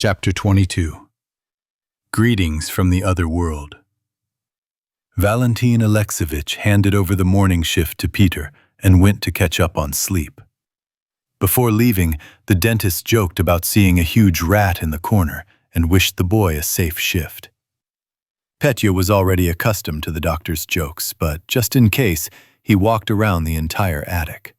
Chapter 22. Greetings from the Other World. Valentin Alexeyevich handed over the morning shift to Peter and went to catch up on sleep. Before leaving, the dentist joked about seeing a huge rat in the corner and wished the boy a safe shift. Petya was already accustomed to the doctor's jokes, but just in case, he walked around the entire attic.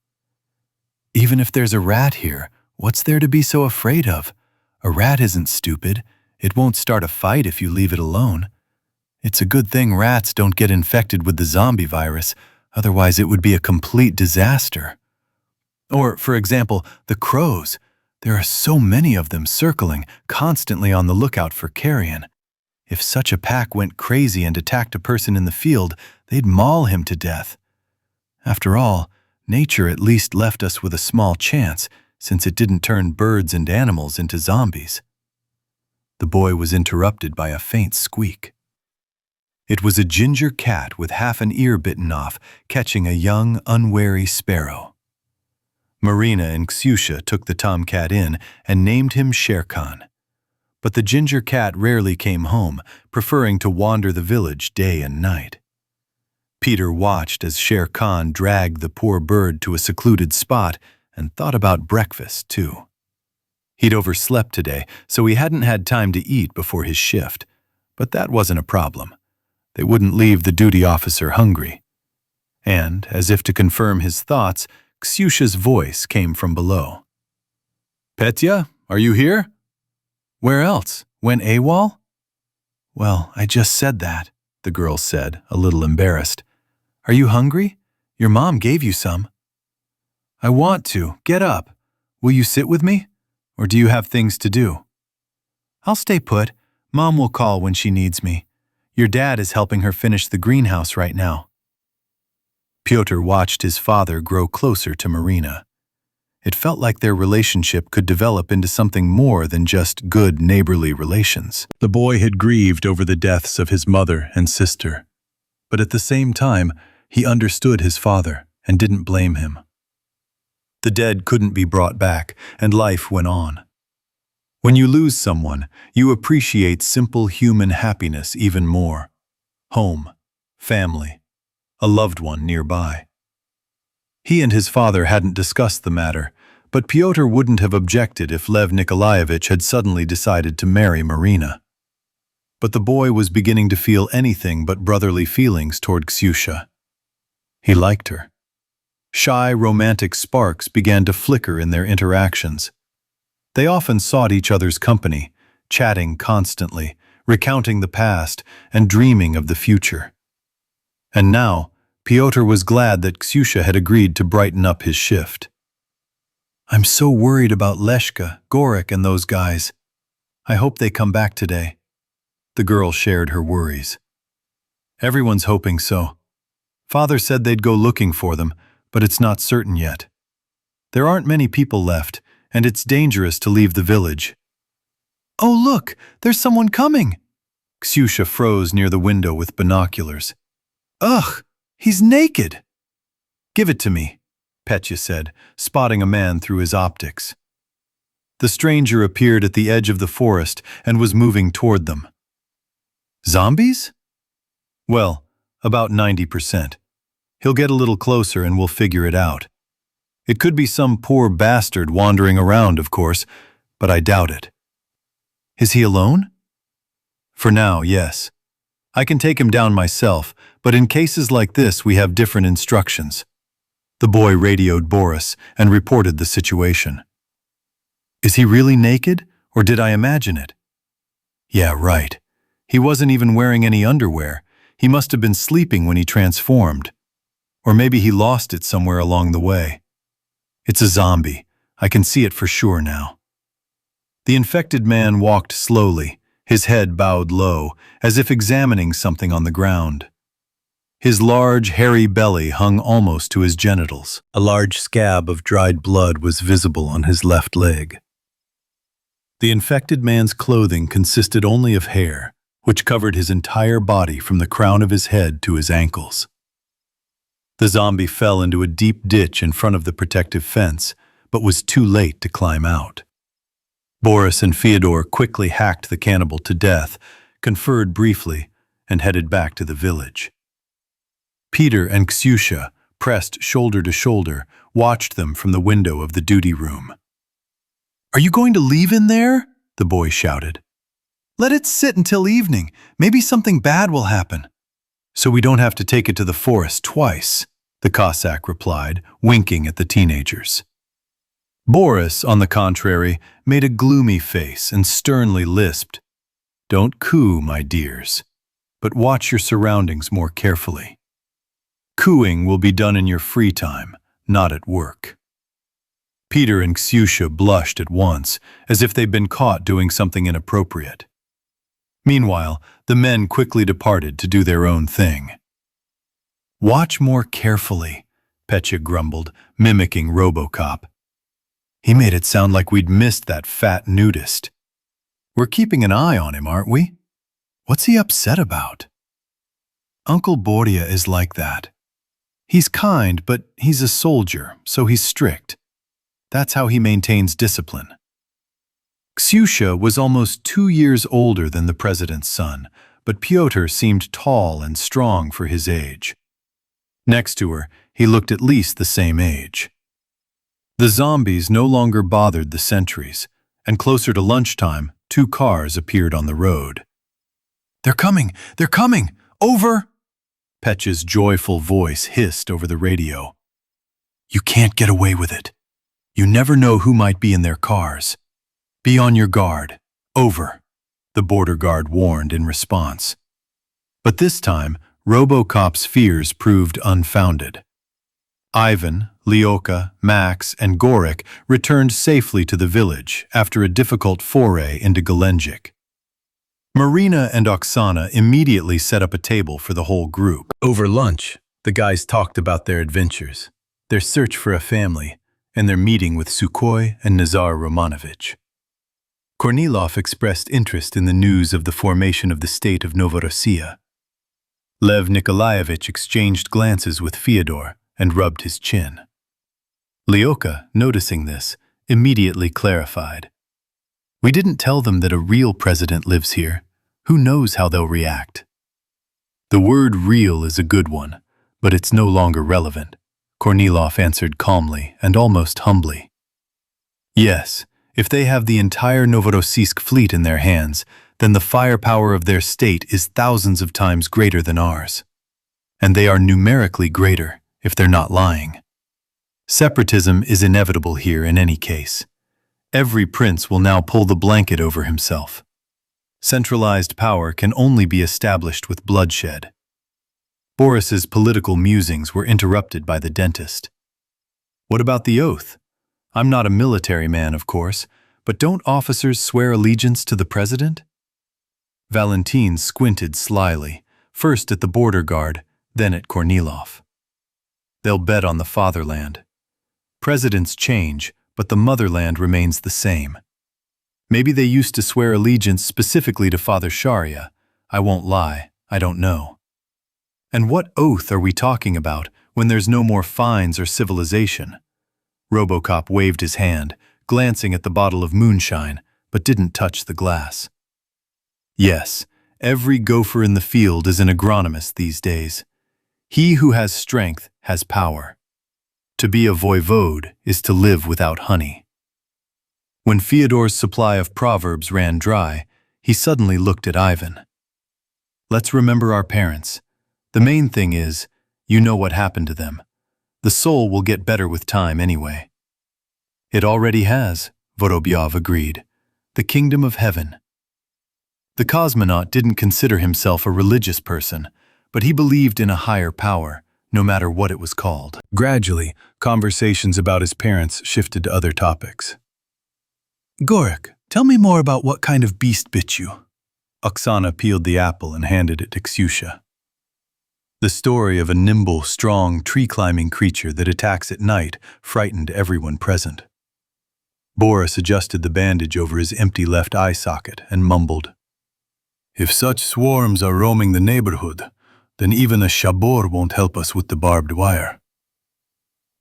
Even if there's a rat here, what's there to be so afraid of? A rat isn't stupid. It won't start a fight if you leave it alone. It's a good thing rats don't get infected with the zombie virus, otherwise it would be a complete disaster. Or, for example, the crows. There are so many of them circling, constantly on the lookout for carrion. If such a pack went crazy and attacked a person in the field, they'd maul him to death. After all, nature at least left us with a small chance, since it didn't turn birds and animals into zombies. The boy was interrupted by a faint squeak. It was a ginger cat with half an ear bitten off, catching a young, unwary sparrow. Marina and Ksyusha took the tomcat in and named him Shere Khan. But the ginger cat rarely came home, preferring to wander the village day and night. Peter watched as Shere Khan dragged the poor bird to a secluded spot and thought about breakfast, too. He'd overslept today, so he hadn't had time to eat before his shift, but that wasn't a problem. They wouldn't leave the duty officer hungry. And, as if to confirm his thoughts, Ksyusha's voice came from below. "Petya, are you here?" "Where else? Went AWOL?" "Well, I just said that," the girl said, a little embarrassed. "Are you hungry? Your mom gave you some." "I want to. Get up. Will you sit with me? Or do you have things to do?" "I'll stay put. Mom will call when she needs me. Your dad is helping her finish the greenhouse right now." Pyotr watched his father grow closer to Marina. It felt like their relationship could develop into something more than just good neighborly relations. The boy had grieved over the deaths of his mother and sister, but at the same time, he understood his father and didn't blame him. The dead couldn't be brought back, and life went on. When you lose someone, you appreciate simple human happiness even more. Home, family, a loved one nearby. He and his father hadn't discussed the matter, but Pyotr wouldn't have objected if Lev Nikolaevich had suddenly decided to marry Marina. But the boy was beginning to feel anything but brotherly feelings toward Ksyusha. He liked her. Shy, romantic sparks began to flicker in their interactions. They often sought each other's company, chatting constantly, recounting the past, and dreaming of the future. And now, Pyotr was glad that Ksyusha had agreed to brighten up his shift. "I'm so worried about Leshka, Gorik, and those guys. I hope they come back today." The girl shared her worries. "Everyone's hoping so. Father said they'd go looking for them, but it's not certain yet. There aren't many people left, and it's dangerous to leave the village." "Oh, look, there's someone coming!" Ksyusha froze near the window with binoculars. "Ugh, he's naked!" "Give it to me," Petya said, spotting a man through his optics. The stranger appeared at the edge of the forest and was moving toward them. "Zombies?" "Well, about 90%. He'll get a little closer and we'll figure it out. It could be some poor bastard wandering around, of course, but I doubt it." "Is he alone?" "For now, yes. I can take him down myself, but in cases like this we have different instructions." The boy radioed Boris and reported the situation. "Is he really naked, or did I imagine it?" "Yeah, right. He wasn't even wearing any underwear. He must have been sleeping when he transformed. Or maybe he lost it somewhere along the way. It's a zombie. I can see it for sure now." The infected man walked slowly, his head bowed low, as if examining something on the ground. His large, hairy belly hung almost to his genitals. A large scab of dried blood was visible on his left leg. The infected man's clothing consisted only of hair, which covered his entire body from the crown of his head to his ankles. The zombie fell into a deep ditch in front of the protective fence, but was too late to climb out. Boris and Fyodor quickly hacked the cannibal to death, conferred briefly, and headed back to the village. Peter and Ksyusha, pressed shoulder to shoulder, watched them from the window of the duty room. "Are you going to leave in there?" the boy shouted. "Let it sit until evening. Maybe something bad will happen." "So we don't have to take it to the forest twice," the Cossack replied, winking at the teenagers. Boris, on the contrary, made a gloomy face and sternly lisped, "Don't coo, my dears, but watch your surroundings more carefully. Cooing will be done in your free time, not at work." Peter and Ksyusha blushed at once, as if they'd been caught doing something inappropriate. Meanwhile, the men quickly departed to do their own thing. "Watch more carefully," Petya grumbled, mimicking RoboCop. He made it sound like we'd missed that fat nudist. "We're keeping an eye on him, aren't we? What's he upset about?" "Uncle Borya is like that. He's kind, but he's a soldier, so he's strict. That's how he maintains discipline." Ksyusha was almost 2 years older than the president's son, but Pyotr seemed tall and strong for his age. Next to her, he looked at least the same age. The zombies no longer bothered the sentries, and closer to lunchtime, 2 cars appeared on the road. "They're coming! They're coming! Over!" Petya's joyful voice hissed over the radio. "You can't get away with it. You never know who might be in their cars. Be on your guard. Over," the border guard warned in response. But this time, RoboCop's fears proved unfounded. Ivan, Lyoka, Max, and Gorik returned safely to the village after a difficult foray into Gelendzhik. Marina and Oksana immediately set up a table for the whole group. Over lunch, the guys talked about their adventures, their search for a family, and their meeting with Sukhoi and Nazar Romanovich. Kornilov expressed interest in the news of the formation of the state of Novorossiya. Lev Nikolaevich exchanged glances with Fyodor and rubbed his chin. Lyoka, noticing this, immediately clarified. "We didn't tell them that a real president lives here. Who knows how they'll react?" "The word real is a good one, but it's no longer relevant," Kornilov answered calmly and almost humbly. "Yes, if they have the entire Novorossiysk fleet in their hands, then the firepower of their state is thousands of times greater than ours. And they are numerically greater, if they're not lying. Separatism is inevitable here in any case. Every prince will now pull the blanket over himself. Centralized power can only be established with bloodshed." Boris's political musings were interrupted by the dentist. "What about the oath? I'm not a military man, of course, but don't officers swear allegiance to the president?" Valentin squinted slyly, first at the border guard, then at Kornilov. "They'll bet on the fatherland. Presidents change, but the motherland remains the same. Maybe they used to swear allegiance specifically to Father Sharia. I won't lie, I don't know. And what oath are we talking about when there's no more fines or civilization?" RoboCop waved his hand, glancing at the bottle of moonshine, but didn't touch the glass. "Yes, every gopher in the field is an agronomist these days. He who has strength has power. To be a voivode is to live without honey." When Fyodor's supply of proverbs ran dry, he suddenly looked at Ivan. "Let's remember our parents. The main thing is, you know what happened to them. The soul will get better with time anyway." "It already has," Vorobyov agreed. "The kingdom of heaven." The cosmonaut didn't consider himself a religious person, but he believed in a higher power, no matter what it was called. Gradually, conversations about his parents shifted to other topics. "Gorik, tell me more about what kind of beast bit you." Oksana peeled the apple and handed it to Ksyusha. The story of a nimble, strong, tree-climbing creature that attacks at night frightened everyone present. Boris adjusted the bandage over his empty left eye socket and mumbled, "If such swarms are roaming the neighborhood, then even a shabor won't help us with the barbed wire.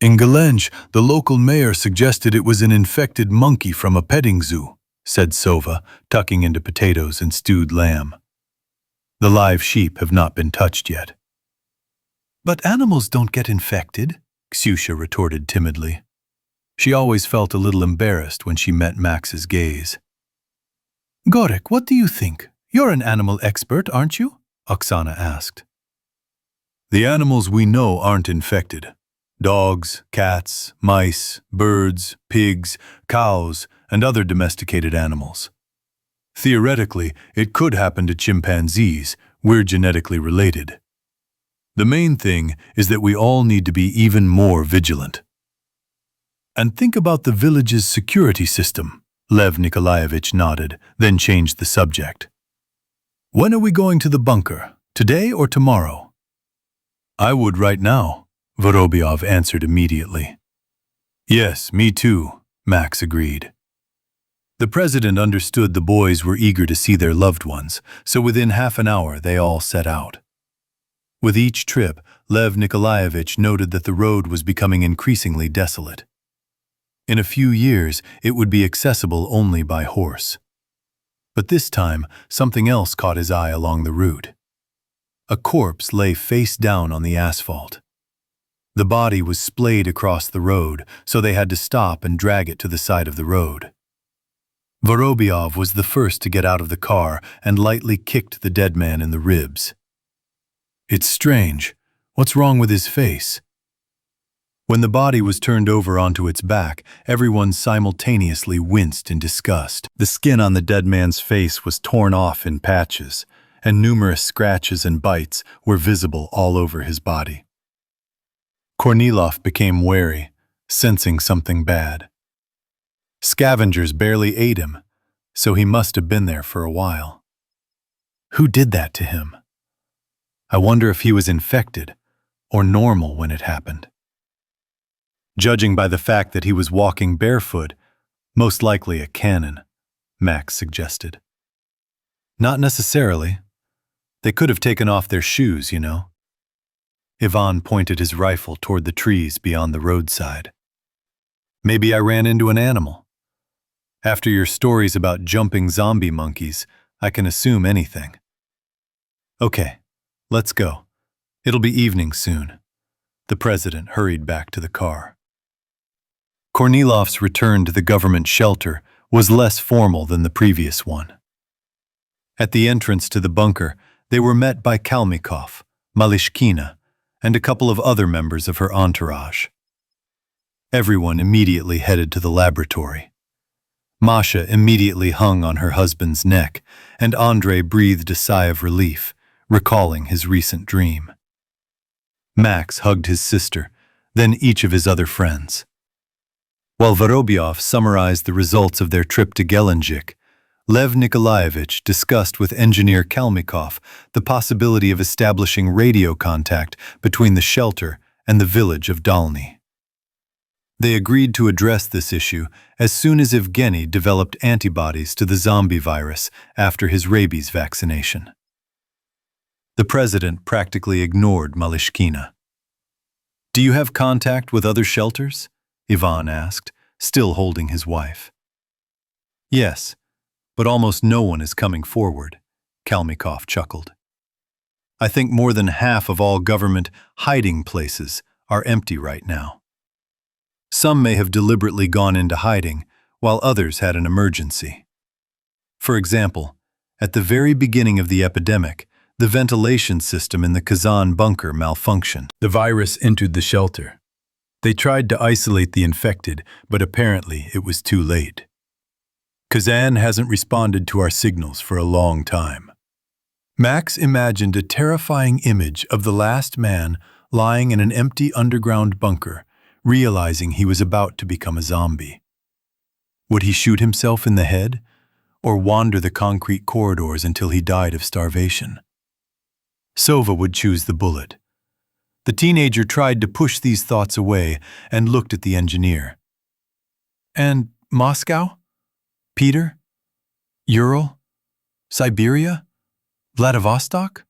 In Gelendzh, the local mayor suggested it was an infected monkey from a petting zoo. said Sova, tucking into potatoes and stewed lamb. The live sheep have not been touched yet. But animals don't get infected, Ksyusha retorted timidly. She always felt a little embarrassed when she met Max's gaze. Gorek, what do you think? You're an animal expert, aren't you? Oksana asked. The animals we know aren't infected. Dogs, cats, mice, birds, pigs, cows, and other domesticated animals. Theoretically, it could happen to chimpanzees. We're genetically related. The main thing is that we all need to be even more vigilant. And think about the village's security system, Lev Nikolaevich nodded, then changed the subject. When are we going to the bunker? Today or tomorrow? I would right now, Vorobyov answered immediately. Yes, me too, Max agreed. The president understood the boys were eager to see their loved ones, so within half an hour they all set out. With each trip, Lev Nikolaevich noted that the road was becoming increasingly desolate. In a few years, it would be accessible only by horse. But this time, something else caught his eye along the route. A corpse lay face down on the asphalt. The body was splayed across the road, so they had to stop and drag it to the side of the road. Vorobyov was the first to get out of the car and lightly kicked the dead man in the ribs. It's strange. What's wrong with his face? When the body was turned over onto its back, everyone simultaneously winced in disgust. The skin on the dead man's face was torn off in patches, and numerous scratches and bites were visible all over his body. Kornilov became wary, sensing something bad. Scavengers barely ate him, so he must have been there for a while. Who did that to him? I wonder if he was infected or normal when it happened. Judging by the fact that he was walking barefoot, most likely a cannon, Max suggested. Not necessarily. They could have taken off their shoes, you know. Ivan pointed his rifle toward the trees beyond the roadside. Maybe I ran into an animal. After your stories about jumping zombie monkeys, I can assume anything. Okay, let's go. It'll be evening soon. The president hurried back to the car. Kornilov's return to the government shelter was less formal than the previous one. At the entrance to the bunker, they were met by Kalmykov, Malishkina, and a couple of other members of her entourage. Everyone immediately headed to the laboratory. Masha immediately hung on her husband's neck, and Andrei breathed a sigh of relief, recalling his recent dream. Max hugged his sister, then each of his other friends. While Vorobyov summarized the results of their trip to Gelendzhik, Lev Nikolaevich discussed with engineer Kalmykov the possibility of establishing radio contact between the shelter and the village of Dalny. They agreed to address this issue as soon as Evgeny developed antibodies to the zombie virus after his rabies vaccination. The president practically ignored Malishkina. Do you have contact with other shelters? Ivan asked, still holding his wife. Yes, but almost no one is coming forward, Kalmykov chuckled. I think more than half of all government hiding places are empty right now. Some may have deliberately gone into hiding, while others had an emergency. For example, at the very beginning of the epidemic, the ventilation system in the Kazan bunker malfunctioned. The virus entered the shelter. They tried to isolate the infected, but apparently it was too late. Kazan hasn't responded to our signals for a long time. Max imagined a terrifying image of the last man lying in an empty underground bunker, realizing he was about to become a zombie. Would he shoot himself in the head, or wander the concrete corridors until he died of starvation? Sova would choose the bullet. The teenager tried to push these thoughts away and looked at the engineer. And Moscow? Peter? Ural? Siberia? Vladivostok?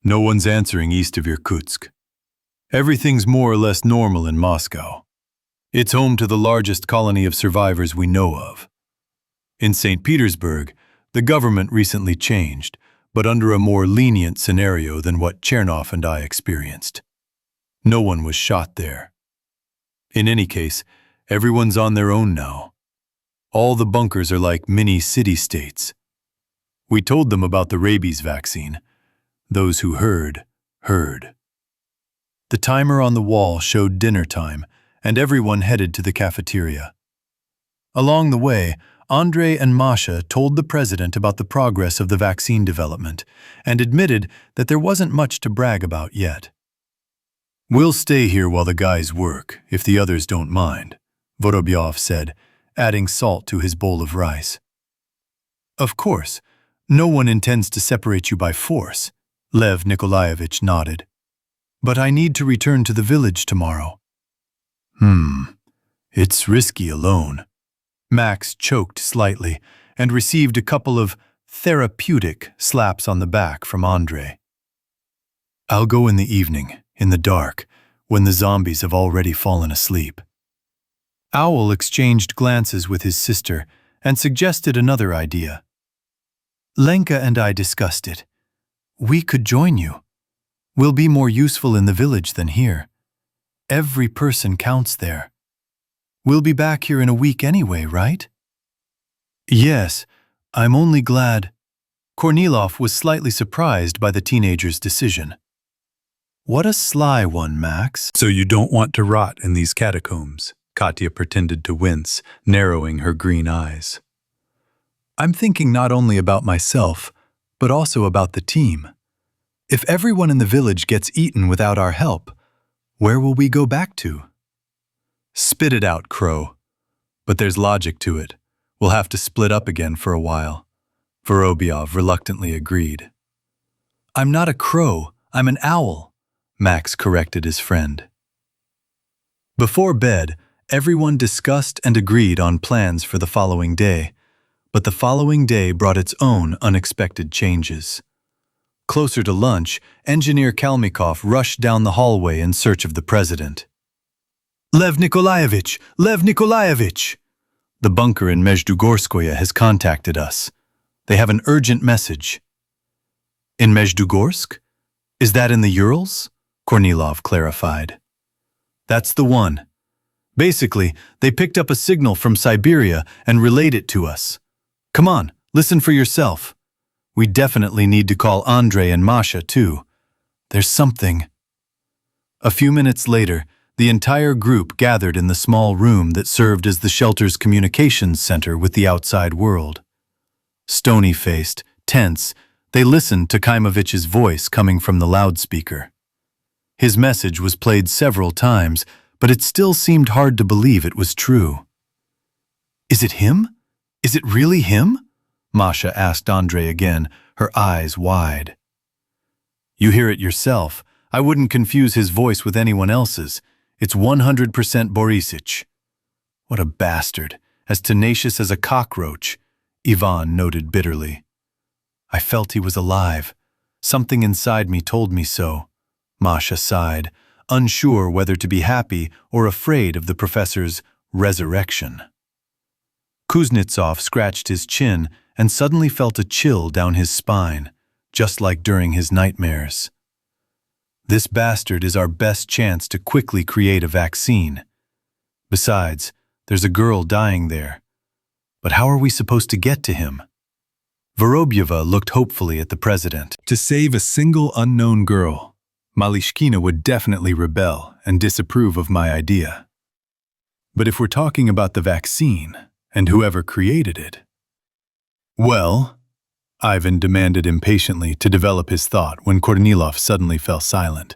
No one's answering east of Irkutsk. Everything's more or less normal in Moscow. It's home to the largest colony of survivors we know of. In St. Petersburg, the government recently changed, but under a more lenient scenario than what Chernov and I experienced. No one was shot there. In any case, everyone's on their own now. All the bunkers are like mini city-states. We told them about the rabies vaccine. Those who heard, heard. The timer on the wall showed dinner time, and everyone headed to the cafeteria. Along the way, Andrei and Masha told the president about the progress of the vaccine development and admitted that there wasn't much to brag about yet. "We'll stay here while the guys work, if the others don't mind," Vorobyov said, adding salt to his bowl of rice. "Of course, no one intends to separate you by force," Lev Nikolaevich nodded. "But I need to return to the village tomorrow." It's risky alone." Max choked slightly and received a couple of therapeutic slaps on the back from Andrei. "I'll go in the evening, in the dark, when the zombies have already fallen asleep." Owl exchanged glances with his sister and suggested another idea. "Lenka and I discussed it. We could join you. We'll be more useful in the village than here. Every person counts there. We'll be back here in a week anyway, right?" "Yes, I'm only glad." Kornilov was slightly surprised by the teenager's decision. "What a sly one, Max." "So you don't want to rot in these catacombs?" Katya pretended to wince, narrowing her green eyes. "I'm thinking not only about myself, but also about the team. If everyone in the village gets eaten without our help, where will we go back to?" "Spit it out, Crow. But there's logic to it. We'll have to split up again for a while," Vorobyov reluctantly agreed. "I'm not a crow, I'm an owl," Max corrected his friend. Before bed, everyone discussed and agreed on plans for the following day, but the following day brought its own unexpected changes. Closer to lunch, Engineer Kalmykov rushed down the hallway in search of the president. "Lev Nikolaevich! Lev Nikolaevich! The bunker in Mezhdugorskoye has contacted us. They have an urgent message." "In Mezhdugorsk? Is that in the Urals?" Kornilov clarified. "That's the one. Basically, they picked up a signal from Siberia and relayed it to us. Come on, listen for yourself. We definitely need to call Andrei and Masha, too. There's something." A few minutes later, the entire group gathered in the small room that served as the shelter's communications center with the outside world. Stony-faced, tense, they listened to Khaimovich's voice coming from the loudspeaker. His message was played several times, but it still seemed hard to believe it was true. "Is it him? Is it really him?" Masha asked Andrei again, her eyes wide. "You hear it yourself. I wouldn't confuse his voice with anyone else's. It's 100% Borisich." "What a bastard, as tenacious as a cockroach," Ivan noted bitterly. "I felt he was alive. Something inside me told me so," Masha sighed, unsure whether to be happy or afraid of the professor's resurrection. Kuznetsov scratched his chin and suddenly felt a chill down his spine, just like during his nightmares. This bastard is our best chance to quickly create a vaccine. Besides, there's a girl dying there. But how are we supposed to get to him? Vorobyeva looked hopefully at the president. "To save a single unknown girl, Malishkina would definitely rebel and disapprove of my idea. But if we're talking about the vaccine and whoever created it..." "Well," Ivan demanded impatiently to develop his thought when Kornilov suddenly fell silent.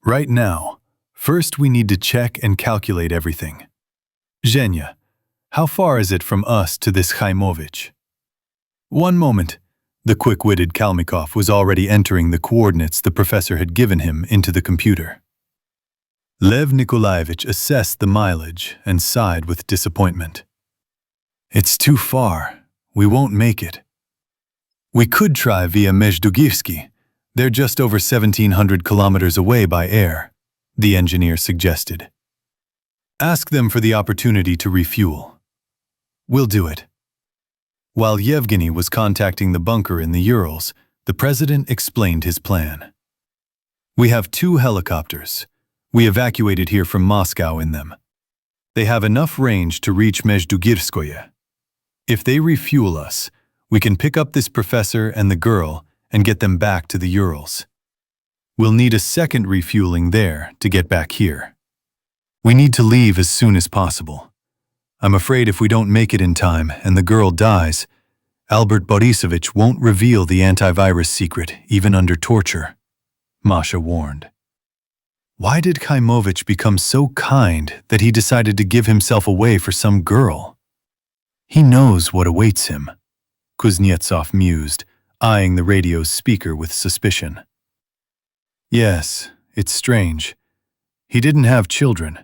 "Right now, first we need to check and calculate everything. Zhenya, how far is it from us to this Khaimovich?" "One moment." The quick-witted Kalmykov was already entering the coordinates the professor had given him into the computer. Lev Nikolaevich assessed the mileage and sighed with disappointment. "It's too far. We won't make it." "We could try via Mezhdugivsky. They're just over 1,700 kilometers away by air," the engineer suggested. "Ask them for the opportunity to refuel." "We'll do it," While Yevgeny was contacting the bunker in the Urals, the president explained his plan. We have 2 helicopters. We evacuated here from Moscow in them. They have enough range to reach Mezdugirskoye. If they refuel us, we can pick up this professor and the girl and get them back to the Urals. We'll need a second refueling there to get back here. We need to leave as soon as possible. I'm afraid if we don't make it in time and the girl dies, Albert Borisovich won't reveal the antivirus secret even under torture, Masha warned. Why did Khaimovich become so kind that he decided to give himself away for some girl? He knows what awaits him, Kuznetsov mused, eyeing the radio's speaker with suspicion. Yes, it's strange. He didn't have children.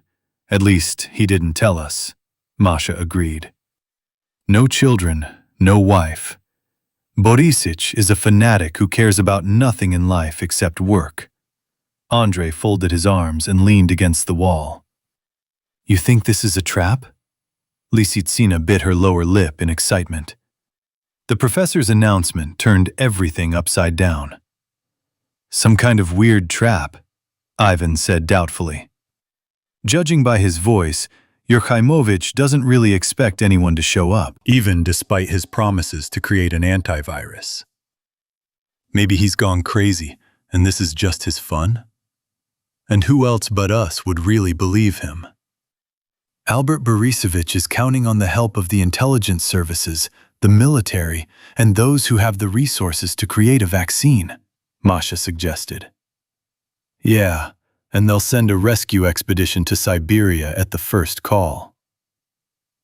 At least, he didn't tell us, Masha agreed. No children, no wife. Borisich is a fanatic who cares about nothing in life except work. Andrei folded his arms and leaned against the wall. You think this is a trap? Lisitsina bit her lower lip in excitement. The professor's announcement turned everything upside down. Some kind of weird trap, Ivan said doubtfully. Judging by his voice, your Khaimovich doesn't really expect anyone to show up, even despite his promises to create an antivirus. Maybe he's gone crazy, and this is just his fun? And who else but us would really believe him? Albert Borisovich is counting on the help of the intelligence services, the military, and those who have the resources to create a vaccine, Masha suggested. Yeah, and they'll send a rescue expedition to Siberia at the first call.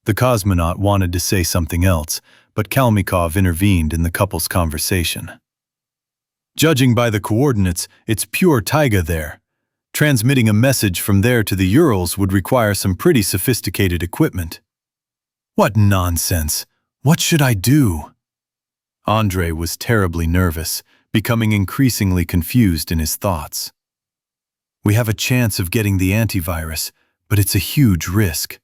The cosmonaut wanted to say something else, but Kalmykov intervened in the couple's conversation. Judging by the coordinates, it's pure taiga there. Transmitting a message from there to the Urals would require some pretty sophisticated equipment. What nonsense! What should I do? Andrei was terribly nervous, becoming increasingly confused in his thoughts. We have a chance of getting the antivirus, but it's a huge risk.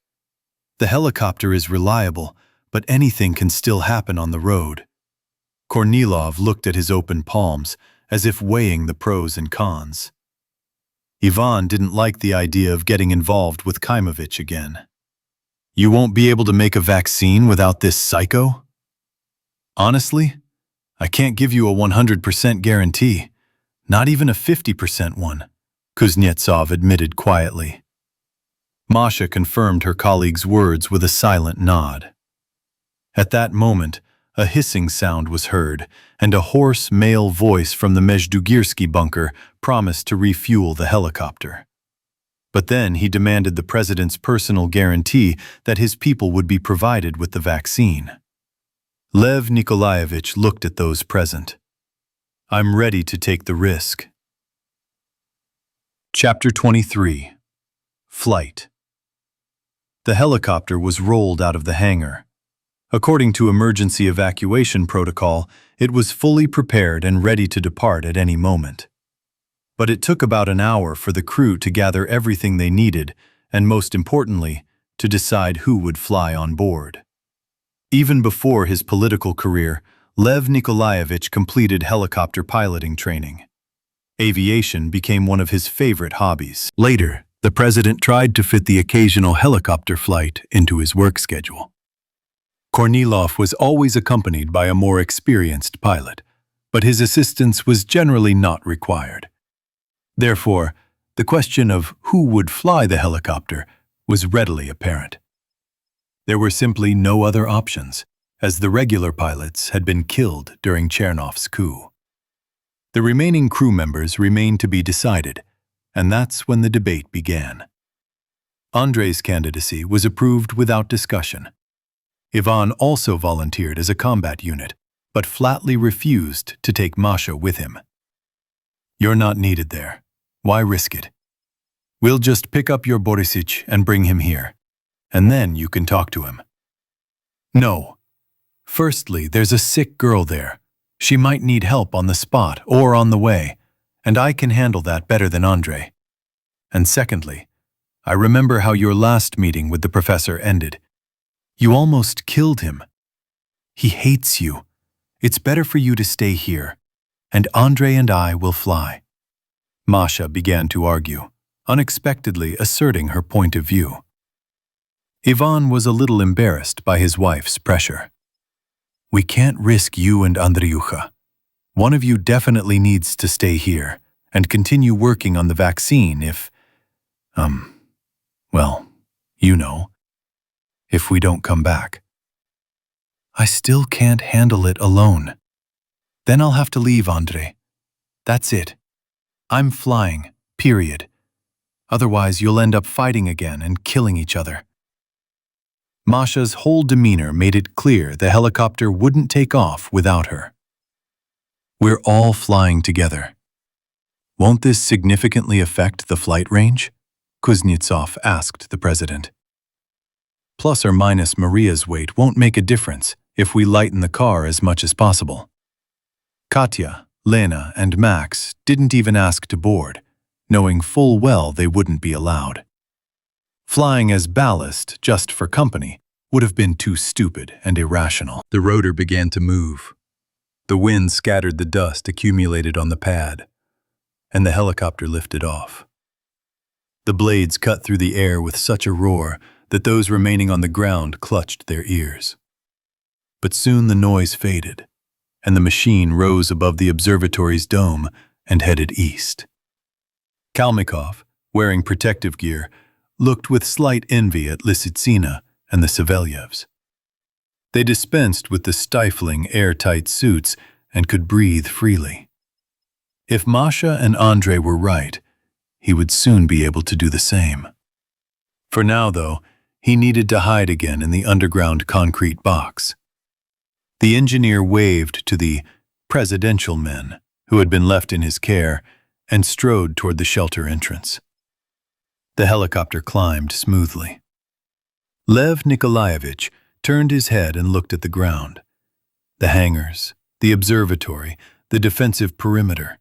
The helicopter is reliable, but anything can still happen on the road. Kornilov looked at his open palms, as if weighing the pros and cons. Ivan didn't like the idea of getting involved with Khaimovich again. You won't be able to make a vaccine without this psycho? Honestly, I can't give you a 100% guarantee, not even a 50% one, Kuznetsov admitted quietly. Masha confirmed her colleague's words with a silent nod. At that moment, a hissing sound was heard, and a hoarse male voice from the Mezhdugirsky bunker promised to refuel the helicopter. But then he demanded the president's personal guarantee that his people would be provided with the vaccine. Lev Nikolaevich looked at those present. I'm ready to take the risk. Chapter 23. Flight. The helicopter was rolled out of the hangar. According to emergency evacuation protocol, it was fully prepared and ready to depart at any moment. But it took about an hour for the crew to gather everything they needed, and most importantly, to decide who would fly on board. Even before his political career, Lev Nikolaevich completed helicopter piloting training. Aviation became one of his favorite hobbies. Later, the president tried to fit the occasional helicopter flight into his work schedule. Kornilov was always accompanied by a more experienced pilot, but his assistance was generally not required. Therefore, the question of who would fly the helicopter was readily apparent. There were simply no other options, as the regular pilots had been killed during Chernov's coup. The remaining crew members remained to be decided, and that's when the debate began. Andrei's candidacy was approved without discussion. Ivan also volunteered as a combat unit, but flatly refused to take Masha with him. You're not needed there. Why risk it? We'll just pick up your Borisich and bring him here, and then you can talk to him. No. Firstly, there's a sick girl there. She might need help on the spot or on the way, and I can handle that better than Andrei. And secondly, I remember how your last meeting with the professor ended. You almost killed him. He hates you. It's better for you to stay here, and Andrei and I will fly." Masha began to argue, unexpectedly asserting her point of view. Ivan was a little embarrassed by his wife's pressure. "We can't risk you and Andreyucha. One of you definitely needs to stay here and continue working on the vaccine if, well, you know, if we don't come back." "I still can't handle it alone. Then I'll have to leave, Andrei. That's it. I'm flying, period. Otherwise, you'll end up fighting again and killing each other." Masha's whole demeanor made it clear the helicopter wouldn't take off without her. "We're all flying together. Won't this significantly affect the flight range?" Kuznetsov asked the president. "Plus or minus Maria's weight won't make a difference if we lighten the car as much as possible." Katya, Lena, and Max didn't even ask to board, knowing full well they wouldn't be allowed. Flying as ballast just for company would have been too stupid and irrational. The rotor began to move. The wind scattered the dust accumulated on the pad, and the helicopter lifted off. The blades cut through the air with such a roar that those remaining on the ground clutched their ears. But soon the noise faded, and the machine rose above the observatory's dome and headed east. Kalmykov, wearing protective gear, looked with slight envy at Lysitsina and the Savelyevs. They dispensed with the stifling, airtight suits and could breathe freely. If Masha and Andrei were right, he would soon be able to do the same. For now, though, he needed to hide again in the underground concrete box. The engineer waved to the presidential men who had been left in his care and strode toward the shelter entrance. The helicopter climbed smoothly. Lev Nikolaevich turned his head and looked at the ground. The hangars, the observatory, the defensive perimeter.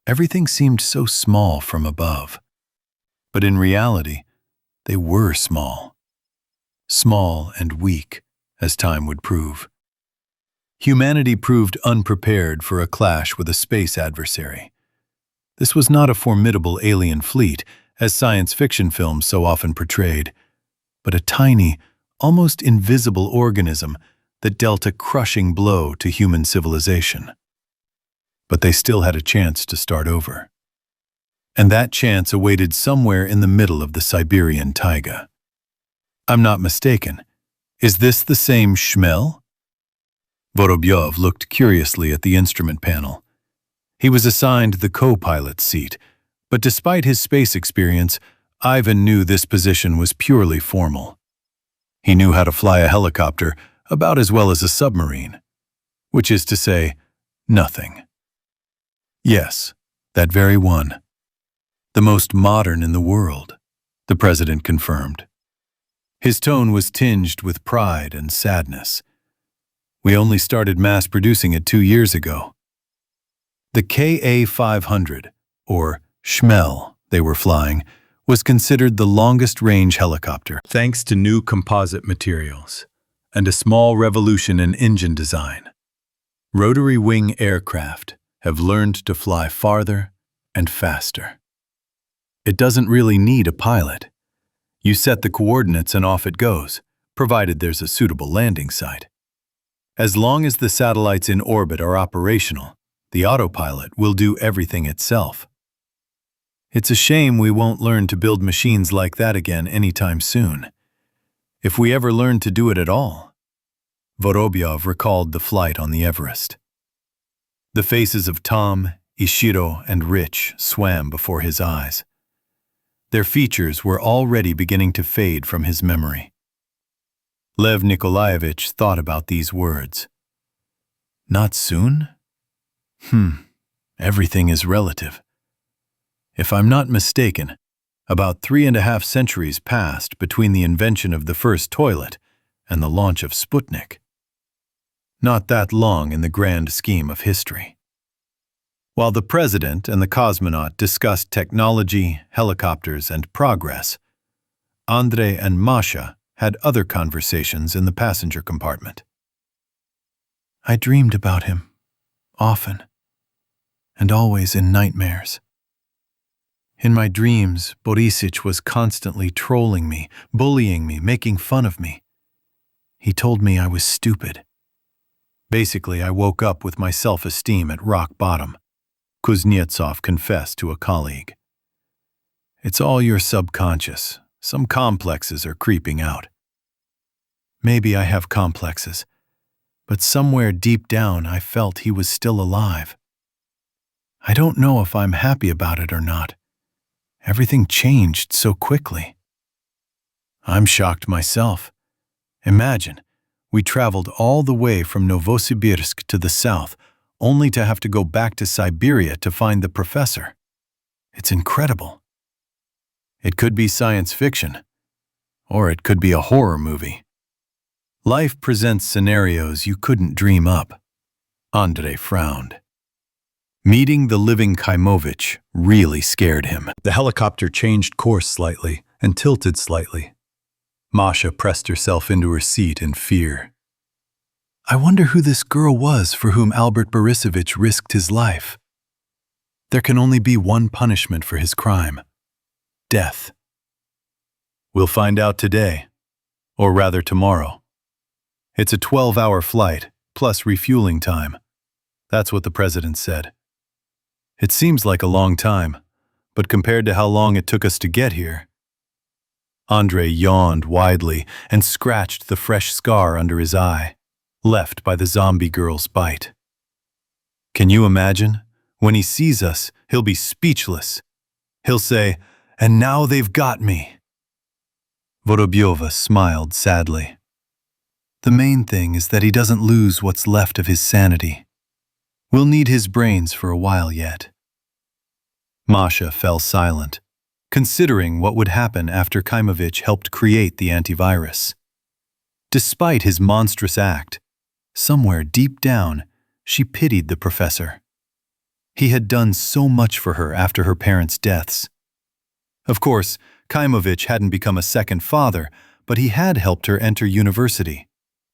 Everything seemed so small from above. But in reality, they were small. Small and weak, as time would prove. Humanity proved unprepared for a clash with a space adversary. This was not a formidable alien fleet, as science fiction films so often portrayed, but a tiny, almost invisible organism that dealt a crushing blow to human civilization. But they still had a chance to start over. And that chance awaited somewhere in the middle of the Siberian taiga. I'm not mistaken. Is this the same Shmel? Vorobyov looked curiously at the instrument panel. He was assigned the co-pilot's seat, but despite his space experience, Ivan knew this position was purely formal. He knew how to fly a helicopter about as well as a submarine, which is to say, nothing. Yes, that very one. The most modern in the world, the president confirmed. His tone was tinged with pride and sadness. We only started mass-producing it 2 years ago. The Ka-500, or Shmel, they were flying, was considered the longest-range helicopter, thanks to new composite materials and a small revolution in engine design. Rotary wing aircraft have learned to fly farther and faster. It doesn't really need a pilot. You set the coordinates and off it goes, provided there's a suitable landing site. As long as the satellites in orbit are operational, the autopilot will do everything itself. It's a shame we won't learn to build machines like that again anytime soon. If we ever learn to do it at all. Vorobyov recalled the flight on the Everest. The faces of Tom, Ishiro, and Rich swam before his eyes. Their features were already beginning to fade from his memory. Lev Nikolaevich thought about these words. Not soon? Everything is relative. If I'm not mistaken, about 3.5 centuries passed between the invention of the first toilet and the launch of Sputnik. Not that long in the grand scheme of history. While the president and the cosmonaut discussed technology, helicopters, and progress, Andrei and Masha had other conversations in the passenger compartment. I dreamed about him, often, and always in nightmares. In my dreams, Borisic was constantly trolling me, bullying me, making fun of me. He told me I was stupid. Basically, I woke up with my self-esteem at rock bottom, Kuznetsov confessed to a colleague. It's all your subconscious. Some complexes are creeping out. Maybe I have complexes, but somewhere deep down I felt he was still alive. I don't know if I'm happy about it or not. Everything changed so quickly. I'm shocked myself. Imagine, we traveled all the way from Novosibirsk to the south, only to have to go back to Siberia to find the professor. It's incredible. It could be science fiction, or it could be a horror movie. Life presents scenarios you couldn't dream up. Andrei frowned. Meeting the living Khaimovich really scared him. The helicopter changed course slightly and tilted slightly. Masha pressed herself into her seat in fear. I wonder who this girl was for whom Albert Borisovich risked his life. There can only be one punishment for his crime: death. We'll find out today, or rather tomorrow. It's a 12-hour flight, plus refueling time. That's what the president said. It seems like a long time, but compared to how long it took us to get here. Andrei yawned widely and scratched the fresh scar under his eye, left by the zombie girl's bite. Can you imagine? When he sees us, he'll be speechless. He'll say, "And now they've got me." Vorobyova smiled sadly. The main thing is that he doesn't lose what's left of his sanity. We'll need his brains for a while yet. Masha fell silent, considering what would happen after Khaimovich helped create the antivirus. Despite his monstrous act, somewhere deep down, she pitied the professor. He had done so much for her after her parents' deaths. Of course, Khaimovich hadn't become a second father, but he had helped her enter university,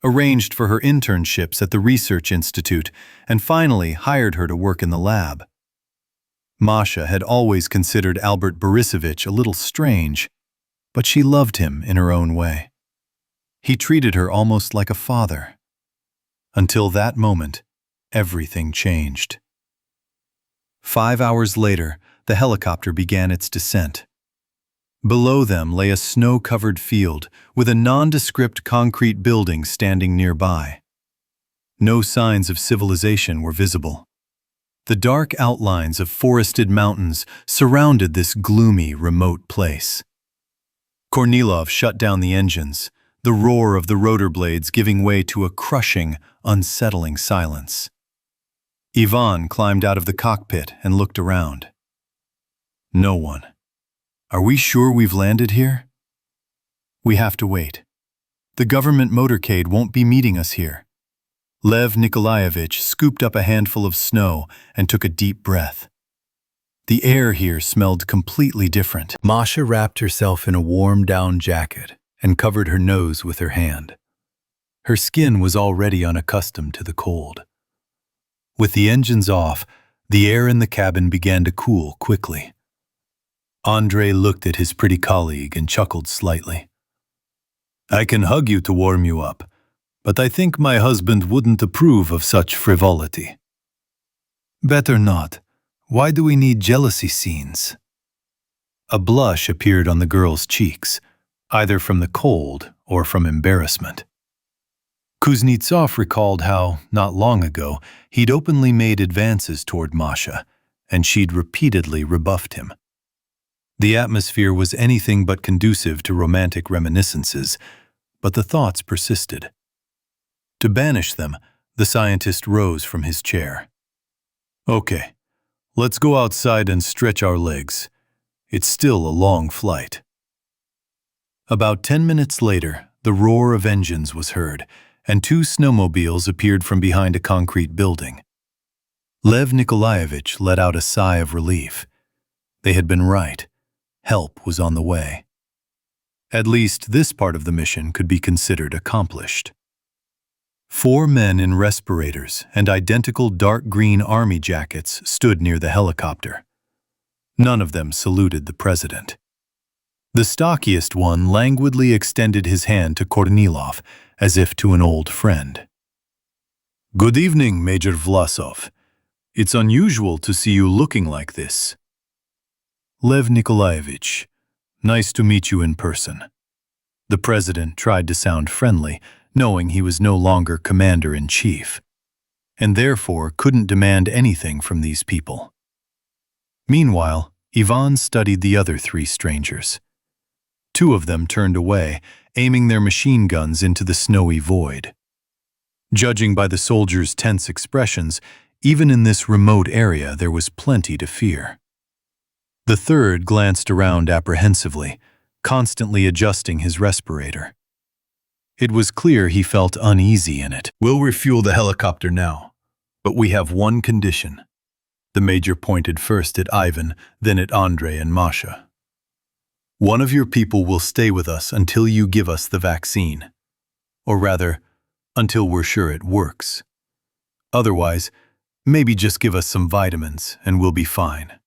arranged for her internships at the research institute, and finally hired her to work in the lab. Masha had always considered Albert Borisovich a little strange, but she loved him in her own way. He treated her almost like a father. Until that moment, everything changed. 5 hours later, the helicopter began its descent. Below them lay a snow-covered field with a nondescript concrete building standing nearby. No signs of civilization were visible. The dark outlines of forested mountains surrounded this gloomy, remote place. Kornilov shut down the engines, the roar of the rotor blades giving way to a crushing, unsettling silence. Ivan climbed out of the cockpit and looked around. No one. Are we sure we've landed here? We have to wait. The government motorcade won't be meeting us here. Lev Nikolaevich scooped up a handful of snow and took a deep breath. The air here smelled completely different. Masha wrapped herself in a warm down jacket and covered her nose with her hand. Her skin was already unaccustomed to the cold. With the engines off, the air in the cabin began to cool quickly. Andrei looked at his pretty colleague and chuckled slightly. I can hug you to warm you up, but I think my husband wouldn't approve of such frivolity. Better not. Why do we need jealousy scenes? A blush appeared on the girl's cheeks, either from the cold or from embarrassment. Kuznetsov recalled how, not long ago, he'd openly made advances toward Masha, and she'd repeatedly rebuffed him. The atmosphere was anything but conducive to romantic reminiscences, but the thoughts persisted. To banish them, the scientist rose from his chair. Okay, let's go outside and stretch our legs. It's still a long flight. About 10 minutes later, the roar of engines was heard, and 2 snowmobiles appeared from behind a concrete building. Lev Nikolaevich let out a sigh of relief. They had been right. Help was on the way. At least this part of the mission could be considered accomplished. 4 men in respirators and identical dark green army jackets stood near the helicopter. None of them saluted the president. The stockiest one languidly extended his hand to Kornilov, as if to an old friend. "Good evening, Major Vlasov. It's unusual to see you looking like this." "Lev Nikolaevich, nice to meet you in person." The president tried to sound friendly, knowing he was no longer commander-in-chief, and therefore couldn't demand anything from these people. Meanwhile, Ivan studied the other 3 strangers. 2 of them turned away, aiming their machine guns into the snowy void. Judging by the soldiers' tense expressions, even in this remote area there was plenty to fear. The third glanced around apprehensively, constantly adjusting his respirator. It was clear he felt uneasy in it. "We'll refuel the helicopter now, but we have one condition." The major pointed first at Ivan, then at Andrei and Masha. "One of your people will stay with us until you give us the vaccine. Or rather, until we're sure it works. Otherwise, maybe just give us some vitamins and we'll be fine."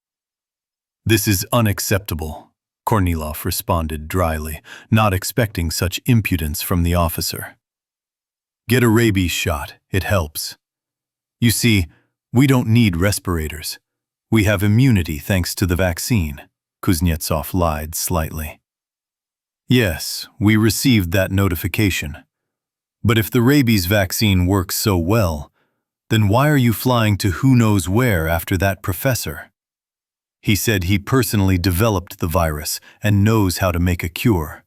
"This is unacceptable," Kornilov responded dryly, not expecting such impudence from the officer. "Get a rabies shot, it helps. You see, we don't need respirators. We have immunity thanks to the vaccine," Kuznetsov lied slightly. "Yes, we received that notification. But if the rabies vaccine works so well, then why are you flying to who knows where after that professor? He said he personally developed the virus and knows how to make a cure.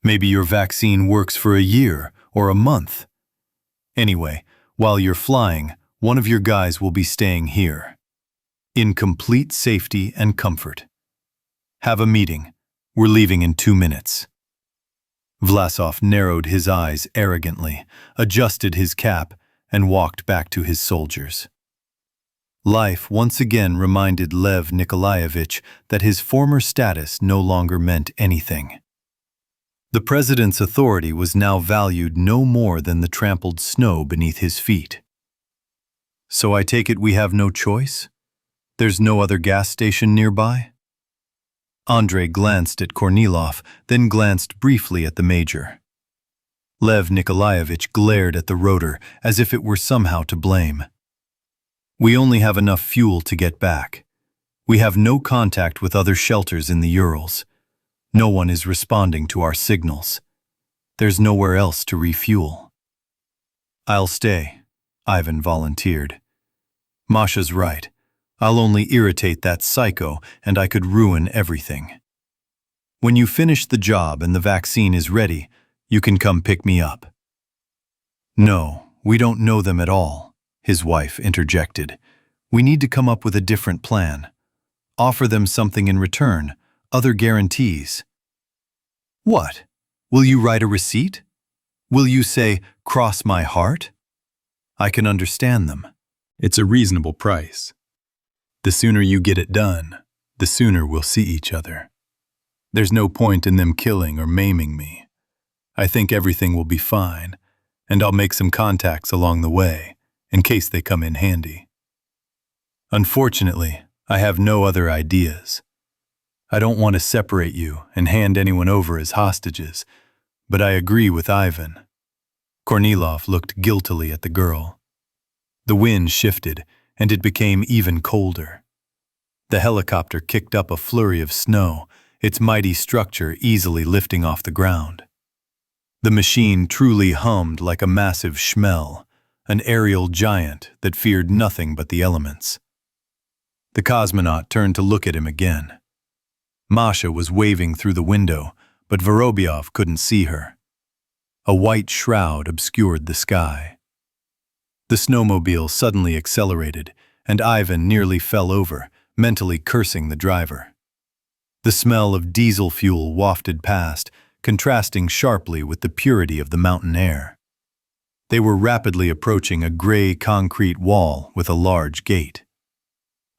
Maybe your vaccine works for a year or a month. Anyway, while you're flying, one of your guys will be staying here, in complete safety and comfort. Have a meeting. We're leaving in 2 minutes." Vlasov narrowed his eyes arrogantly, adjusted his cap, and walked back to his soldiers. Life once again reminded Lev Nikolaevich that his former status no longer meant anything. The president's authority was now valued no more than the trampled snow beneath his feet. "So I take it we have no choice? There's no other gas station nearby?" Andrei glanced at Kornilov, then glanced briefly at the major. Lev Nikolaevich glared at the rotor as if it were somehow to blame. "We only have enough fuel to get back. We have no contact with other shelters in the Urals. No one is responding to our signals. There's nowhere else to refuel." "I'll stay," Ivan volunteered. "Masha's right. I'll only irritate that psycho and I could ruin everything. When you finish the job and the vaccine is ready, you can come pick me up." "No, we don't know them at all," his wife interjected. "We need to come up with a different plan. Offer them something in return, other guarantees." "What? Will you write a receipt? Will you say, 'Cross my heart'?" "I can understand them. It's a reasonable price. The sooner you get it done, the sooner we'll see each other. There's no point in them killing or maiming me. I think everything will be fine, and I'll make some contacts along the way, in case they come in handy. Unfortunately, I have no other ideas. I don't want to separate you and hand anyone over as hostages, but I agree with Ivan." Kornilov looked guiltily at the girl. The wind shifted, and it became even colder. The helicopter kicked up a flurry of snow, its mighty structure easily lifting off the ground. The machine truly hummed like a massive shmel, an aerial giant that feared nothing but the elements. The cosmonaut turned to look at him again. Masha was waving through the window, but Vorobyov couldn't see her. A white shroud obscured the sky. The snowmobile suddenly accelerated, and Ivan nearly fell over, mentally cursing the driver. The smell of diesel fuel wafted past, contrasting sharply with the purity of the mountain air. They were rapidly approaching a gray concrete wall with a large gate.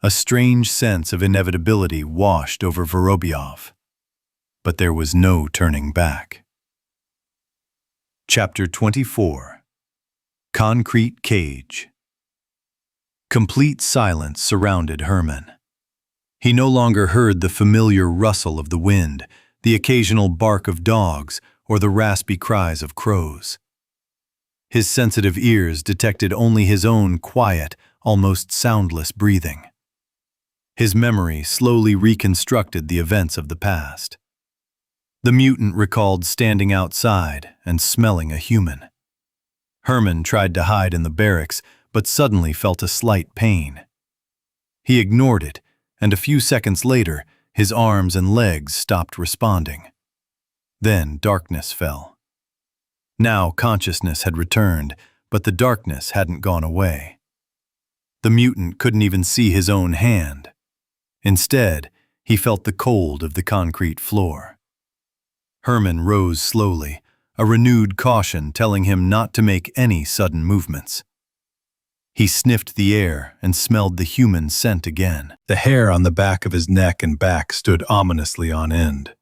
A strange sense of inevitability washed over Vorobyov. But there was no turning back. Chapter 24. Concrete cage. Complete silence surrounded Herman. He no longer heard the familiar rustle of the wind, the occasional bark of dogs, or the raspy cries of crows. His sensitive ears detected only his own quiet, almost soundless breathing. His memory slowly reconstructed the events of the past. The mutant recalled standing outside and smelling a human. Herman tried to hide in the barracks, but suddenly felt a slight pain. He ignored it, and a few seconds later, his arms and legs stopped responding. Then darkness fell. Now consciousness had returned, but the darkness hadn't gone away. The mutant couldn't even see his own hand. Instead, he felt the cold of the concrete floor. Herman rose slowly, a renewed caution telling him not to make any sudden movements. He sniffed the air and smelled the human scent again. The hair on the back of his neck and back stood ominously on end.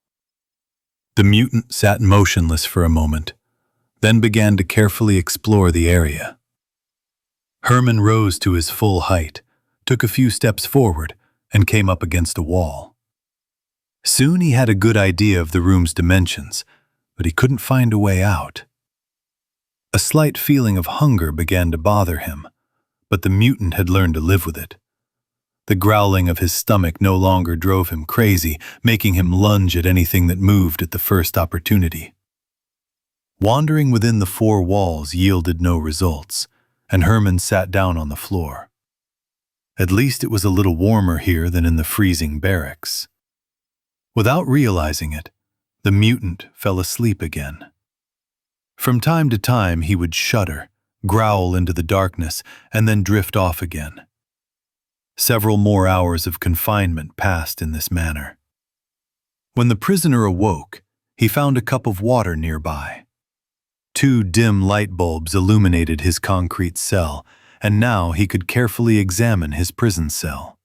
The mutant sat motionless for a moment, then began to carefully explore the area. Herman rose to his full height, took a few steps forward, and came up against a wall. Soon he had a good idea of the room's dimensions, but he couldn't find a way out. A slight feeling of hunger began to bother him, but the mutant had learned to live with it. The growling of his stomach no longer drove him crazy, making him lunge at anything that moved at the first opportunity. Wandering within the four walls yielded no results, and Herman sat down on the floor. At least it was a little warmer here than in the freezing barracks. Without realizing it, the mutant fell asleep again. From time to time he would shudder, growl into the darkness, and then drift off again. Several more hours of confinement passed in this manner. When the prisoner awoke, he found a cup of water nearby. 2 dim light bulbs illuminated his concrete cell, and now he could carefully examine his prison cell.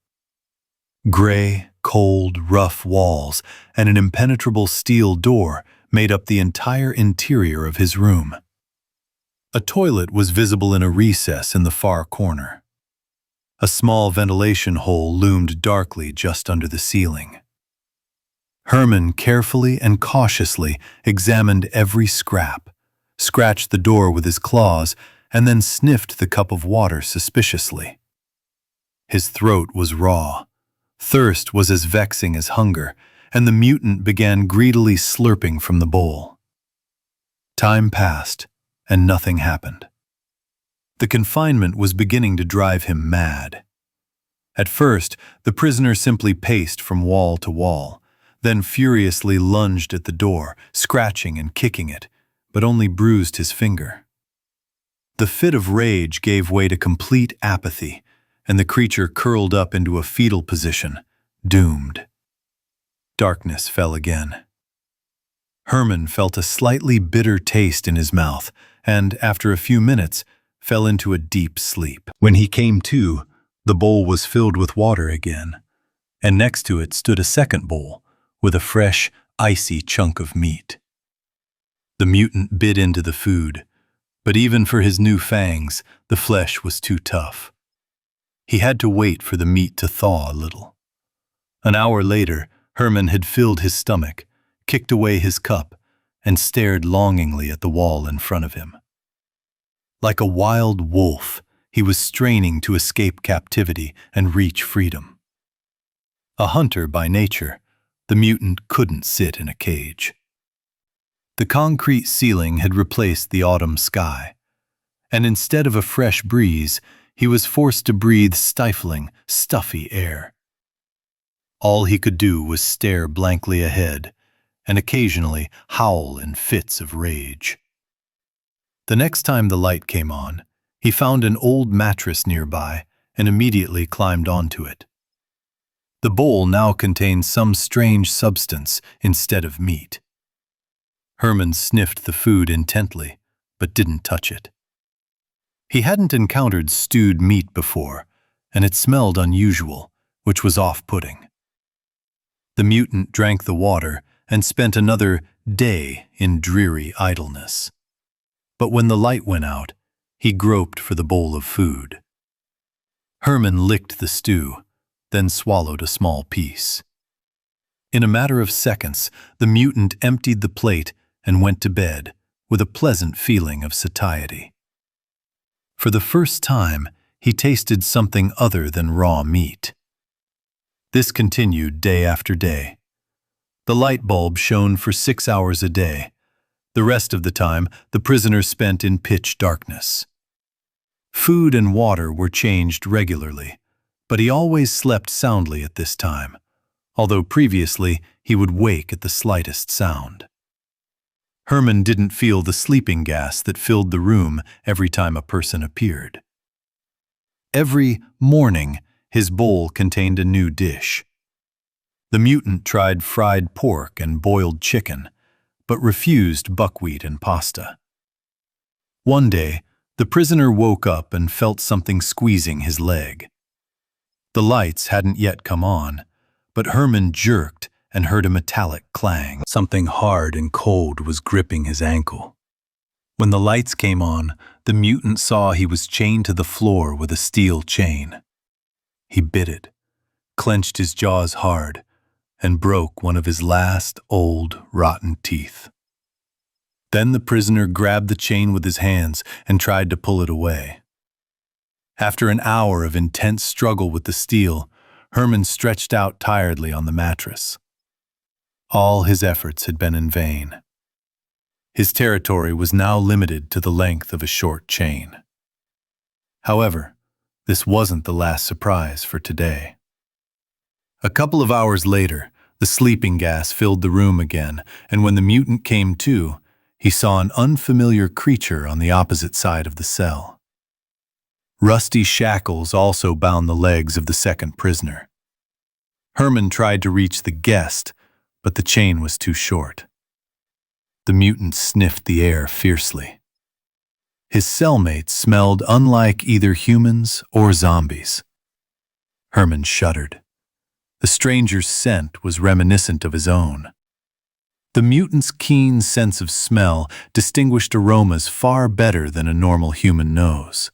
Gray, cold, rough walls and an impenetrable steel door made up the entire interior of his room. A toilet was visible in a recess in the far corner. A small ventilation hole loomed darkly just under the ceiling. Herman carefully and cautiously examined every scrap, scratched the door with his claws, and then sniffed the cup of water suspiciously. His throat was raw. Thirst was as vexing as hunger, and the mutant began greedily slurping from the bowl. Time passed, and nothing happened. The confinement was beginning to drive him mad. At first, the prisoner simply paced from wall to wall, then furiously lunged at the door, scratching and kicking it, but only bruised his finger. The fit of rage gave way to complete apathy, and the creature curled up into a fetal position, doomed. Darkness fell again. Herman felt a slightly bitter taste in his mouth, and after a few minutes, fell into a deep sleep. When he came to, the bowl was filled with water again, and next to it stood a second bowl with a fresh, icy chunk of meat. The mutant bit into the food, but even for his new fangs, the flesh was too tough. He had to wait for the meat to thaw a little. An hour later, Herman had filled his stomach, kicked away his cup, and stared longingly at the wall in front of him. Like a wild wolf, he was straining to escape captivity and reach freedom. A hunter by nature, the mutant couldn't sit in a cage. The concrete ceiling had replaced the autumn sky, and instead of a fresh breeze, he was forced to breathe stifling, stuffy air. All he could do was stare blankly ahead, and occasionally howl in fits of rage. The next time the light came on, he found an old mattress nearby and immediately climbed onto it. The bowl now contained some strange substance instead of meat. Herman sniffed the food intently, but didn't touch it. He hadn't encountered stewed meat before, and it smelled unusual, which was off-putting. The mutant drank the water and spent another day in dreary idleness. But when the light went out, He groped for the bowl of food. Herman licked the stew, then swallowed a small piece. In a matter of seconds, the mutant emptied the plate and went to bed with a pleasant feeling of satiety. For the first time, he tasted something other than raw meat. This continued day after day. The light bulb shone for 6 hours a day. The rest of the time, the prisoner spent in pitch darkness. Food and water were changed regularly, but he always slept soundly at this time, although previously he would wake at the slightest sound. Herman didn't feel the sleeping gas that filled the room every time a person appeared. Every morning, his bowl contained a new dish. The mutant tried fried pork and boiled chicken, but refused buckwheat and pasta. One day, the prisoner woke up and felt something squeezing his leg. The lights hadn't yet come on, but Herman jerked and heard a metallic clang. Something hard and cold was gripping his ankle. When the lights came on, the mutant saw he was chained to the floor with a steel chain. He bit it, clenched his jaws hard, and broke one of his last old, rotten teeth. Then the prisoner grabbed the chain with his hands and tried to pull it away. After an hour of intense struggle with the steel, Herman stretched out tiredly on the mattress. All his efforts had been in vain. His territory was now limited to the length of a short chain. However, this wasn't the last surprise for today. A couple of hours later, the sleeping gas filled the room again, and when the mutant came to, he saw an unfamiliar creature on the opposite side of the cell. Rusty shackles also bound the legs of the second prisoner. Herman tried to reach the guest, but the chain was too short. The mutant sniffed the air fiercely. His cellmates smelled unlike either humans or zombies. Herman shuddered. The stranger's scent was reminiscent of his own. The mutant's keen sense of smell distinguished aromas far better than a normal human nose.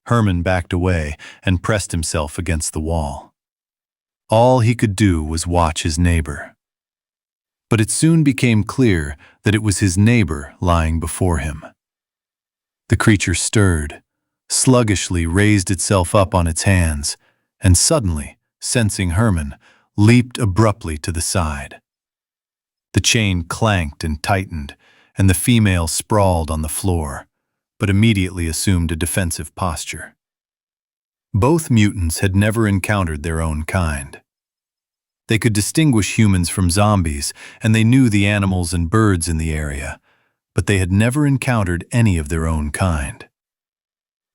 Herman backed away and pressed himself against the wall. All he could do was watch his neighbor. But it soon became clear that it was his neighbor lying before him. The creature stirred, sluggishly raised itself up on its hands, and suddenly, sensing Herman, leaped abruptly to the side. The chain clanked and tightened, and the female sprawled on the floor, but immediately assumed a defensive posture. Both mutants had never encountered their own kind. They could distinguish humans from zombies, and they knew the animals and birds in the area, but they had never encountered any of their own kind.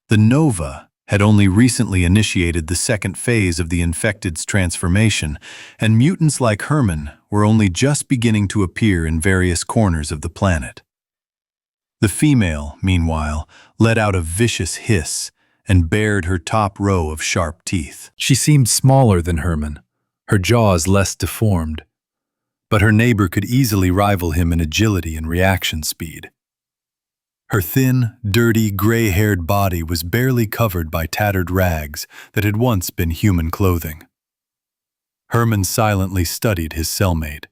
The Nova had only recently initiated the second phase of the infected's transformation, and mutants like Herman were only just beginning to appear in various corners of the planet. The female, meanwhile, let out a vicious hiss and bared her top row of sharp teeth. She seemed smaller than Herman, her jaws less deformed, but her neighbor could easily rival him in agility and reaction speed. Her thin, dirty, gray-haired body was barely covered by tattered rags that had once been human clothing. Herman silently studied his cellmate.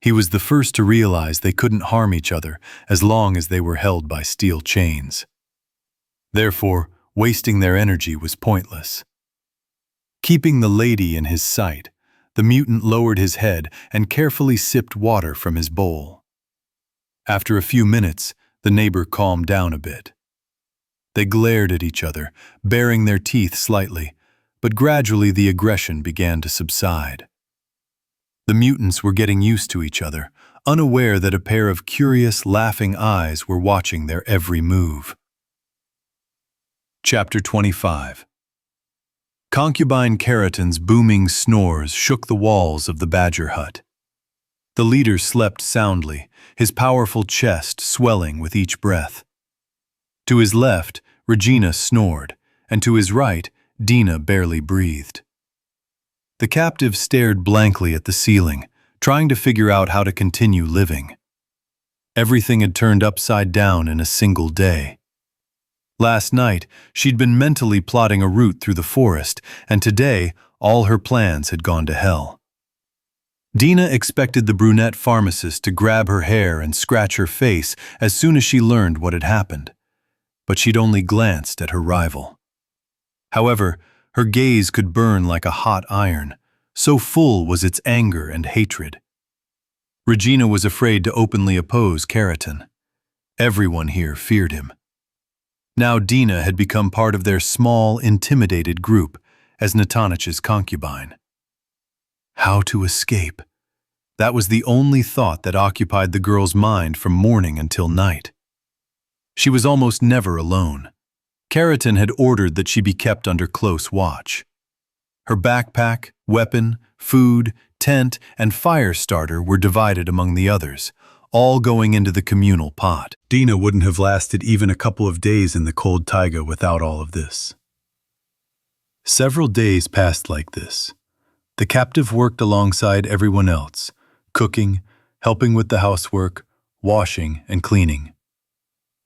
He was the first to realize they couldn't harm each other as long as they were held by steel chains. Therefore, wasting their energy was pointless. Keeping the lady in his sight, the mutant lowered his head and carefully sipped water from his bowl. After a few minutes, the neighbor calmed down a bit. They glared at each other, baring their teeth slightly, but gradually the aggression began to subside. The mutants were getting used to each other, unaware that a pair of curious, laughing eyes were watching their every move. Chapter 25. Concubine Keratin's booming snores shook the walls of the badger hut. The leader slept soundly, his powerful chest swelling with each breath. To his left, Regina snored, and to his right, Dina barely breathed. The captive stared blankly at the ceiling, trying to figure out how to continue living. Everything had turned upside down in a single day. Last night, she'd been mentally plotting a route through the forest, and today, all her plans had gone to hell. Dina expected the brunette pharmacist to grab her hair and scratch her face as soon as she learned what had happened, but she'd only glanced at her rival. However, her gaze could burn like a hot iron, so full was its anger and hatred. Regina was afraid to openly oppose Keratin. Everyone here feared him. Now Dina had become part of their small, intimidated group as Natanich's concubine. How to escape? That was the only thought that occupied the girl's mind from morning until night. She was almost never alone. Keratin had ordered that she be kept under close watch. Her backpack, weapon, food, tent, and fire starter were divided among the others, all going into the communal pot. Dina wouldn't have lasted even a couple of days in the cold taiga without all of this. Several days passed like this. The captive worked alongside everyone else, cooking, helping with the housework, washing, and cleaning.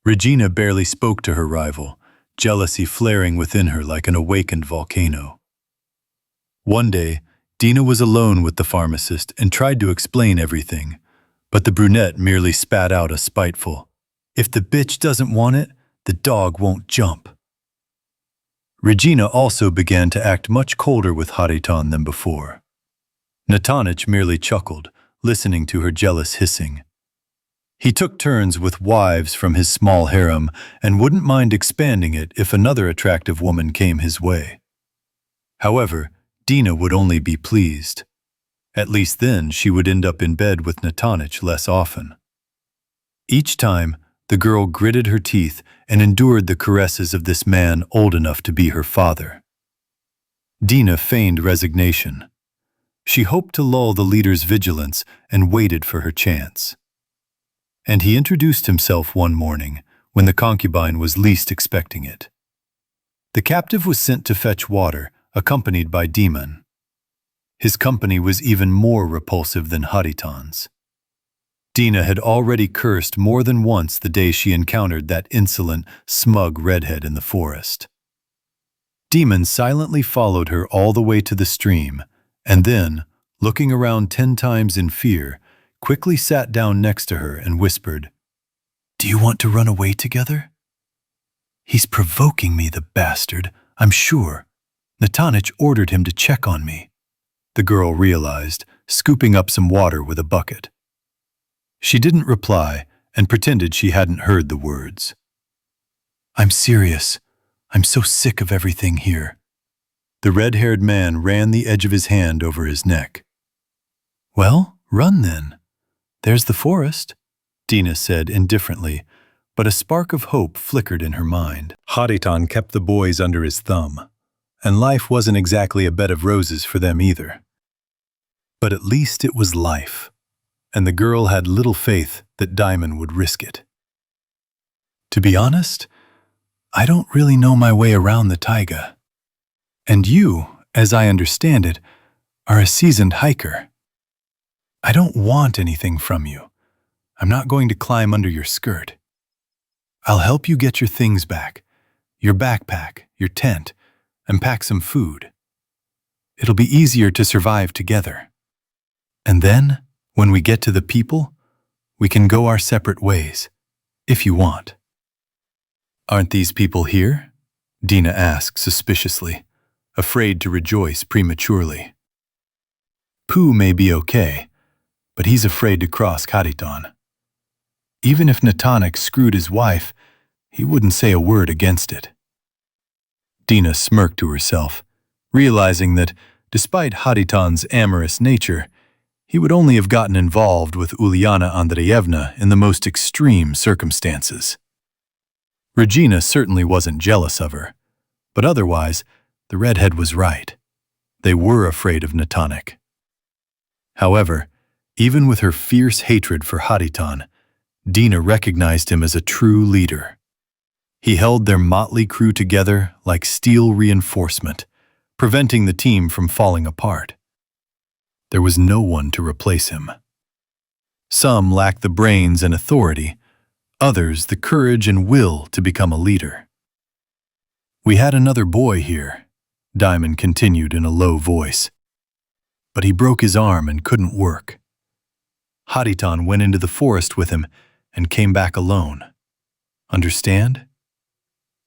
Regina barely spoke to her rival, jealousy flaring within her like an awakened volcano. One day, Dina was alone with the pharmacist and tried to explain everything, but the brunette merely spat out a spiteful, "If the bitch doesn't want it, the dog won't jump." Regina also began to act much colder with Khariton than before. Natanich merely chuckled, listening to her jealous hissing. He took turns with wives from his small harem and wouldn't mind expanding it if another attractive woman came his way. However, Dina would only be pleased. At least then she would end up in bed with Natanich less often. Each time, the girl gritted her teeth and endured the caresses of this man old enough to be her father. Dina feigned resignation. She hoped to lull the leader's vigilance and waited for her chance. And he introduced himself one morning when the concubine was least expecting it. The captive was sent to fetch water, accompanied by Demon. His company was even more repulsive than Khariton's. Dina had already cursed more than once the day she encountered that insolent, smug redhead in the forest. Demon silently followed her all the way to the stream, and then, looking around 10 times in fear, quickly sat down next to her and whispered, "Do you want to run away together?" "He's provoking me, the bastard, I'm sure. Natanich ordered him to check on me," the girl realized, scooping up some water with a bucket. She didn't reply and pretended she hadn't heard the words. "I'm serious. I'm so sick of everything here." The red-haired man ran the edge of his hand over his neck. "Well, run then. There's the forest," Dina said indifferently, but a spark of hope flickered in her mind. Khariton kept the boys under his thumb, and life wasn't exactly a bed of roses for them either. But at least it was life, and the girl had little faith that Diamond would risk it. "To be honest, I don't really know my way around the taiga. And you, as I understand it, are a seasoned hiker. I don't want anything from you. I'm not going to climb under your skirt. I'll help you get your things back, your backpack, your tent, and pack some food. It'll be easier to survive together. And then, when we get to the people, we can go our separate ways, if you want." "Aren't these people here?" Dina asked suspiciously, afraid to rejoice prematurely. "Pooh may be okay, but he's afraid to cross Khariton. Even if Natanich screwed his wife, he wouldn't say a word against it." Dina smirked to herself, realizing that, despite Khariton's amorous nature, he would only have gotten involved with Uliana Andreevna in the most extreme circumstances. Regina certainly wasn't jealous of her, but otherwise, the redhead was right. They were afraid of Natanich. However, even with her fierce hatred for Khariton, Dina recognized him as a true leader. He held their motley crew together like steel reinforcement, preventing the team from falling apart. There was no one to replace him. Some lacked the brains and authority, others the courage and will to become a leader. We had another boy here, Diamond continued in a low voice. But he broke his arm and couldn't work. Hariton went into the forest with him and came back alone. Understand?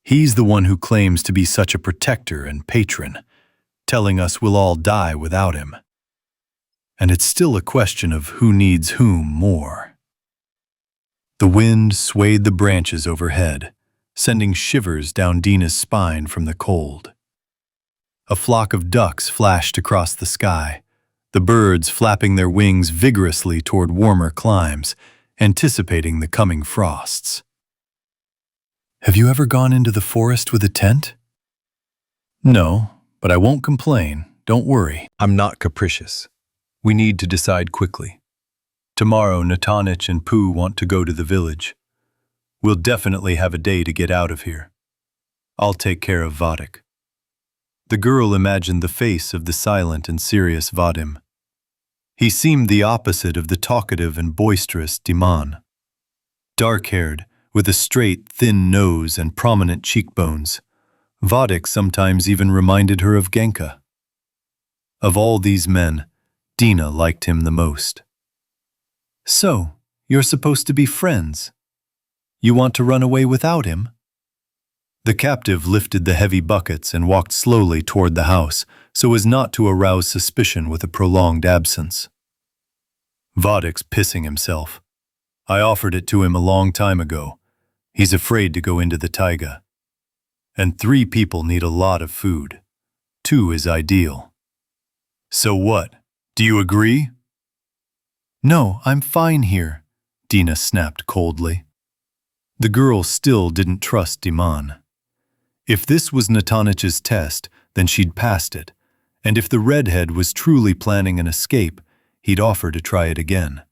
He's the one who claims to be such a protector and patron, telling us we'll all die without him. And it's still a question of who needs whom more. The wind swayed the branches overhead, sending shivers down Dina's spine from the cold. A flock of ducks flashed across the sky, the birds flapping their wings vigorously toward warmer climes, anticipating the coming frosts. Have you ever gone into the forest with a tent? No, but I won't complain, don't worry. I'm not capricious. We need to decide quickly. Tomorrow, Natanich and Pooh want to go to the village. We'll definitely have a day to get out of here. I'll take care of Vadik. The girl imagined the face of the silent and serious Vadim. He seemed the opposite of the talkative and boisterous Diman. Dark-haired, with a straight, thin nose and prominent cheekbones, Vadik sometimes even reminded her of Genka. Of all these men, Dina liked him the most. So, you're supposed to be friends. You want to run away without him? The captive lifted the heavy buckets and walked slowly toward the house so as not to arouse suspicion with a prolonged absence. Vadik's pissing himself. I offered it to him a long time ago. He's afraid to go into the taiga. And 3 people need a lot of food. 2 is ideal. So what? Do you agree? No, I'm fine here, Dina snapped coldly. The girl still didn't trust Diman. If this was Natanich's test, then she'd passed it, and if the redhead was truly planning an escape, he'd offer to try it again.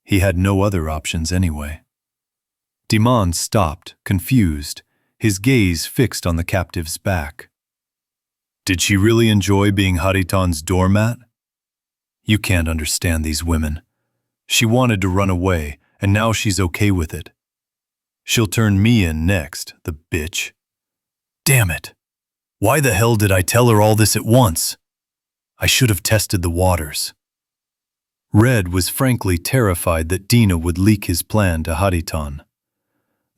He had no other options anyway. Diman stopped, confused, his gaze fixed on the captive's back. Did she really enjoy being Hariton's doormat? You can't understand these women. She wanted to run away, and now she's okay with it. She'll turn me in next, the bitch. Damn it! Why the hell did I tell her all this at once? I should have tested the waters. Red was frankly terrified that Dina would leak his plan to Hariton.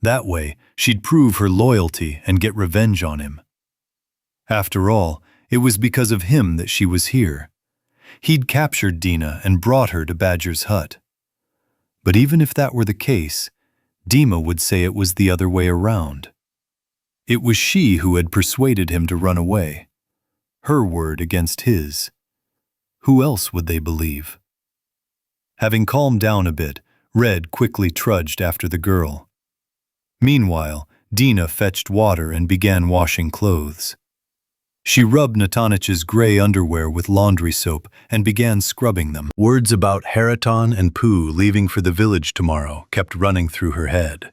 That way, she'd prove her loyalty and get revenge on him. After all, it was because of him that she was here. He'd captured Dina and brought her to Badger's hut. But even if that were the case, Dima would say it was the other way around. It was she who had persuaded him to run away. Her word against his. Who else would they believe? Having calmed down a bit, Red quickly trudged after the girl. Meanwhile, Dina fetched water and began washing clothes. She rubbed Natanich's gray underwear with laundry soap and began scrubbing them. Words about Hariton and Pooh leaving for the village tomorrow kept running through her head.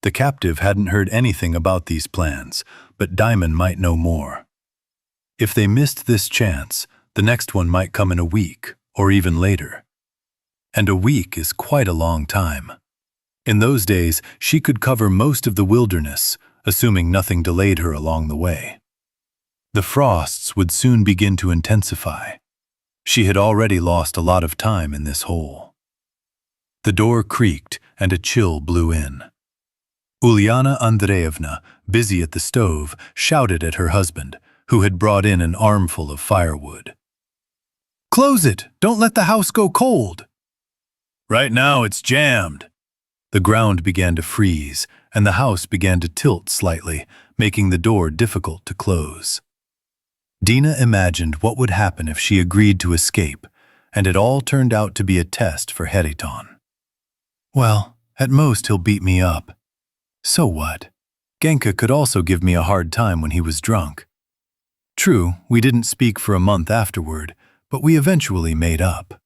The captive hadn't heard anything about these plans, but Diamond might know more. If they missed this chance, the next one might come in a week, or even later. And a week is quite a long time. In those days, she could cover most of the wilderness, assuming nothing delayed her along the way. The frosts would soon begin to intensify. She had already lost a lot of time in this hole. The door creaked and a chill blew in. Uliana Andreevna, busy at the stove, shouted at her husband, who had brought in an armful of firewood. "Close it! Don't let the house go cold!" "Right now it's jammed." The ground began to freeze, and the house began to tilt slightly, making the door difficult to close. Dina imagined what would happen if she agreed to escape, and it all turned out to be a test for Hariton. Well, at most he'll beat me up. So what? Genka could also give me a hard time when he was drunk. True, we didn't speak for a month afterward, but we eventually made up.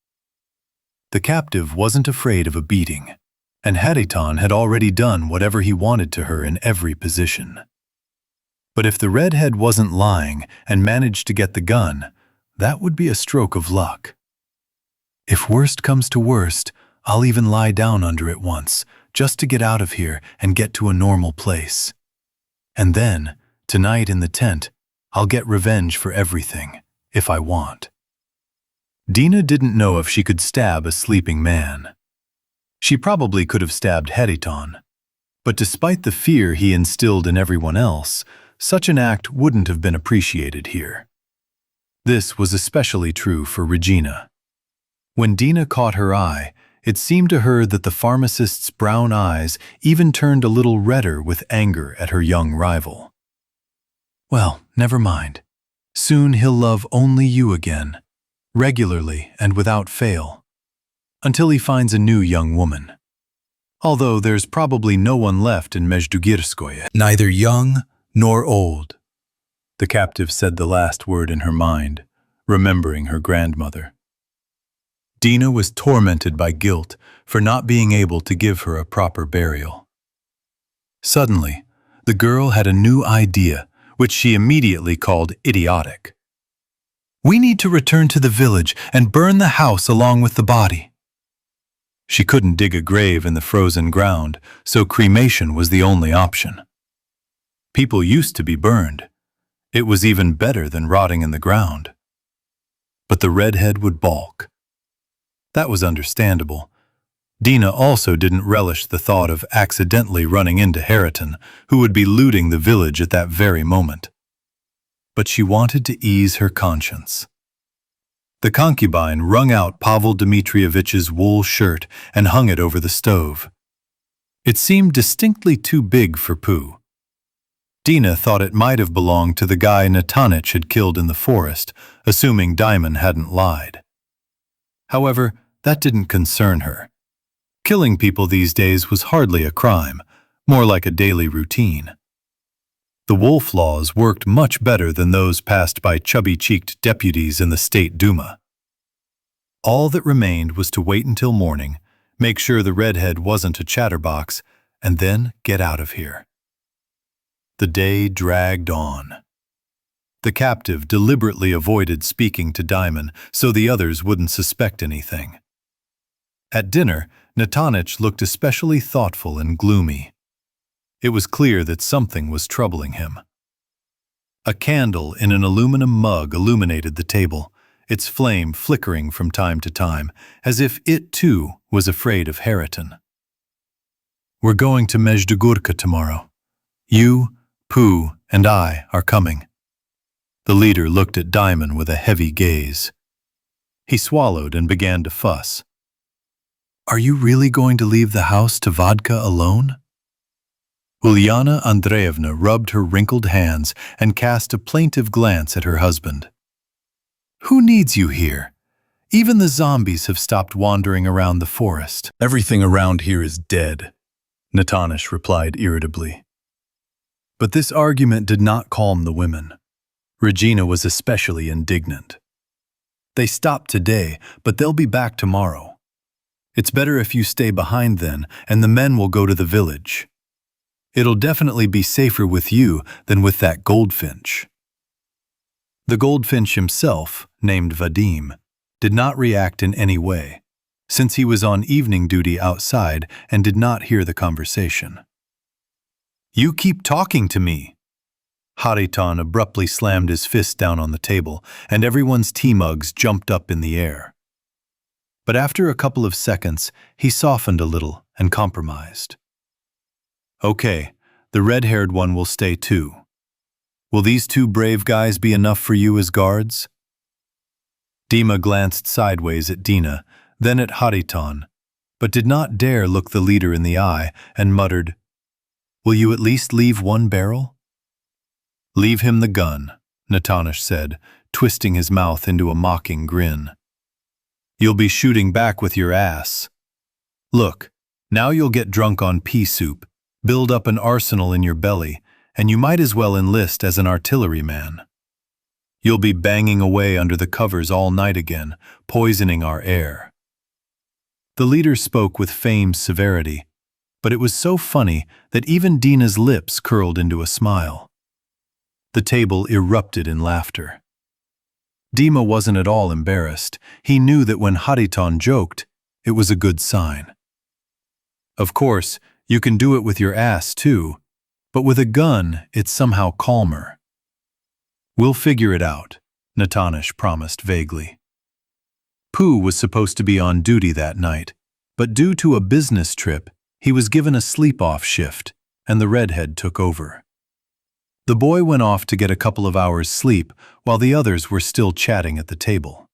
The captive wasn't afraid of a beating, and Hariton had already done whatever he wanted to her in every position. But if the redhead wasn't lying and managed to get the gun, that would be a stroke of luck. If worst comes to worst, I'll even lie down under it once, just to get out of here and get to a normal place. And then, Tonight in the tent, I'll get revenge for everything, if I want. Dina didn't know if she could stab a sleeping man. She probably could have stabbed Heriton, but despite the fear he instilled in everyone else, such an act wouldn't have been appreciated here. This was especially true for Regina. When Dina caught her eye, it seemed to her that the pharmacist's brown eyes even turned a little redder with anger at her young rival. Well, never mind. Soon he'll love only you again, regularly and without fail, until he finds a new young woman. Although there's probably no one left in Mejdugirskoye, neither young nor old. The captive said the last word in her mind, remembering her grandmother. Dina was tormented by guilt for not being able to give her a proper burial. Suddenly, the girl had a new idea, which she immediately called idiotic. We need to return to the village and burn the house along with the body. She couldn't dig a grave in the frozen ground, so cremation was the only option. People used to be burned. It was even better than rotting in the ground. But the redhead would balk. That was understandable. Dina also didn't relish the thought of accidentally running into Heriton, who would be looting the village at that very moment. But she wanted to ease her conscience. The concubine wrung out Pavel Dmitrievich's wool shirt and hung it over the stove. It seemed distinctly too big for Pooh. Dina thought it might have belonged to the guy Natanich had killed in the forest, assuming Diamond hadn't lied. However, that didn't concern her. Killing people these days was hardly a crime, more like a daily routine. The wolf laws worked much better than those passed by chubby-cheeked deputies in the State Duma. All that remained was to wait until morning, make sure the redhead wasn't a chatterbox, and then get out of here. The day dragged on. The captive deliberately avoided speaking to Diamond so the others wouldn't suspect anything. At dinner, Natanich looked especially thoughtful and gloomy. It was clear that something was troubling him. A candle in an aluminum mug illuminated the table, its flame flickering from time to time, as if it too was afraid of Heriton. We're going to Mejdugorka tomorrow. You, Pooh, and I are coming. The leader looked at Diamond with a heavy gaze. He swallowed and began to fuss. Are you really going to leave the house to vodka alone? Ulyana Andreevna rubbed her wrinkled hands and cast a plaintive glance at her husband. Who needs you here? Even the zombies have stopped wandering around the forest. Everything around here is dead, Natanich replied irritably. But this argument did not calm the women. Regina was especially indignant. They stopped today, but they'll be back tomorrow. It's better if you stay behind then, and the men will go to the village. It'll definitely be safer with you than with that goldfinch. The goldfinch himself, named Vadim, did not react in any way, since he was on evening duty outside and did not hear the conversation. You keep talking to me. Hariton abruptly slammed his fist down on the table, and everyone's tea mugs jumped up in the air. But after a couple of seconds, he softened a little and compromised. Okay, the red-haired one will stay too. Will these two brave guys be enough for you as guards? Dima glanced sideways at Dina, then at Hariton, but did not dare look the leader in the eye and muttered, Will you at least leave one barrel? Leave him the gun, Natanich said, twisting his mouth into a mocking grin. You'll be shooting back with your ass. Look, now you'll get drunk on pea soup, build up an arsenal in your belly, and you might as well enlist as an artilleryman. You'll be banging away under the covers all night again, poisoning our air. The leader spoke with feigned severity, but it was so funny that even Dina's lips curled into a smile. The table erupted in laughter. Dima wasn't at all embarrassed. He knew that when Hariton joked, it was a good sign. Of course, you can do it with your ass too, But with a gun, it's somehow calmer. We'll figure it out, Natanish promised vaguely. Pooh was supposed to be on duty that night, but due to a business trip, he was given a sleep-off shift, and the redhead took over. The boy went off to get a couple of hours' sleep while the others were still chatting at the table.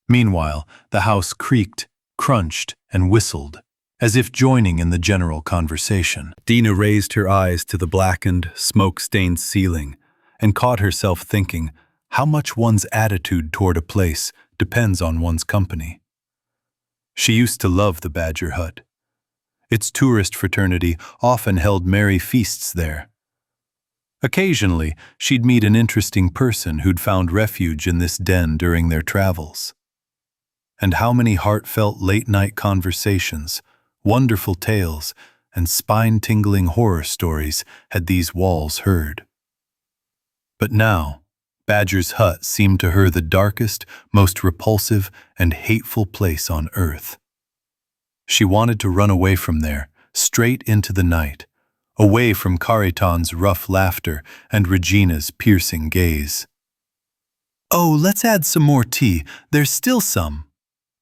Meanwhile, the house creaked, crunched, and whistled, as if joining in the general conversation. Dina raised her eyes to the blackened, smoke-stained ceiling and caught herself thinking how much one's attitude toward a place depends on one's company. She used to love the Badger Hut. Its tourist fraternity often held merry feasts there. Occasionally, she'd meet an interesting person who'd found refuge in this den during their travels. And how many heartfelt late-night conversations, wonderful tales, and spine-tingling horror stories had these walls heard. But now, Badger's Hut seemed to her the darkest, most repulsive, and hateful place on earth. She wanted to run away from there, straight into the night, away from Karitan's rough laughter and Regina's piercing gaze. "Oh, let's add some more tea. There's still some."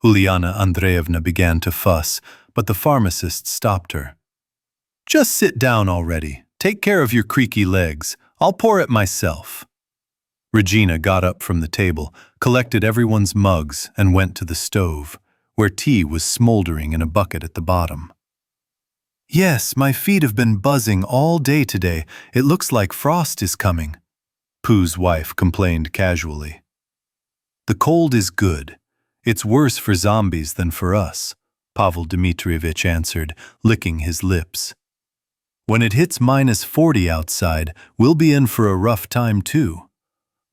Uliana Andreevna began to fuss, but the pharmacist stopped her. "Just sit down already. Take care of your creaky legs. I'll pour it myself." Regina got up from the table, collected everyone's mugs, and went to the stove, where tea was smoldering in a bucket at the bottom. "Yes, my feet have been buzzing all day today. It looks like frost is coming," Pooh's wife complained casually. "The cold is good. It's worse for zombies than for us," Pavel Dmitrievich answered, licking his lips. "When it hits -40 outside, we'll be in for a rough time too."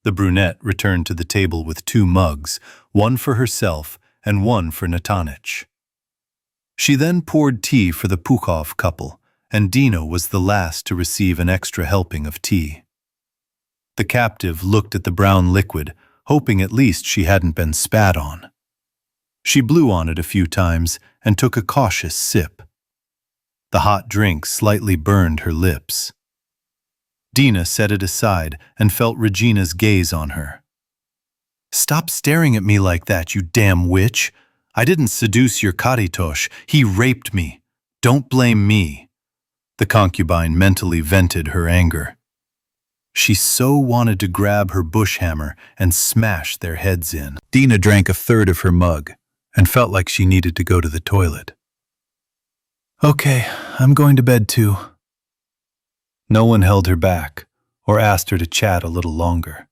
The brunette returned to the table with 2 mugs, one for herself and one for Natanish. She then poured tea for the Pukhov couple, and Dina was the last to receive an extra helping of tea. The captive looked at the brown liquid, hoping at least she hadn't been spat on. She blew on it a few times and took a cautious sip. The hot drink slightly burned her lips. Dina set it aside and felt Regina's gaze on her. "Stop staring at me like that, you damn witch! I didn't seduce your Karitosh, he raped me. Don't blame me." The concubine mentally vented her anger. She so wanted to grab her bush hammer and smash their heads in. Dina drank a third of her mug and felt like she needed to go to the toilet. "Okay, I'm going to bed too." No one held her back or asked her to chat a little longer.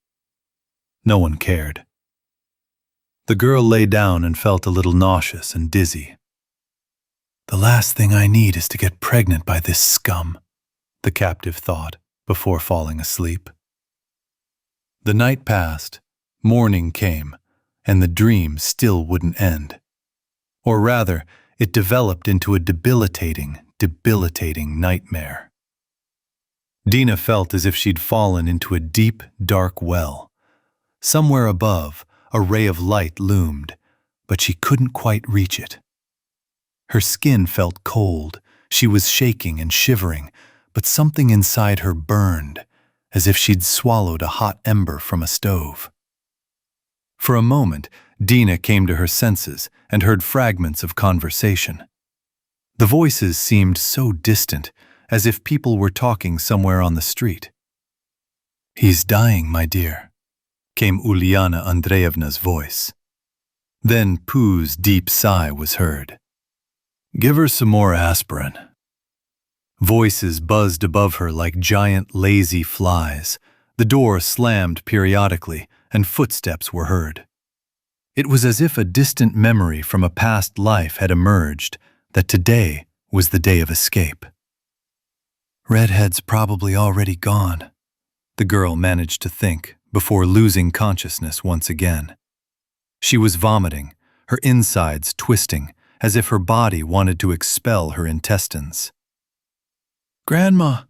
No one cared. The girl lay down and felt a little nauseous and dizzy. "The last thing I need is to get pregnant by this scum," the captive thought before falling asleep. The night passed, morning came, and the dream still wouldn't end. Or rather, it developed into a debilitating nightmare. Dina felt as if she'd fallen into a deep, dark well. Somewhere above, a ray of light loomed, but she couldn't quite reach it. Her skin felt cold, she was shaking and shivering, but something inside her burned, as if she'd swallowed a hot ember from a stove. For a moment, Dina came to her senses and heard fragments of conversation. The voices seemed so distant, as if people were talking somewhere on the street. "He's dying, my dear," came Uliana Andreevna's voice. Then Pooh's deep sigh was heard. "Give her some more aspirin." Voices buzzed above her like giant lazy flies. The door slammed periodically, and footsteps were heard. It was as if a distant memory from a past life had emerged, that today was the day of escape. "Redhead's probably already gone," the girl managed to think before losing consciousness once again. She was vomiting, her insides twisting, as if her body wanted to expel her intestines. "Grandma,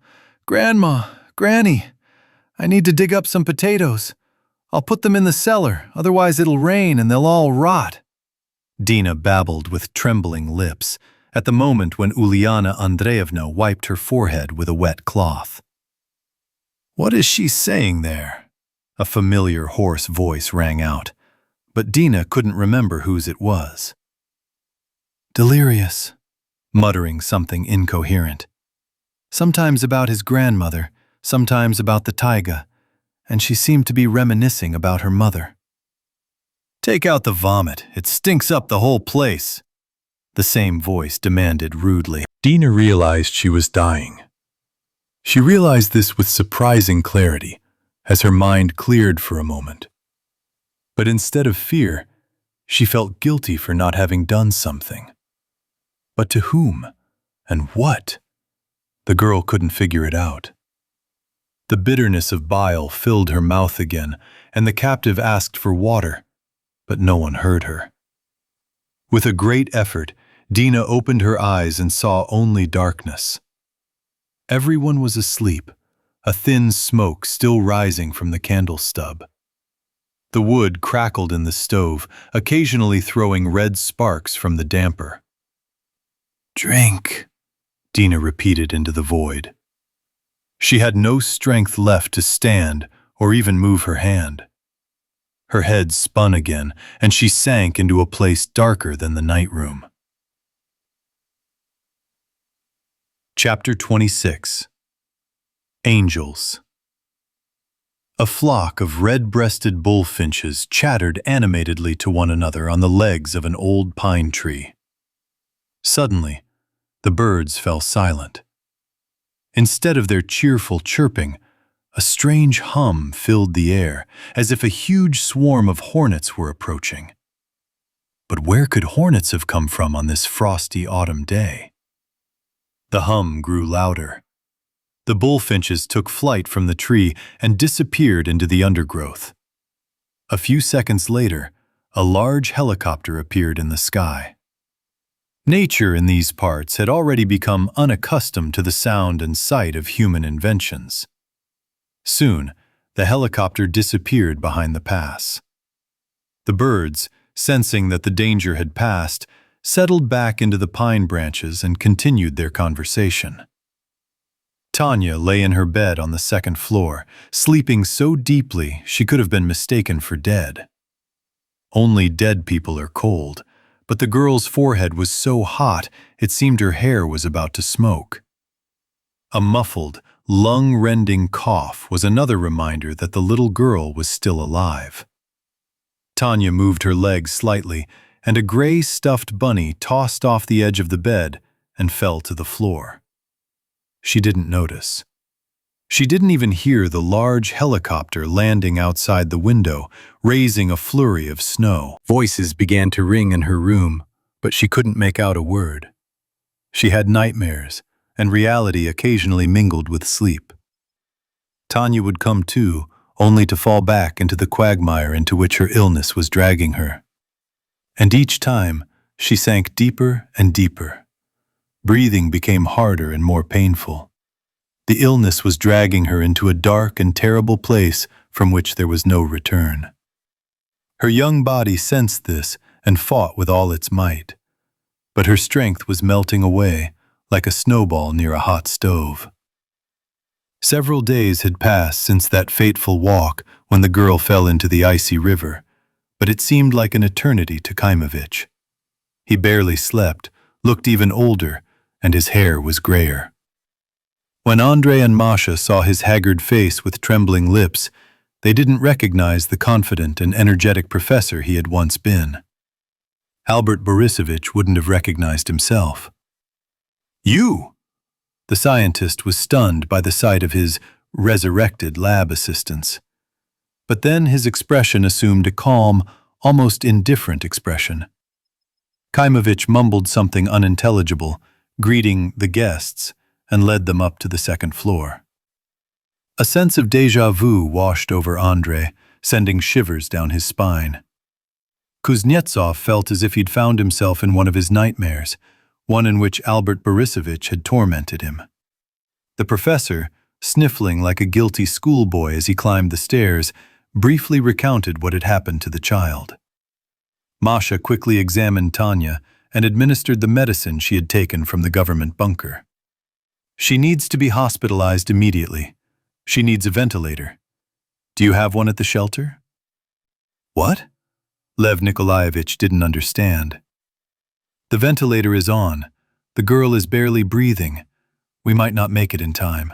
Grandma, Granny, I need to dig up some potatoes. I'll put them in the cellar, otherwise it'll rain and they'll all rot," Dina babbled with trembling lips, at the moment when Uliana Andreevna wiped her forehead with a wet cloth. "What is she saying there?" A familiar hoarse voice rang out, but Dina couldn't remember whose it was. "Delirious," muttering something incoherent. "Sometimes about his grandmother, sometimes about the taiga, and she seemed to be reminiscing about her mother." "Take out the vomit, it stinks up the whole place," the same voice demanded rudely. Dina realized she was dying. She realized this with surprising clarity, as her mind cleared for a moment. But instead of fear, she felt guilty for not having done something. But to whom? And what? The girl couldn't figure it out. The bitterness of bile filled her mouth again, and the captive asked for water, but no one heard her. With a great effort, Dina opened her eyes and saw only darkness. Everyone was asleep, a thin smoke still rising from the candle stub. The wood crackled in the stove, occasionally throwing red sparks from the damper. "Drink," Dina repeated into the void. She had no strength left to stand or even move her hand. Her head spun again, and she sank into a place darker than the night room. Chapter 26. Angels. A flock of red-breasted bullfinches chattered animatedly to one another on the legs of an old pine tree. Suddenly, the birds fell silent. Instead of their cheerful chirping, a strange hum filled the air, as if a huge swarm of hornets were approaching. But where could hornets have come from on this frosty autumn day? The hum grew louder. The bullfinches took flight from the tree and disappeared into the undergrowth. A few seconds later, a large helicopter appeared in the sky. Nature in these parts had already become unaccustomed to the sound and sight of human inventions. Soon, the helicopter disappeared behind the pass. The birds, sensing that the danger had passed, settled back into the pine branches and continued their conversation. Tanya lay in her bed on the second floor, sleeping so deeply she could have been mistaken for dead. Only dead people are cold, but the girl's forehead was so hot it seemed her hair was about to smoke. A muffled, lung-rending cough was another reminder that the little girl was still alive. Tanya moved her legs slightly, and a gray stuffed bunny tossed off the edge of the bed and fell to the floor. She didn't notice. She didn't even hear the large helicopter landing outside the window, raising a flurry of snow. Voices began to ring in her room, but she couldn't make out a word. She had nightmares, and reality occasionally mingled with sleep. Tanya would come to, only to fall back into the quagmire into which her illness was dragging her. And each time, she sank deeper and deeper. Breathing became harder and more painful. The illness was dragging her into a dark and terrible place from which there was no return. Her young body sensed this and fought with all its might. But her strength was melting away, like a snowball near a hot stove. Several days had passed since that fateful walk when the girl fell into the icy river, but it seemed like an eternity to Khaimovich. He barely slept, looked even older, and his hair was grayer. When Andrei and Masha saw his haggard face with trembling lips, they didn't recognize the confident and energetic professor he had once been. Albert Borisovich wouldn't have recognized himself. "You!" The scientist was stunned by the sight of his resurrected lab assistants. But then his expression assumed a calm, almost indifferent expression. Khaimovich mumbled something unintelligible, greeting the guests, and led them up to the second floor. A sense of déjà vu washed over Andrei, sending shivers down his spine. Kuznetsov felt as if he'd found himself in one of his nightmares, one in which Albert Borisovich had tormented him. The professor, sniffling like a guilty schoolboy as he climbed the stairs, briefly recounted what had happened to the child. Masha quickly examined Tanya and administered the medicine she had taken from the government bunker. She needs to be hospitalized immediately. She needs a ventilator. Do you have one at the shelter? What? Lev Nikolaevich didn't understand. The ventilator is on. The girl is barely breathing. We might not make it in time.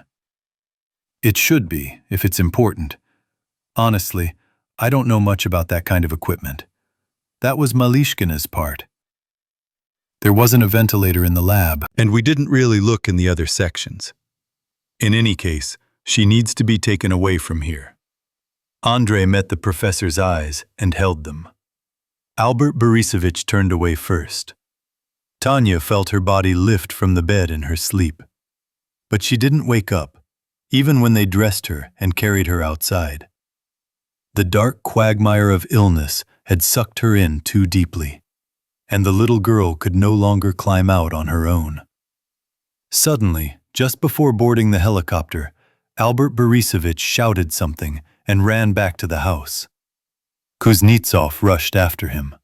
It should be, if it's important. Honestly, I don't know much about that kind of equipment. That was Malishkina's part. There wasn't a ventilator in the lab, And we didn't really look in the other sections. In any case, she needs to be taken away from here. Andrei met the professor's eyes and held them. Albert Borisovich turned away first. Tanya felt her body lift from the bed in her sleep. But she didn't wake up, even when they dressed her and carried her outside. The dark quagmire of illness had sucked her in too deeply, and the little girl could no longer climb out on her own. Suddenly, just before boarding the helicopter, Albert Borisovich shouted something and ran back to the house. Kuznetsov rushed after him.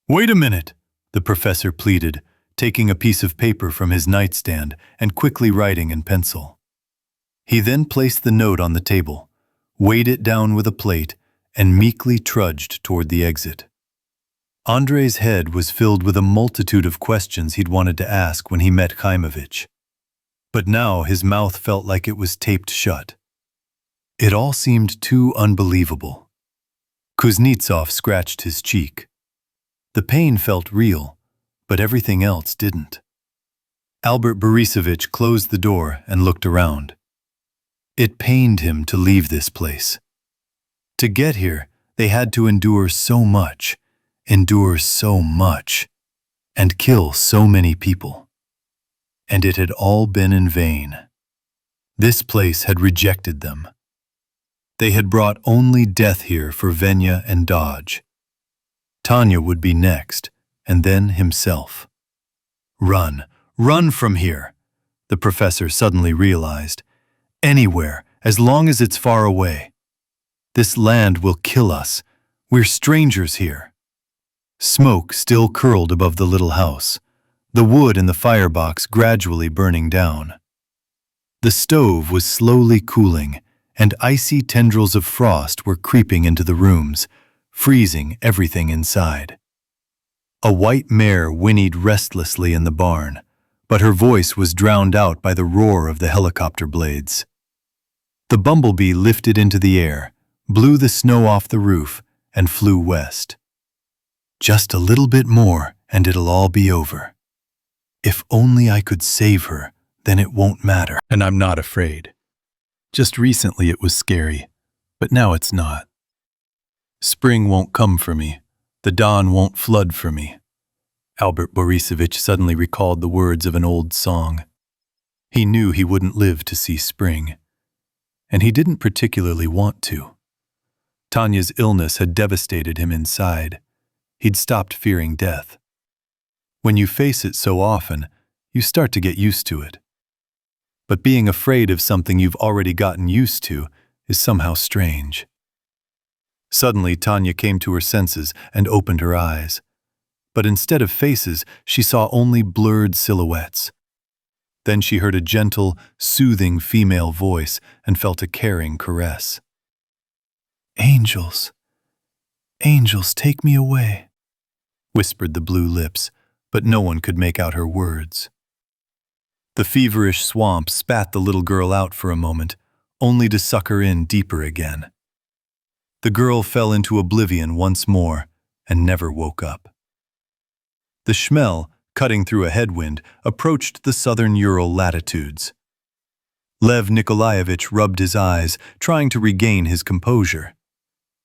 "Wait a minute," the professor pleaded, taking a piece of paper from his nightstand and quickly writing in pencil. He then placed the note on the table, weighed it down with a plate, and meekly trudged toward the exit. Andrei's head was filled with a multitude of questions he'd wanted to ask when he met Khaimovich. But now his mouth felt like it was taped shut. It all seemed too unbelievable. Kuznetsov scratched his cheek. The pain felt real, but everything else didn't. Albert Borisovich closed the door and looked around. It pained him to leave this place. To get here, they had to endure so much, and kill so many people. And it had all been in vain. This place had rejected them. They had brought only death here for Venya and Dodge. Tanya would be next, and then himself. Run from here, the professor suddenly realized. Anywhere, as long as it's far away. This land will kill us. We're strangers here. Smoke still curled above the little house, the wood in the firebox gradually burning down. The stove was slowly cooling, and icy tendrils of frost were creeping into the rooms, freezing everything inside. A white mare whinnied restlessly in the barn, but her voice was drowned out by the roar of the helicopter blades. The bumblebee lifted into the air, blew the snow off the roof, and flew west. Just a little bit more, and it'll all be over. If only I could save her, then it won't matter. And I'm not afraid. Just recently it was scary, but now it's not. Spring won't come for me. The dawn won't flood for me. Albert Borisovich suddenly recalled the words of an old song. He knew he wouldn't live to see spring. And he didn't particularly want to. Tanya's illness had devastated him inside. He'd stopped fearing death. When you face it so often, you start to get used to it. But being afraid of something you've already gotten used to is somehow strange. Suddenly, Tanya came to her senses and opened her eyes. But instead of faces, she saw only blurred silhouettes. Then she heard a gentle, soothing female voice and felt a caring caress. "Angels, angels, take me away," whispered the blue lips, but no one could make out her words. The feverish swamp spat the little girl out for a moment, only to suck her in deeper again. The girl fell into oblivion once more and never woke up. The Shmel, cutting through a headwind, approached the southern Ural latitudes. Lev Nikolaevich rubbed his eyes, trying to regain his composure.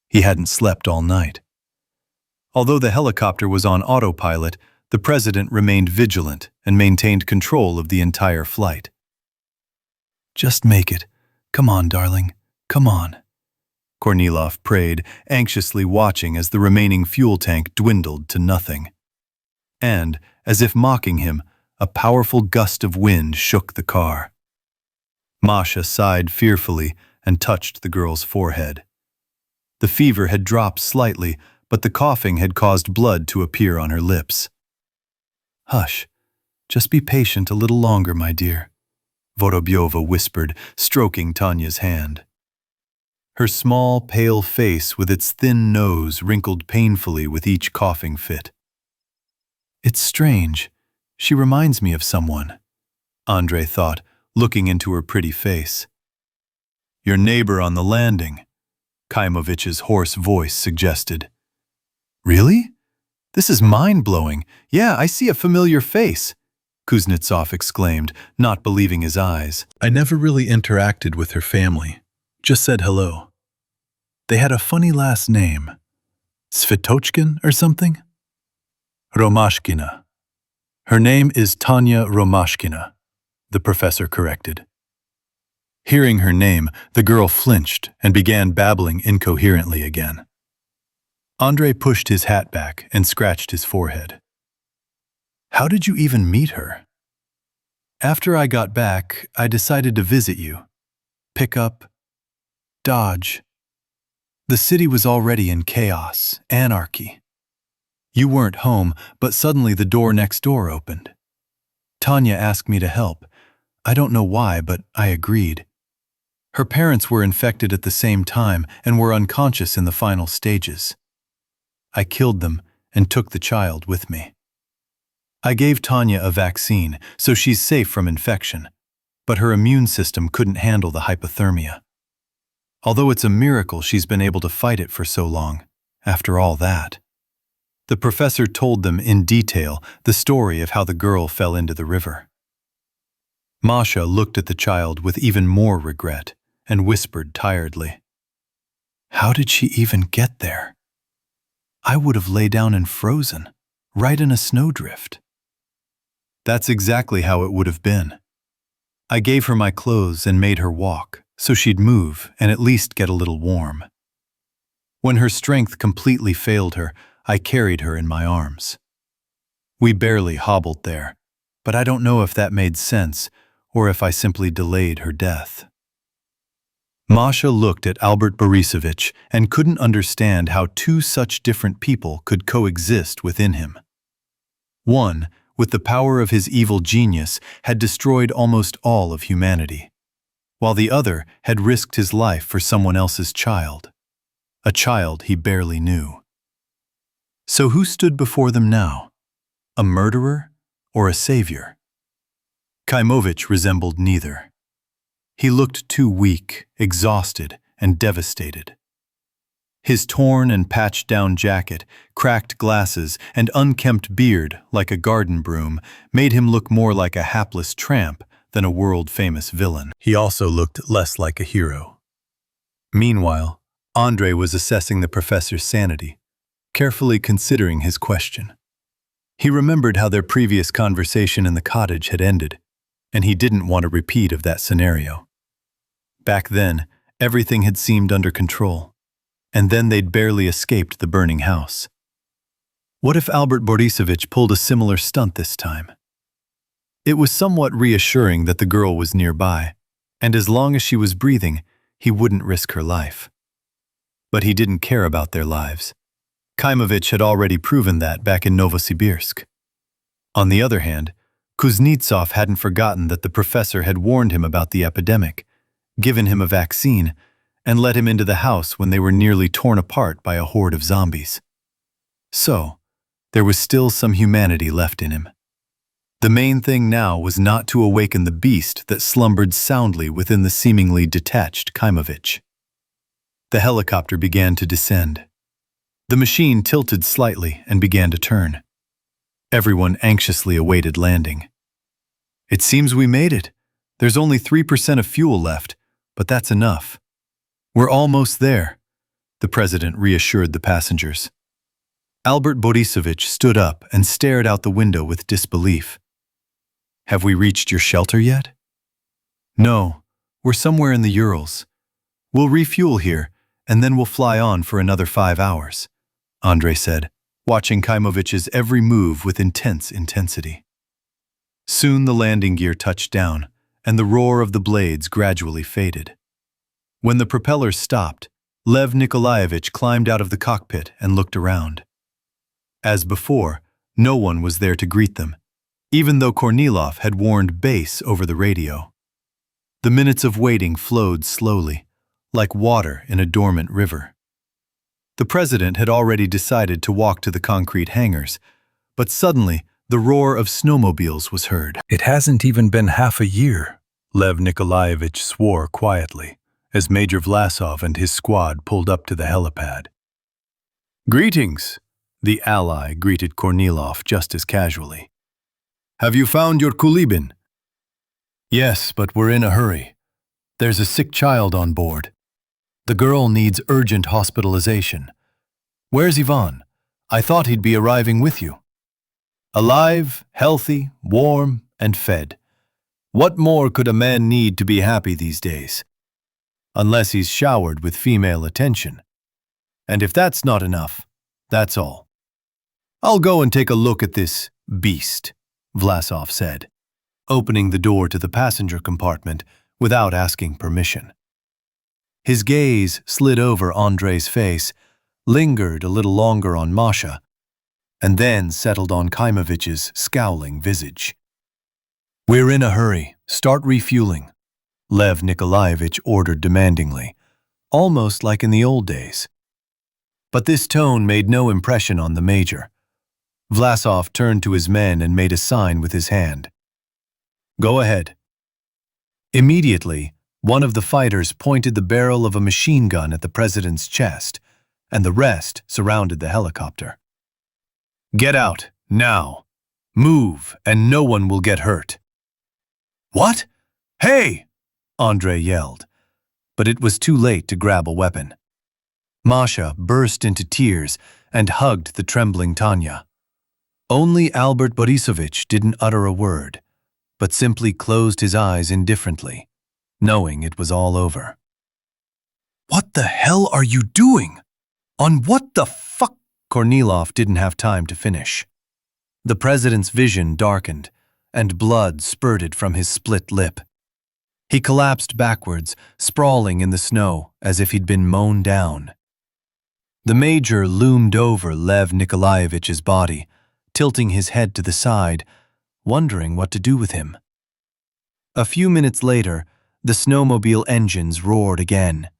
He hadn't slept all night. Although the helicopter was on autopilot, the president remained vigilant and maintained control of the entire flight. "Just make it. Come on, darling. Come on," Kornilov prayed, anxiously watching as the remaining fuel tank dwindled to nothing. And, as if mocking him, a powerful gust of wind shook the car. Masha sighed fearfully and touched the girl's forehead. The fever had dropped slightly, but the coughing had caused blood to appear on her lips. Hush, just be patient a little longer, my dear, Vorobyova whispered, stroking Tanya's hand. Her small, pale face with its thin nose wrinkled painfully with each coughing fit. It's strange. She reminds me of someone, Andrei thought, looking into her pretty face. Your neighbor on the landing, Khaimovich's hoarse voice suggested. Really? This is mind-blowing. Yeah, I see a familiar face, Kuznetsov exclaimed, not believing his eyes. I never really interacted with her family, just said hello. They had a funny last name. Svetochkin or something? Romashkina. Her name is Tanya Romashkina, the professor corrected. Hearing her name, the girl flinched and began babbling incoherently again. Andrei pushed his hat back and scratched his forehead. How did you even meet her? After I got back, I decided to visit you. Pick up, dodge. The city was already in chaos, anarchy. You weren't home, but suddenly the door next door opened. Tanya asked me to help. I don't know why, but I agreed. Her parents were infected at the same time and were unconscious in the final stages. I killed them and took the child with me. I gave Tanya a vaccine, so she's safe from infection, but her immune system couldn't handle the hypothermia. Although it's a miracle she's been able to fight it for so long, after all that. The professor told them in detail the story of how the girl fell into the river. Masha looked at the child with even more regret and whispered tiredly, How did she even get there? I would have lay down and frozen, right in a snowdrift. That's exactly how it would have been. I gave her my clothes and made her walk, so she'd move and at least get a little warm. When her strength completely failed her, I carried her in my arms. We barely hobbled there, but I don't know if that made sense or if I simply delayed her death. Masha looked at Albert Borisovich and couldn't understand how two such different people could coexist within him. One, with the power of his evil genius, had destroyed almost all of humanity, while the other had risked his life for someone else's child, a child he barely knew. So who stood before them now? A murderer or a savior? Khaimovich resembled neither. He looked too weak, exhausted, and devastated. His torn and patched-down jacket, cracked glasses, and unkempt beard, like a garden broom, made him look more like a hapless tramp than a world-famous villain. He also looked less like a hero. Meanwhile, Andrei was assessing the professor's sanity, carefully considering his question. He remembered how their previous conversation in the cottage had ended, and he didn't want a repeat of that scenario. Back then, everything had seemed under control, and then they'd barely escaped the burning house. What if Albert Borisovich pulled a similar stunt this time? It was somewhat reassuring that the girl was nearby, and as long as she was breathing, he wouldn't risk her life. But he didn't care about their lives. Khaimovich had already proven that back in Novosibirsk. On the other hand, Kuznetsov hadn't forgotten that the professor had warned him about the epidemic, given him a vaccine, and let him into the house when they were nearly torn apart by a horde of zombies. So, there was still some humanity left in him. The main thing now was not to awaken the beast that slumbered soundly within the seemingly detached Khaimovich. The helicopter began to descend. The machine tilted slightly and began to turn. Everyone anxiously awaited landing. It seems we made it. There's only 3% of fuel left, but that's enough. We're almost there, the president reassured the passengers. Albert Borisovich stood up and stared out the window with disbelief. Have we reached your shelter yet? No, we're somewhere in the Urals. We'll refuel here, and then we'll fly on for another 5 hours, Andrei said, watching Khaimovich's every move with intense intensity. Soon the landing gear touched down, and the roar of the blades gradually faded. When the propellers stopped, Lev Nikolaevich climbed out of the cockpit and looked around. As before, no one was there to greet them, even though Kornilov had warned base over the radio. The minutes of waiting flowed slowly, like water in a dormant river. The president had already decided to walk to the concrete hangars, but suddenly the roar of snowmobiles was heard. It hasn't even been half a year, Lev Nikolaevich swore quietly, as Major Vlasov and his squad pulled up to the helipad. "Greetings," the ally greeted Kornilov just as casually. "Have you found your Kulibin?" "Yes, but we're in a hurry. There's a sick child on board. The girl needs urgent hospitalization. Where's Ivan? I thought he'd be arriving with you." "Alive, healthy, warm, and fed. What more could a man need to be happy these days? Unless he's showered with female attention. And if that's not enough, that's all." "I'll go and take a look at this beast," Vlasov said, opening the door to the passenger compartment without asking permission. His gaze slid over Andrei's face, lingered a little longer on Masha, and then settled on Khaimovich's scowling visage. "We're in a hurry. Start refueling," Lev Nikolaevich ordered demandingly, almost like in the old days. But this tone made no impression on the major. Vlasov turned to his men and made a sign with his hand. "Go ahead." Immediately, one of the fighters pointed the barrel of a machine gun at the president's chest, and the rest surrounded the helicopter. "Get out, now! Move, and no one will get hurt." "What? Hey!" Andrei yelled, but it was too late to grab a weapon. Masha burst into tears and hugged the trembling Tanya. Only Albert Borisovich didn't utter a word, but simply closed his eyes indifferently, knowing it was all over. "What the hell are you doing? On what the fuck?" Kornilov didn't have time to finish. The president's vision darkened, and blood spurted from his split lip. He collapsed backwards, sprawling in the snow as if he'd been mown down. The major loomed over Lev Nikolaevich's body, tilting his head to the side, wondering what to do with him. A few minutes later, the snowmobile engines roared again.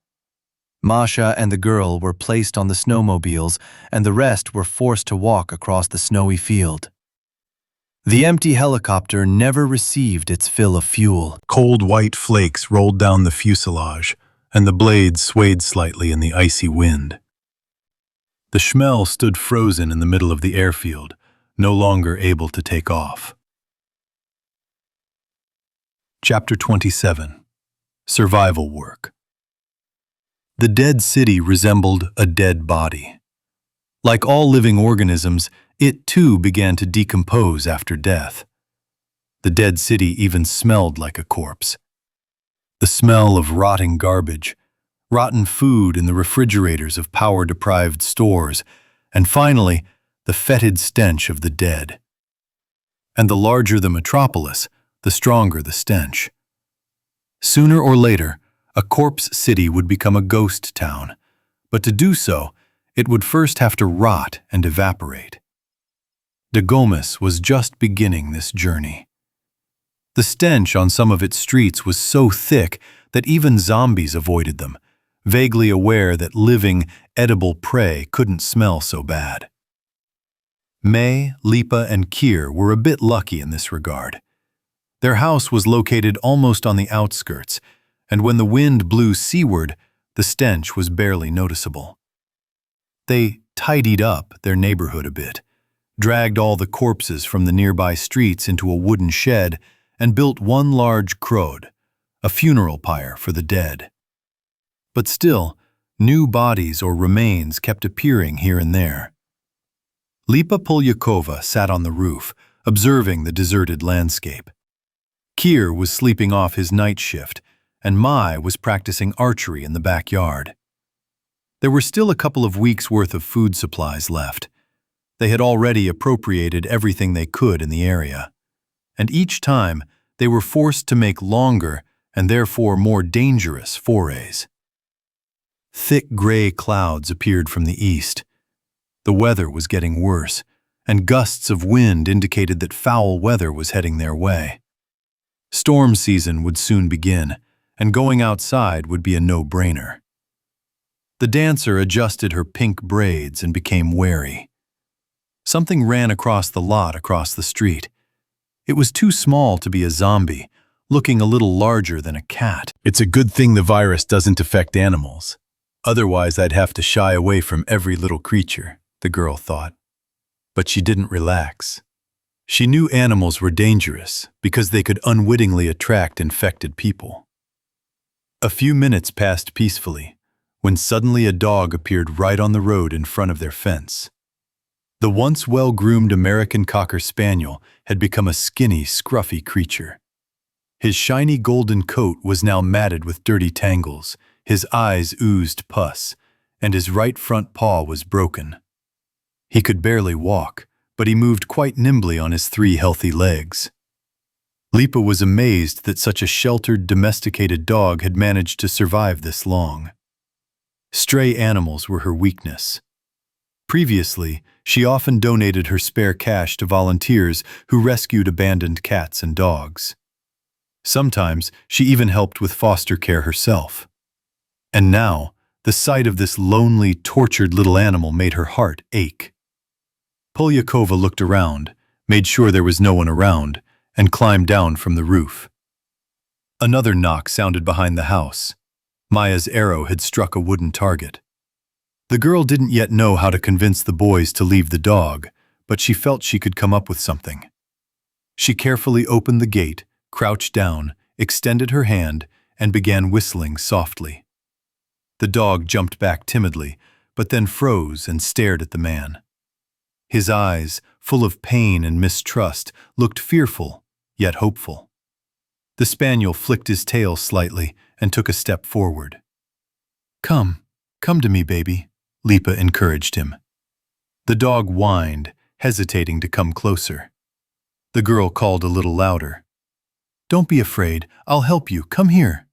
Masha and the girl were placed on the snowmobiles, and the rest were forced to walk across the snowy field. The empty helicopter never received its fill of fuel. Cold white flakes rolled down the fuselage, and the blades swayed slightly in the icy wind. The Schmel stood frozen in the middle of the airfield, no longer able to take off. Chapter 27. Survival Work. The dead city resembled a dead body. Like all living organisms, it too began to decompose after death. The dead city even smelled like a corpse. The smell of rotting garbage, rotten food in the refrigerators of power-deprived stores, and finally, the fetid stench of the dead. And the larger the metropolis, the stronger the stench. Sooner or later, a corpse city would become a ghost town, but to do so, it would first have to rot and evaporate. De Gomis was just beginning this journey. The stench on some of its streets was so thick that even zombies avoided them, vaguely aware that living, edible prey couldn't smell so bad. May, Lipa, and Kir were a bit lucky in this regard. Their house was located almost on the outskirts, and when the wind blew seaward, the stench was barely noticeable. They tidied up their neighborhood a bit, dragged all the corpses from the nearby streets into a wooden shed, and built one large krod, a funeral pyre for the dead. But still, new bodies or remains kept appearing here and there. Lipa Polyakova sat on the roof, observing the deserted landscape. Kir was sleeping off his night shift, and Mai was practicing archery in the backyard. There were still a couple of weeks' worth of food supplies left. They had already appropriated everything they could in the area, and each time they were forced to make longer and therefore more dangerous forays. Thick gray clouds appeared from the east. The weather was getting worse, and gusts of wind indicated that foul weather was heading their way. Storm season would soon begin, and going outside would be a no-brainer. The dancer adjusted her pink braids and became wary. Something ran across the lot across the street. It was too small to be a zombie, looking a little larger than a cat. It's a good thing the virus doesn't affect animals. Otherwise, I'd have to shy away from every little creature, the girl thought. But she didn't relax. She knew animals were dangerous because they could unwittingly attract infected people. A few minutes passed peacefully, when suddenly a dog appeared right on the road in front of their fence. The once well-groomed American Cocker Spaniel had become a skinny, scruffy creature. His shiny golden coat was now matted with dirty tangles, his eyes oozed pus, and his right front paw was broken. He could barely walk, but he moved quite nimbly on his 3 healthy legs. Lipa was amazed that such a sheltered, domesticated dog had managed to survive this long. Stray animals were her weakness. Previously, she often donated her spare cash to volunteers who rescued abandoned cats and dogs. Sometimes she even helped with foster care herself. And now, the sight of this lonely, tortured little animal made her heart ache. Polyakova looked around, made sure there was no one around, and climbed down from the roof. Another knock sounded behind the house. Maya's arrow had struck a wooden target. The girl didn't yet know how to convince the boys to leave the dog, but she felt she could come up with something. She carefully opened the gate, crouched down, extended her hand, and began whistling softly. The dog jumped back timidly, but then froze and stared at the man. His eyes, full of pain and mistrust, looked fearful, yet hopeful. The spaniel flicked his tail slightly and took a step forward. Come to me, baby," Lipa encouraged him. The dog whined, hesitating to come closer. The girl called a little louder. "Don't be afraid, I'll help you, come here."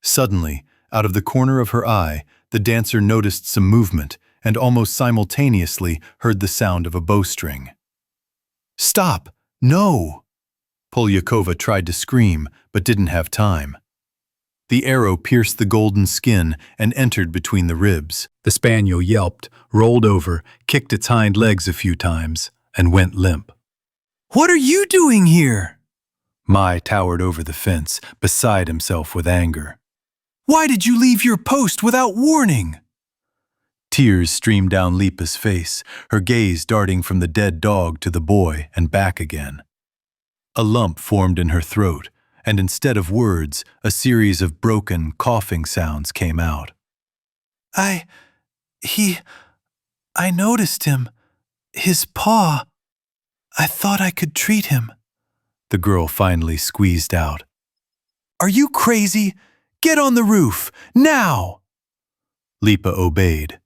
Suddenly, out of the corner of her eye, the dancer noticed some movement and almost simultaneously heard the sound of a bowstring. "Stop! No!" Polyakova tried to scream, but didn't have time. The arrow pierced the golden skin and entered between the ribs. The spaniel yelped, rolled over, kicked its hind legs a few times, and went limp. "What are you doing here?" Mai towered over the fence, beside himself with anger. "Why did you leave your post without warning?" Tears streamed down Lipa's face, her gaze darting from the dead dog to the boy and back again. A lump formed in her throat, and instead of words, a series of broken, coughing sounds came out. I noticed him. His paw. I thought I could treat him," the girl finally squeezed out. "Are you crazy? Get on the roof, now!" Lipa obeyed.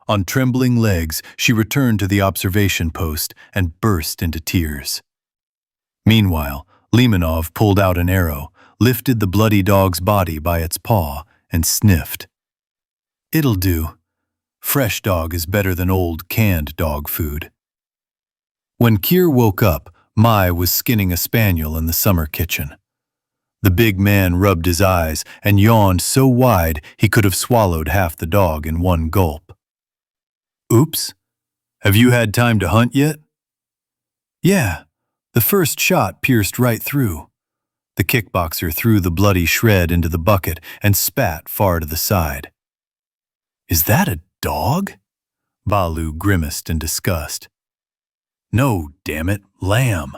On trembling legs, she returned to the observation post and burst into tears. Meanwhile, Limanov pulled out an arrow, lifted the bloody dog's body by its paw, and sniffed. "It'll do. Fresh dog is better than old canned dog food." When Kir woke up, Mai was skinning a spaniel in the summer kitchen. The big man rubbed his eyes and yawned so wide he could have swallowed half the dog in one gulp. "Oops. Have you had time to hunt yet?" "Yeah. The first shot pierced right through." The kickboxer threw the bloody shred into the bucket and spat far to the side. "Is that a dog?" Balu grimaced in disgust. "No, damn it, lamb.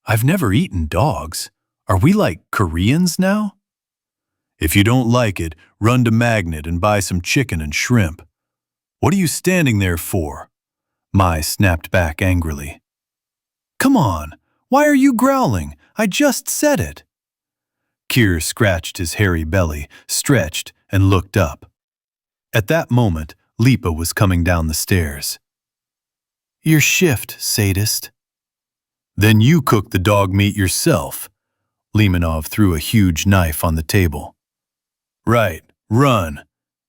I've never eaten dogs. Are we like Koreans now?" "If you don't like it, run to Magnet and buy some chicken and shrimp. What are you standing there for?" Mai snapped back angrily. "Come on, why are you growling? I just said it." Kir scratched his hairy belly, stretched, and looked up. At that moment, Lipa was coming down the stairs. "Your shift, sadist." "Then you cook the dog meat yourself." Limanov threw a huge knife on the table. "Right, run.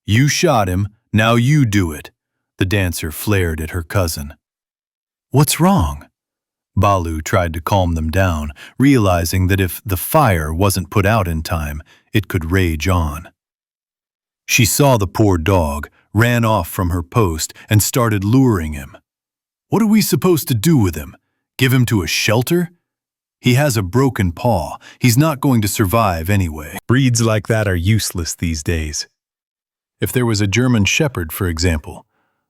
You shot him, now you do it," the dancer flared at her cousin. What's wrong? Balu tried to calm them down, realizing that if the fire wasn't put out in time, it could rage on. She saw the poor dog, ran off from her post, and started luring him. What are we supposed to do with him? Give him to a shelter? He has a broken paw. He's not going to survive anyway. Breeds like that are useless these days. If there was a German Shepherd, for example,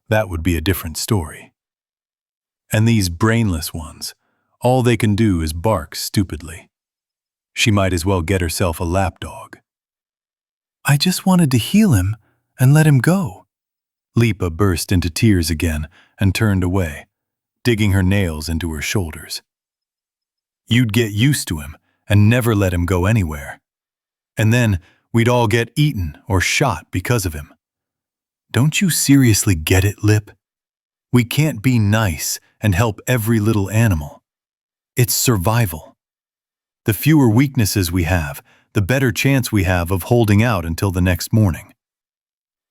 that would be a different story. And these brainless ones, all they can do is bark stupidly. She might as well get herself a lapdog. I just wanted to heal him and let him go. Lipa burst into tears again and turned away, digging her nails into her shoulders. You'd get used to him and never let him go anywhere. And then we'd all get eaten or shot because of him. Don't you seriously get it, Lip? We can't be nice and help every little animal. It's survival. The fewer weaknesses we have, the better chance we have of holding out until the next morning.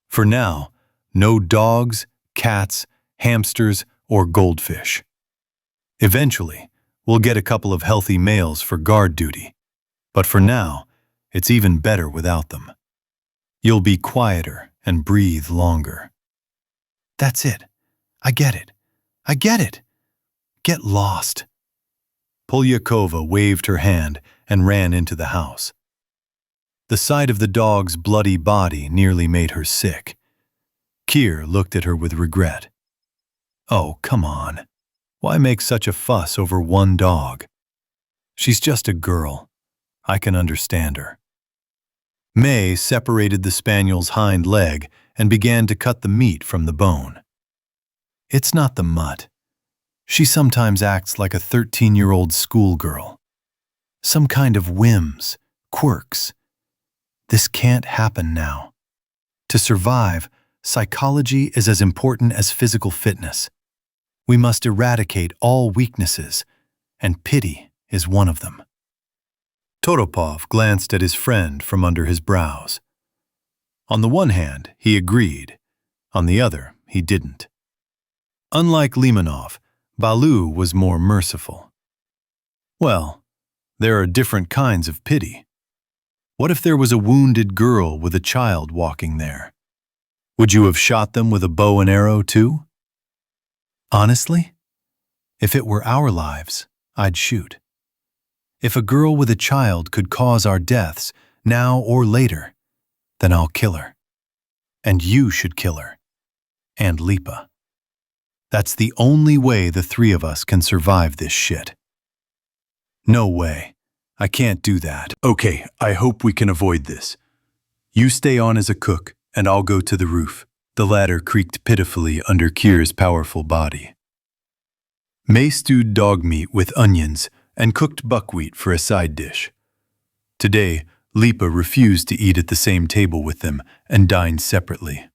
For now, no dogs, cats, hamsters, or goldfish. Eventually, we'll get a couple of healthy males for guard duty, but for now, it's even better without them. You'll be quieter and breathe longer. That's it. I get it. I get it. Get lost. Polyakova waved her hand and ran into the house. The sight of the dog's bloody body nearly made her sick. Keir looked at her with regret. Oh, come on. Why make such a fuss over one dog? She's just a girl. I can understand her. May separated the spaniel's hind leg and began to cut the meat from the bone. It's not the mutt. She sometimes acts like a 13-year-old schoolgirl. Some kind of whims, quirks. This can't happen now. To survive, psychology is as important as physical fitness. We must eradicate all weaknesses, and pity is one of them. Toropov glanced at his friend from under his brows. On the one hand, he agreed. On the other, he didn't. Unlike Limonov, Balu was more merciful. Well, there are different kinds of pity. What if there was a wounded girl with a child walking there? Would you have shot them with a bow and arrow too? Honestly, if it were our lives, I'd shoot. If a girl with a child could cause our deaths, now or later, then I'll kill her. And you should kill her. And Lipa. That's the only way the three of us can survive this shit. No way. I can't do that. Okay, I hope we can avoid this. You stay on as a cook, and I'll go to the roof. The ladder creaked pitifully under Keir's powerful body. May stewed dog meat with onions and cooked buckwheat for a side dish. Today, Lipa refused to eat at the same table with them and dined separately.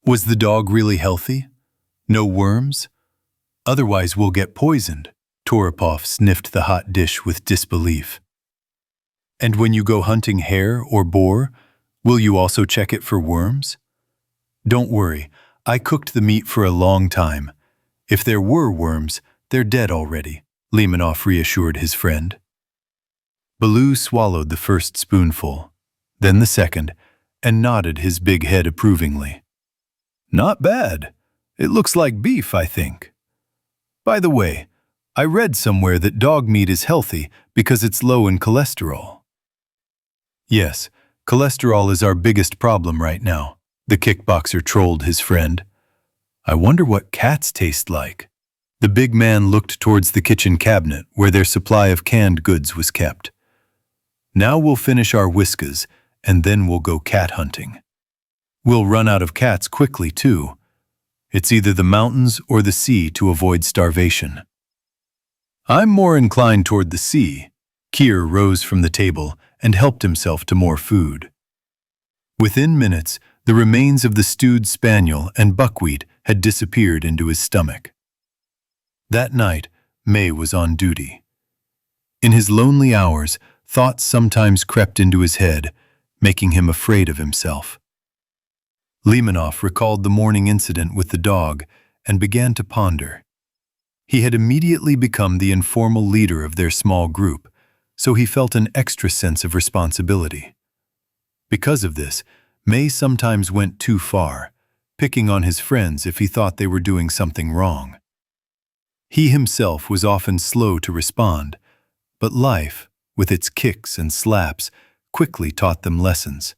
Was the dog really healthy? No worms? Otherwise we'll get poisoned. Toropov sniffed the hot dish with disbelief. And when you go hunting hare or boar, will you also check it for worms? Don't worry, I cooked the meat for a long time. If there were worms, they're dead already, Limonov reassured his friend. Balu swallowed the first spoonful, then the second, and nodded his big head approvingly. Not bad. It looks like beef, I think. By the way, I read somewhere that dog meat is healthy because it's low in cholesterol. Yes, cholesterol is our biggest problem right now, the kickboxer trolled his friend. I wonder what cats taste like. The big man looked towards the kitchen cabinet where their supply of canned goods was kept. Now we'll finish our whiskas, and then we'll go cat hunting. We'll run out of cats quickly, too. It's either the mountains or the sea to avoid starvation. I'm more inclined toward the sea. Keir rose from the table and helped himself to more food. Within minutes, the remains of the stewed spaniel and buckwheat had disappeared into his stomach. That night, May was on duty. In his lonely hours, thoughts sometimes crept into his head, making him afraid of himself. Limonov recalled the morning incident with the dog and began to ponder. He had immediately become the informal leader of their small group, so he felt an extra sense of responsibility. Because of this, May sometimes went too far, picking on his friends if he thought they were doing something wrong. He himself was often slow to respond, but life, with its kicks and slaps, quickly taught them lessons.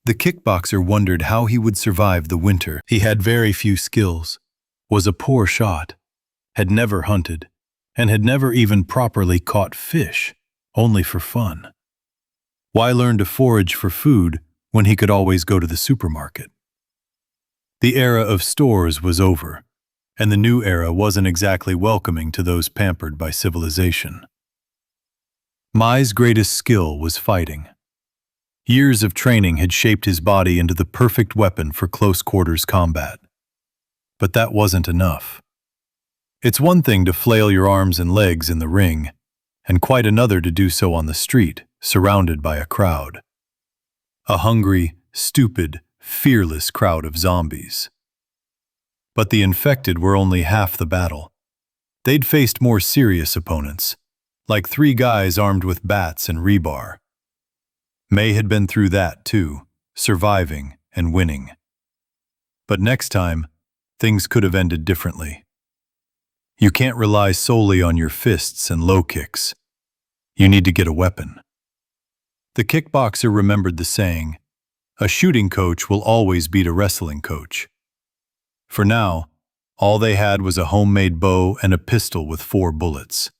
The kickboxer wondered how he would survive the winter. He had very few skills, was a poor shot, had never hunted, and had never even properly caught fish, only for fun. Why learn to forage for food when he could always go to the supermarket? The era of stores was over, and the new era wasn't exactly welcoming to those pampered by civilization. Mai's greatest skill was fighting. Years of training had shaped his body into the perfect weapon for close-quarters combat. But that wasn't enough. It's one thing to flail your arms and legs in the ring, and quite another to do so on the street, surrounded by a crowd. A hungry, stupid, fearless crowd of zombies. But the infected were only half the battle. They'd faced more serious opponents, like 3 guys armed with bats and rebar. May had been through that too, surviving and winning. But next time, things could have ended differently. You can't rely solely on your fists and low kicks. You need to get a weapon. The kickboxer remembered the saying, "A shooting coach will always beat a wrestling coach." For now, all they had was a homemade bow and a pistol with 4 bullets.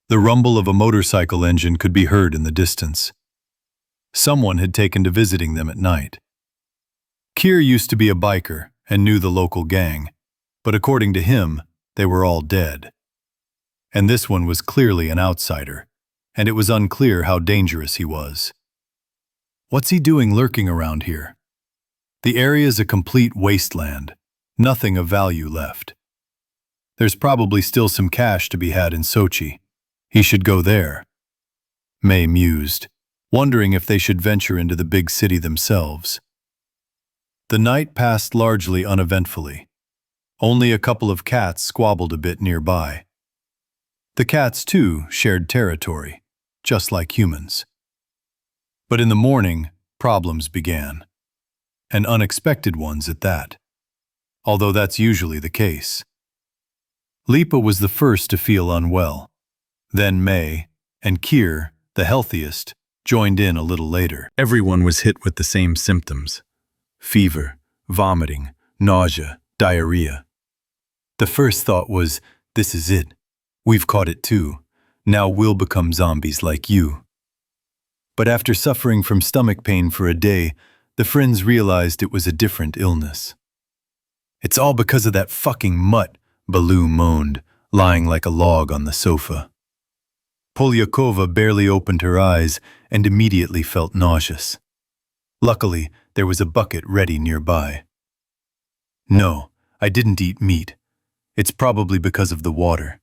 The rumble of a motorcycle engine could be heard in the distance. Someone had taken to visiting them at night. Keir used to be a biker and knew the local gang, but according to him, they were all dead. And this one was clearly an outsider, and it was unclear how dangerous he was. What's he doing lurking around here? The area is a complete wasteland, nothing of value left. There's probably still some cash to be had in Sochi. He should go there. May mused, wondering if they should venture into the big city themselves. The night passed largely uneventfully. Only a couple of cats squabbled a bit nearby. The cats, too, shared territory, just like humans. But in the morning, problems began. And unexpected ones at that. Although that's usually the case. Lipa was the first to feel unwell. Then May, and Keir, the healthiest, joined in a little later. Everyone was hit with the same symptoms: fever, vomiting, nausea, diarrhea. The first thought was, this is it. We've caught it too. Now we'll become zombies like you. But after suffering from stomach pain for a day, the friends realized it was a different illness. It's all because of that fucking mutt, Baloo moaned, lying like a log on the sofa. Polyakova barely opened her eyes and immediately felt nauseous. Luckily, there was a bucket ready nearby. No, I didn't eat meat. It's probably because of the water.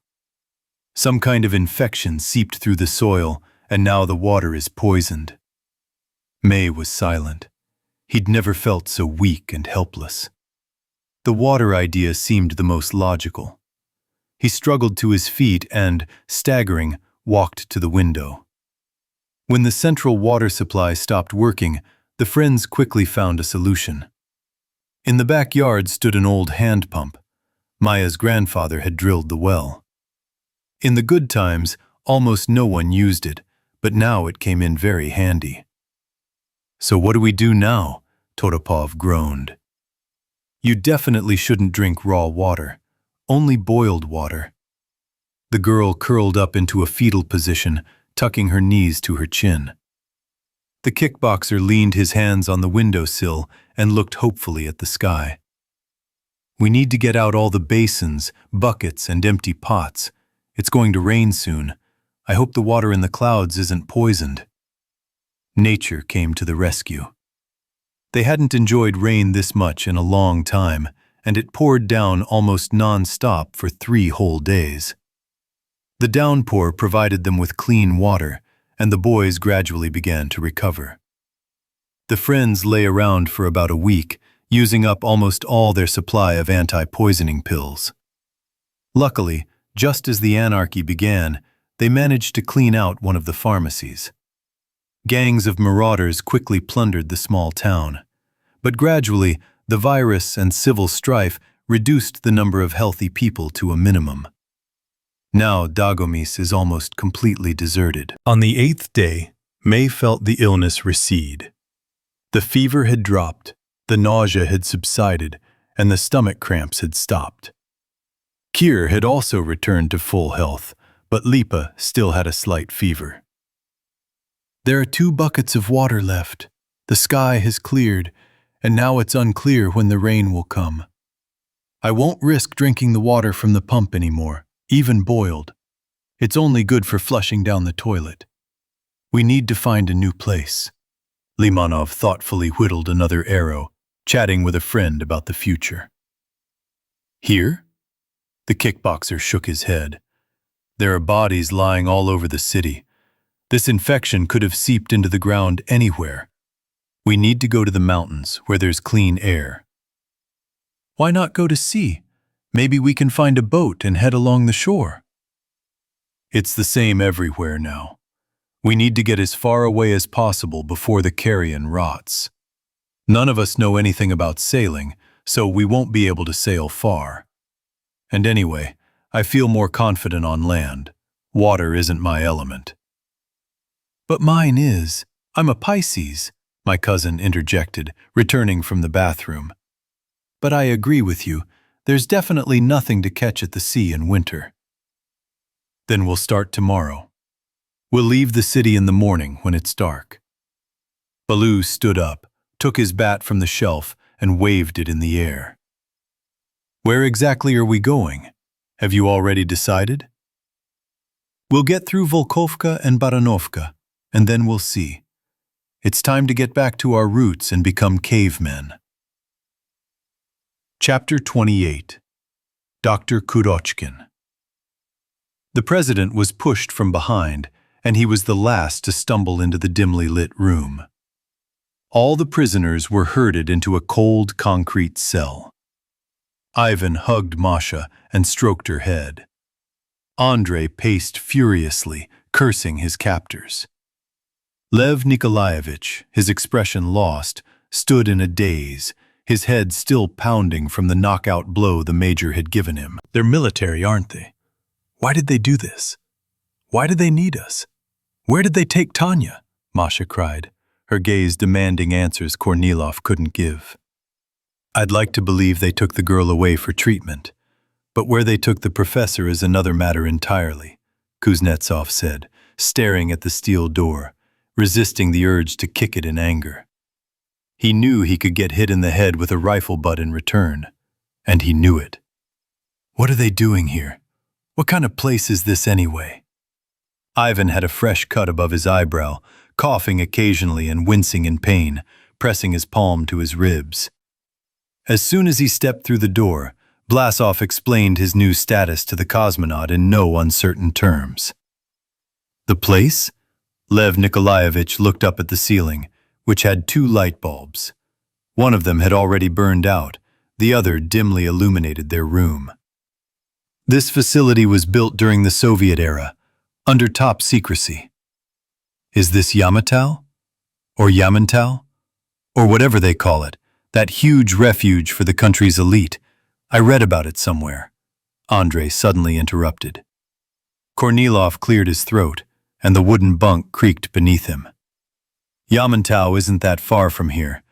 Some kind of infection seeped through the soil, and now the water is poisoned. May was silent. He'd never felt so weak and helpless. The water idea seemed the most logical. He struggled to his feet and, staggering, walked to the window. When the central water supply stopped working, the friends quickly found a solution. In the backyard stood an old hand pump. Maya's grandfather had drilled the well. In the good times, almost no one used it, but now it came in very handy. So what do we do now? Todopov groaned. You definitely shouldn't drink raw water, only boiled water. The girl curled up into a fetal position, tucking her knees to her chin. The kickboxer leaned his hands on the windowsill and looked hopefully at the sky. We need to get out all the basins, buckets, and empty pots. It's going to rain soon. I hope the water in the clouds isn't poisoned. Nature came to the rescue. They hadn't enjoyed rain this much in a long time, and it poured down almost non-stop for 3 whole days. The downpour provided them with clean water, and the boys gradually began to recover. The friends lay around for about a week, using up almost all their supply of anti-poisoning pills. Luckily, just as the anarchy began, they managed to clean out one of the pharmacies. Gangs of marauders quickly plundered the small town, but gradually the virus and civil strife reduced the number of healthy people to a minimum. Now Dagomis is almost completely deserted. On the 8th day, May felt the illness recede. The fever had dropped, the nausea had subsided, and the stomach cramps had stopped. Kir had also returned to full health, but Lipa still had a slight fever. There are 2 buckets of water left. The sky has cleared, and now it's unclear when the rain will come. I won't risk drinking the water from the pump anymore, even boiled. It's only good for flushing down the toilet. We need to find a new place. Limanov thoughtfully whittled another arrow, chatting with a friend about the future. Here? The kickboxer shook his head. There are bodies lying all over the city. This infection could have seeped into the ground anywhere. We need to go to the mountains where there's clean air. Why not go to sea? Maybe we can find a boat and head along the shore. It's the same everywhere now. We need to get as far away as possible before the carrion rots. None of us know anything about sailing, so we won't be able to sail far. And anyway, I feel more confident on land. Water isn't my element. But mine is. I'm a Pisces, my cousin interjected, returning from the bathroom. But I agree with you. There's definitely nothing to catch at the sea in winter. Then we'll start tomorrow. We'll leave the city in the morning when it's dark. Baloo stood up, took his bat from the shelf, and waved it in the air. Where exactly are we going? Have you already decided? We'll get through Volkovka and Baranovka, and then we'll see. It's time to get back to our roots and become cavemen. Chapter 28. Dr. Kurochkin. The president was pushed from behind, and he was the last to stumble into the dimly lit room. All the prisoners were herded into a cold concrete cell. Ivan hugged Masha and stroked her head. Andrei paced furiously, cursing his captors. Lev Nikolaevich, his expression lost, stood in a daze, his head still pounding from the knockout blow the major had given him. They're military, aren't they? Why did they do this? Why did they need us? Where did they take Tanya? Masha cried, her gaze demanding answers Kornilov couldn't give. I'd like to believe they took the girl away for treatment, but where they took the professor is another matter entirely, Kuznetsov said, staring at the steel door, resisting the urge to kick it in anger. He knew he could get hit in the head with a rifle butt in return, and he knew it. What are they doing here? What kind of place is this anyway? Ivan had a fresh cut above his eyebrow, coughing occasionally and wincing in pain, pressing his palm to his ribs. As soon as he stepped through the door, Vlasov explained his new status to the cosmonaut in no uncertain terms. The place? Lev Nikolaevich looked up at the ceiling, which had 2 light bulbs. One of them had already burned out, the other dimly illuminated their room. This facility was built during the Soviet era, under top secrecy. Is this Yamatal? Or Yamantau? Or whatever they call it, that huge refuge for the country's elite? I read about it somewhere. Andrei suddenly interrupted. Kornilov cleared his throat, and the wooden bunk creaked beneath him. Yamantau isn't that far from here,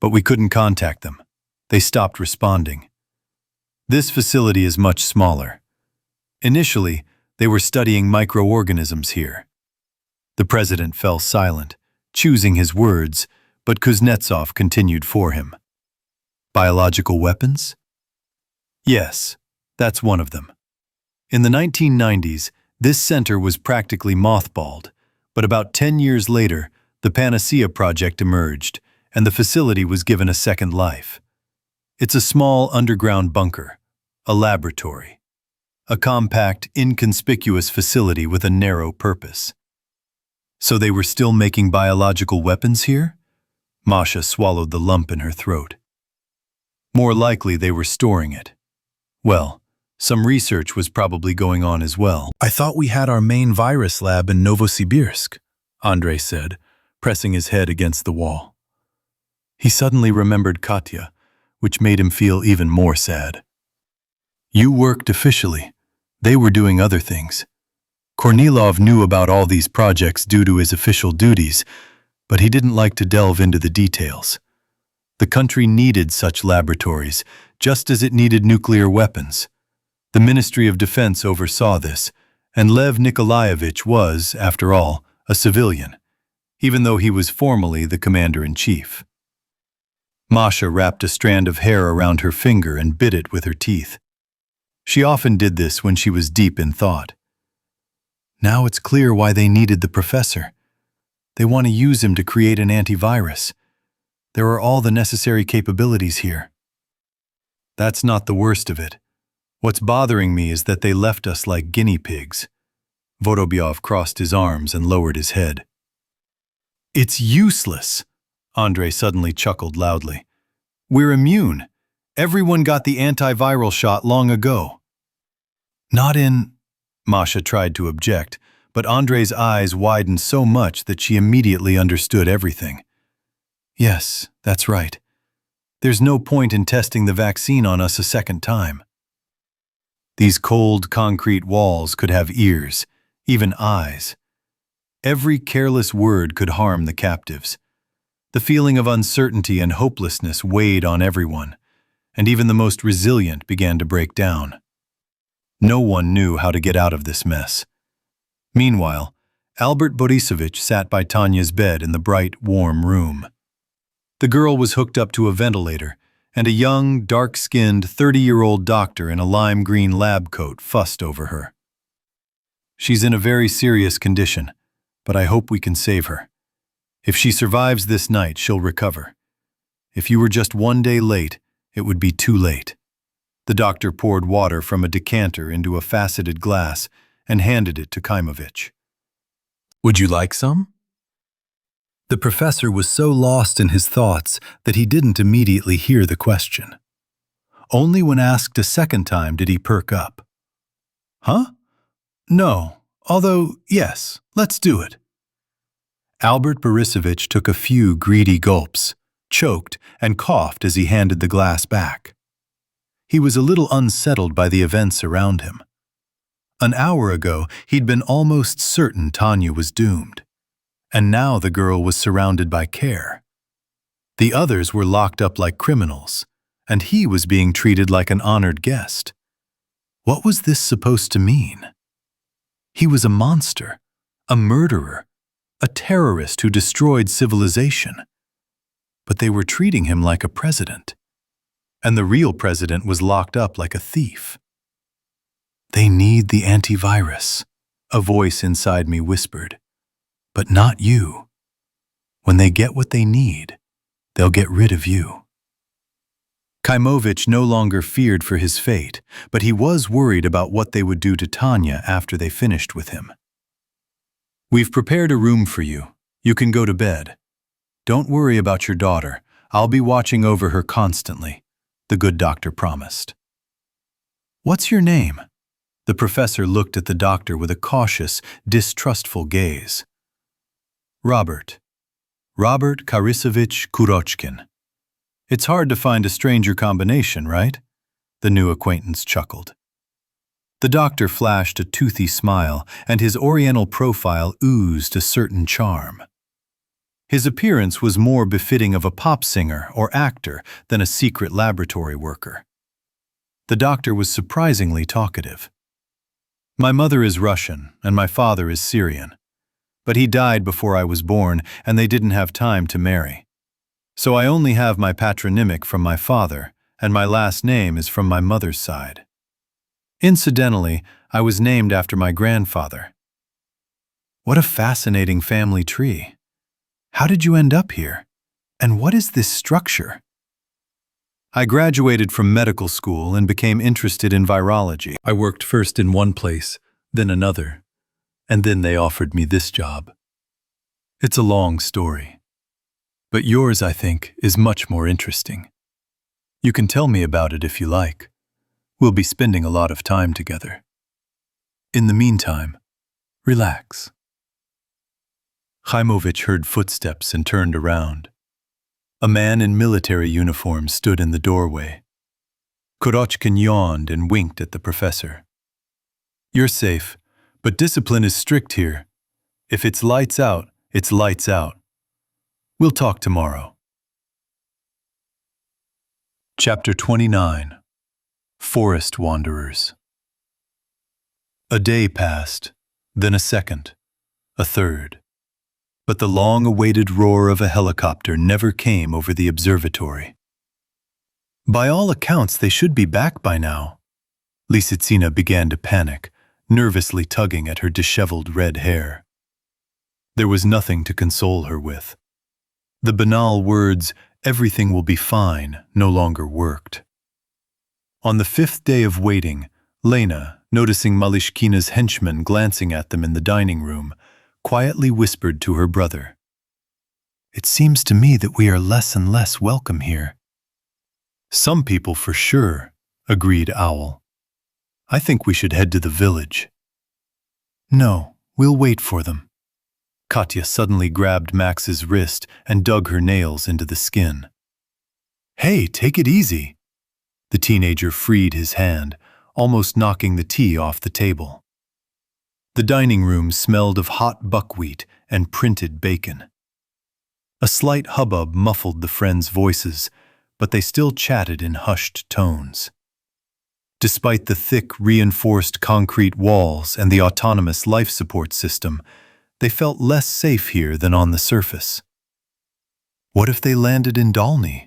but we couldn't contact them. They stopped responding. This facility is much smaller. Initially, they were studying microorganisms here. The president fell silent, choosing his words, but Kuznetsov continued for him. Biological weapons? Yes, that's one of them. In the 1990s, this center was practically mothballed, but about 10 years later, the Panacea project emerged, and the facility was given a second life. It's a small underground bunker, a laboratory, a compact, inconspicuous facility with a narrow purpose. So they were still making biological weapons here? Masha swallowed the lump in her throat. More likely they were storing it. Well, Some research was probably going on as well. I thought we had our main virus lab in Novosibirsk, Andrei said, pressing his head against the wall. He suddenly remembered Katya, which made him feel even more sad. You worked officially. They were doing other things. Kornilov knew about all these projects due to his official duties, but he didn't like to delve into the details. The country needed such laboratories, just as it needed nuclear weapons. The Ministry of Defense oversaw this, and Lev Nikolaevich was, after all, a civilian, even though he was formally the commander-in-chief. Masha wrapped a strand of hair around her finger and bit it with her teeth. She often did this when she was deep in thought. Now it's clear why they needed the professor. They want to use him to create an antivirus. There are all the necessary capabilities here. That's not the worst of it. What's bothering me is that they left us like guinea pigs. Vorobyov crossed his arms and lowered his head. It's useless, Andrei suddenly chuckled loudly. We're immune. Everyone got the antiviral shot long ago. Not in... Masha tried to object, but Andrei's eyes widened so much that she immediately understood everything. Yes, that's right. There's no point in testing the vaccine on us a second time. These cold, concrete walls could have ears, even eyes. Every careless word could harm the captives. The feeling of uncertainty and hopelessness weighed on everyone, and even the most resilient began to break down. No one knew how to get out of this mess. Meanwhile, Albert Borisovich sat by Tanya's bed in the bright, warm room. The girl was hooked up to a ventilator, and a young, dark-skinned, 30-year-old doctor in a lime green lab coat fussed over her. She's in a very serious condition, but I hope we can save her. If she survives this night, she'll recover. If you were just one day late, it would be too late. The doctor poured water from a decanter into a faceted glass and handed it to Khaimovich. Would you like some? The professor was so lost in his thoughts that he didn't immediately hear the question. Only when asked a second time did he perk up. Huh? No, although, yes, let's do it. Albert Borisovich took a few greedy gulps, choked, and coughed as he handed the glass back. He was a little unsettled by the events around him. An hour ago, he'd been almost certain Tanya was doomed. And now the girl was surrounded by care. The others were locked up like criminals, and he was being treated like an honored guest. What was this supposed to mean? He was a monster, a murderer, a terrorist who destroyed civilization. But they were treating him like a president. And the real president was locked up like a thief. They need the antivirus, a voice inside me whispered. But not you. When they get what they need, they'll get rid of you. Khaimovich no longer feared for his fate, but he was worried about what they would do to Tanya after they finished with him. We've prepared a room for you. You can go to bed. Don't worry about your daughter. I'll be watching over her constantly, the good doctor promised. What's your name? The professor looked at the doctor with a cautious, distrustful gaze. Robert Karisovich Kurochkin. It's hard to find a stranger combination, right? The new acquaintance chuckled. The doctor flashed a toothy smile, and his oriental profile oozed a certain charm. His appearance was more befitting of a pop singer or actor than a secret laboratory worker. The doctor was surprisingly talkative. My mother is Russian, and my father is Syrian. But he died before I was born, and they didn't have time to marry. So I only have my patronymic from my father, and my last name is from my mother's side. Incidentally, I was named after my grandfather. What a fascinating family tree. How did you end up here? And what is this structure? I graduated from medical school and became interested in virology. I worked first in one place, then another. And then they offered me this job. It's a long story. But yours, I think, is much more interesting. You can tell me about it if you like. We'll be spending a lot of time together. In the meantime, relax. Khaimovich heard footsteps and turned around. A man in military uniform stood in the doorway. Korochkin yawned and winked at the professor. You're safe, but discipline is strict here. If it's lights out, it's lights out. We'll talk tomorrow. Chapter 29. Forest Wanderers. A day passed, then a second, a third. But the long-awaited roar of a helicopter never came over the observatory. By all accounts, they should be back by now. Lysitsina began to panic, nervously tugging at her disheveled red hair. There was nothing to console her with. The banal words, "everything will be fine," no longer worked. On the 5th day of waiting, Lena, noticing Malishkina's henchmen glancing at them in the dining room, quietly whispered to her brother, "It seems to me that we are less and less welcome here." "Some people for sure," agreed Owl. "I think we should head to the village." "No, we'll wait for them." Katya suddenly grabbed Max's wrist and dug her nails into the skin. "Hey, take it easy." The teenager freed his hand, almost knocking the tea off the table. The dining room smelled of hot buckwheat and printed bacon. A slight hubbub muffled the friends' voices, but they still chatted in hushed tones. Despite the thick, reinforced concrete walls and the autonomous life support system, they felt less safe here than on the surface. What if they landed in Dalny?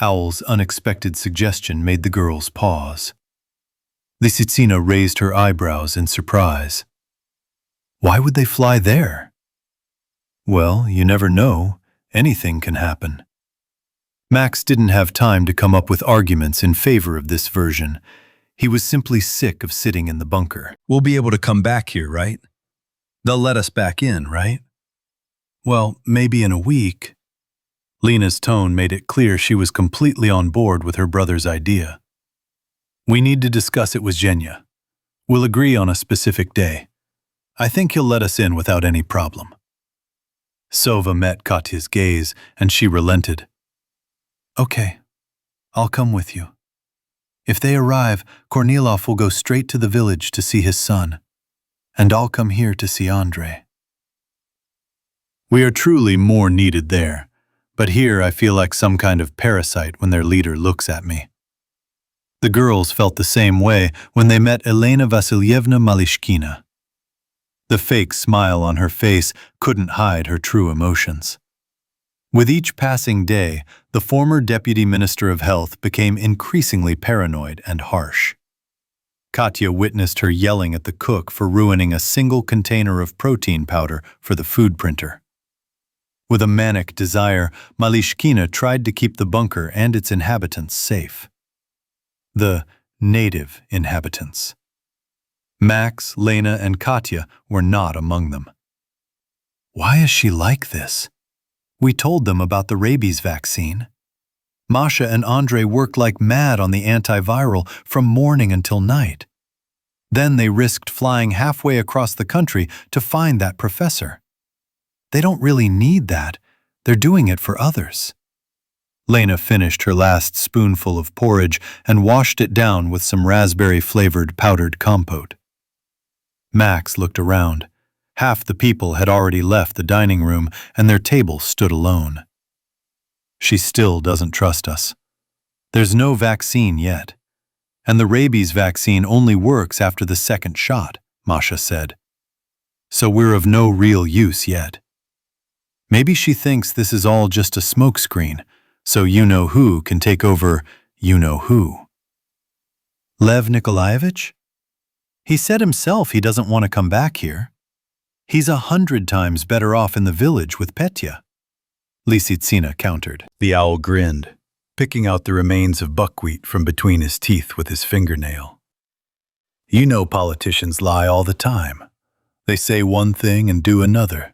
Owl's unexpected suggestion made the girls pause. Lysitsina raised her eyebrows in surprise. Why would they fly there? Well, you never know. Anything can happen. Max didn't have time to come up with arguments in favor of this version. He was simply sick of sitting in the bunker. We'll be able to come back here, right? They'll let us back in, right? Well, maybe in a week. Lena's tone made it clear she was completely on board with her brother's idea. We need to discuss it with Zhenya. We'll agree on a specific day. I think he'll let us in without any problem. Sova met Katya's gaze, and she relented. Okay, I'll come with you. If they arrive, Kornilov will go straight to the village to see his son, and I'll come here to see Andrei. We are truly more needed there, but here I feel like some kind of parasite when their leader looks at me. The girls felt the same way when they met Elena Vasilyevna Malishkina. The fake smile on her face couldn't hide her true emotions. With each passing day, the former Deputy Minister of Health became increasingly paranoid and harsh. Katya witnessed her yelling at the cook for ruining a single container of protein powder for the food printer. With a manic desire, Malishkina tried to keep the bunker and its inhabitants safe. The native inhabitants. Max, Lena, and Katya were not among them. Why is she like this? We told them about the rabies vaccine. Masha and Andrei worked like mad on the antiviral from morning until night. Then they risked flying halfway across the country to find that professor. They don't really need that. They're doing it for others. Lena finished her last spoonful of porridge and washed it down with some raspberry-flavored powdered compote. Max looked around. Half the people had already left the dining room and their table stood alone. She still doesn't trust us. There's no vaccine yet. And the rabies vaccine only works after the second shot, Masha said. So we're of no real use yet. Maybe she thinks this is all just a smokescreen, so you-know-who can take over you-know-who. Lev Nikolaevich? He said himself he doesn't want to come back here. He's 100 times better off in the village with Petya. Lysitsina countered. The owl grinned, picking out the remains of buckwheat from between his teeth with his fingernail. You know politicians lie all the time. They say one thing and do another.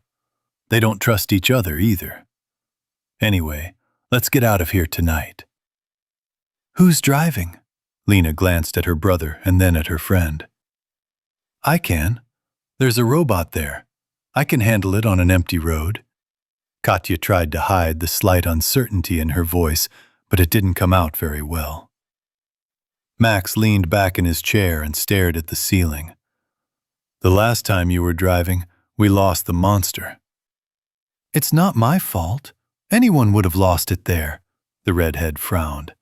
They don't trust each other either. Anyway, let's get out of here tonight. Who's driving? Lena glanced at her brother and then at her friend. I can. There's a robot there. I can handle it on an empty road. Katya tried to hide the slight uncertainty in her voice, but it didn't come out very well. Max leaned back in his chair and stared at the ceiling. The last time you were driving, we lost the monster. It's not my fault. Anyone would have lost it there, the redhead frowned.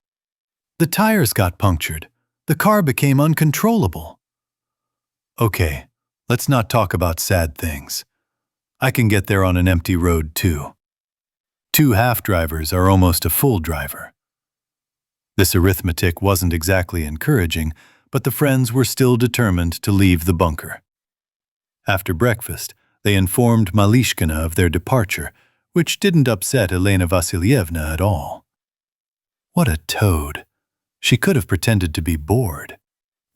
The tires got punctured. The car became uncontrollable. Okay, let's not talk about sad things. I can get there on an empty road too. 2 half-drivers are almost a full driver. This arithmetic wasn't exactly encouraging, but the friends were still determined to leave the bunker. After breakfast, they informed Malishkina of their departure, which didn't upset Elena Vasilyevna at all. What a toad! She could have pretended to be bored.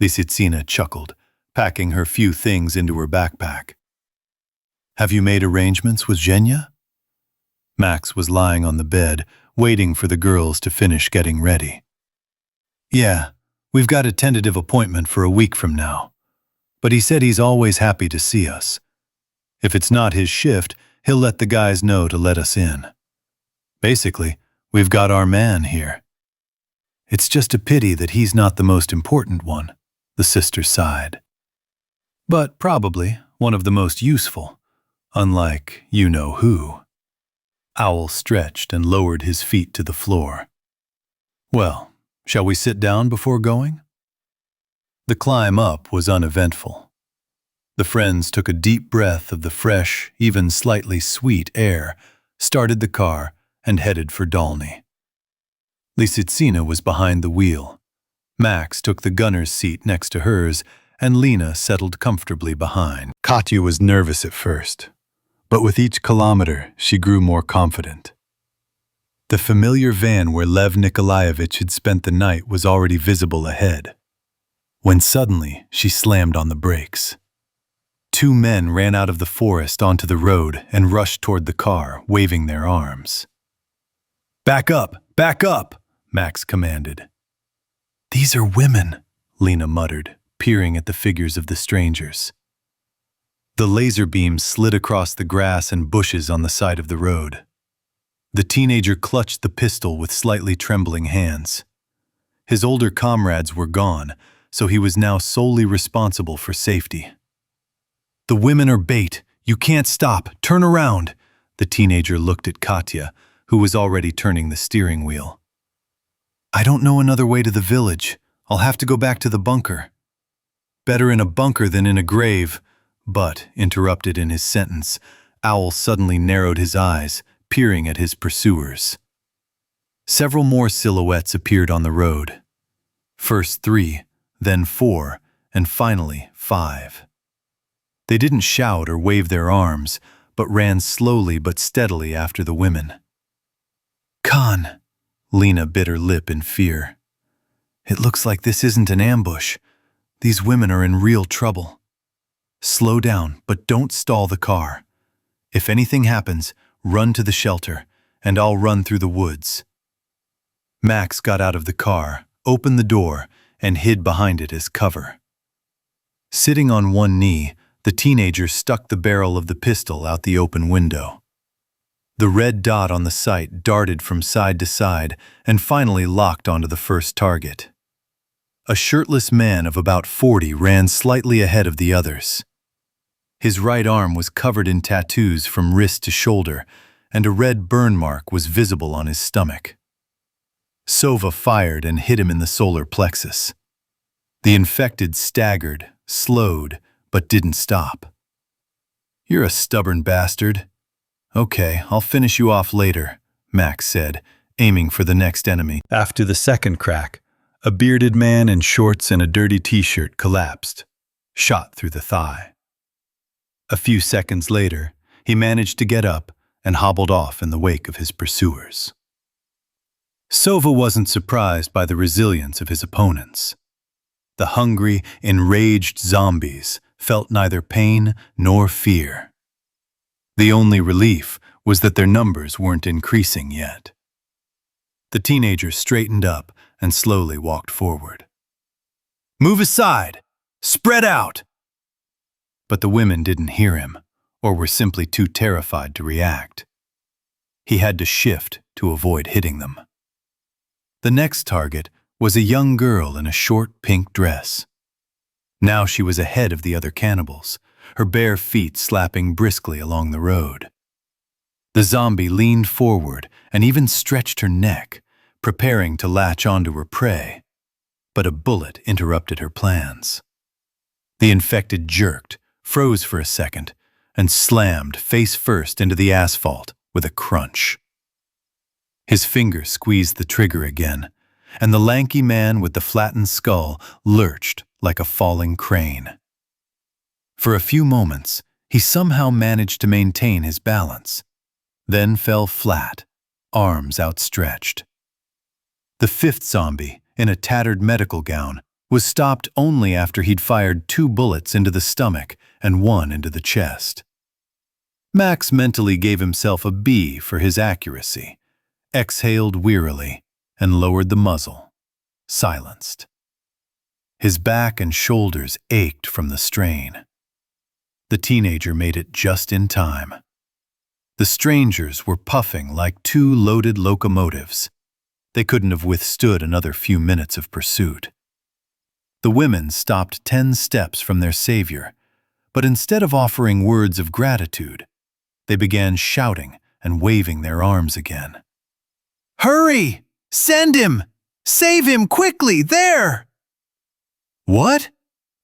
Lisitsina chuckled, packing her few things into her backpack. Have you made arrangements with Zhenya? Max was lying on the bed, waiting for the girls to finish getting ready. Yeah, we've got a tentative appointment for a week from now. But he said he's always happy to see us. If it's not his shift, he'll let the guys know to let us in. Basically, we've got our man here. It's just a pity that he's not the most important one, the sister sighed. But probably one of the most useful, unlike you-know-who. Owl stretched and lowered his feet to the floor. Well, shall we sit down before going? The climb up was uneventful. The friends took a deep breath of the fresh, even slightly sweet air, started the car, and headed for Dolny. Lisitsina was behind the wheel. Max took the gunner's seat next to hers, and Lena settled comfortably behind. Katya was nervous at first, but with each kilometer she grew more confident. The familiar van where Lev Nikolaevich had spent the night was already visible ahead, when suddenly she slammed on the brakes. 2 men ran out of the forest onto the road and rushed toward the car, waving their arms. Back up! Back up! Max commanded. These are women, Lena muttered, peering at the figures of the strangers. The laser beam slid across the grass and bushes on the side of the road. The teenager clutched the pistol with slightly trembling hands. His older comrades were gone, so he was now solely responsible for safety. The women are bait. You can't stop. Turn around. The teenager looked at Katya, who was already turning the steering wheel. I don't know another way to the village. I'll have to go back to the bunker. Better in a bunker than in a grave. But, interrupted in his sentence, Owl suddenly narrowed his eyes, peering at his pursuers. Several more silhouettes appeared on the road. First 3, then 4, and finally 5. They didn't shout or wave their arms, but ran slowly but steadily after the women. Khan! Lena bit her lip in fear. It looks like this isn't an ambush. These women are in real trouble. Slow down, but don't stall the car. If anything happens, run to the shelter, and I'll run through the woods. Max got out of the car, opened the door, and hid behind it as cover. Sitting on one knee, the teenager stuck the barrel of the pistol out the open window. The red dot on the sight darted from side to side and finally locked onto the first target. A shirtless man of about 40 ran slightly ahead of the others. His right arm was covered in tattoos from wrist to shoulder, and a red burn mark was visible on his stomach. Sova fired and hit him in the solar plexus. The infected staggered, slowed, but didn't stop. You're a stubborn bastard. Okay, I'll finish you off later, Max said, aiming for the next enemy. After the second crack, a bearded man in shorts and a dirty t-shirt collapsed, shot through the thigh. A few seconds later, he managed to get up and hobbled off in the wake of his pursuers. Sova wasn't surprised by the resilience of his opponents. The hungry, enraged zombies felt neither pain nor fear. The only relief was that their numbers weren't increasing yet. The teenager straightened up and slowly walked forward. Move aside! Spread out! But the women didn't hear him, or were simply too terrified to react. He had to shift to avoid hitting them. The next target was a young girl in a short pink dress. Now she was ahead of the other cannibals, her bare feet slapping briskly along the road. The zombie leaned forward and even stretched her neck, preparing to latch onto her prey. But a bullet interrupted her plans. The infected jerked, froze for a second, and slammed face first into the asphalt with a crunch. His fingers squeezed the trigger again, and the lanky man with the flattened skull lurched like a falling crane. For a few moments, he somehow managed to maintain his balance, then fell flat, arms outstretched. The fifth zombie, in a tattered medical gown, was stopped only after he'd fired 2 bullets into the stomach and 1 into the chest. Max mentally gave himself a B for his accuracy, exhaled wearily, and lowered the muzzle, silenced. His back and shoulders ached from the strain. The teenager made it just in time. The strangers were puffing like 2 loaded locomotives. They couldn't have withstood another few minutes of pursuit. The women stopped 10 steps from their savior, but instead of offering words of gratitude, they began shouting and waving their arms again. "Hurry! Send him! Save him quickly! There!" "What?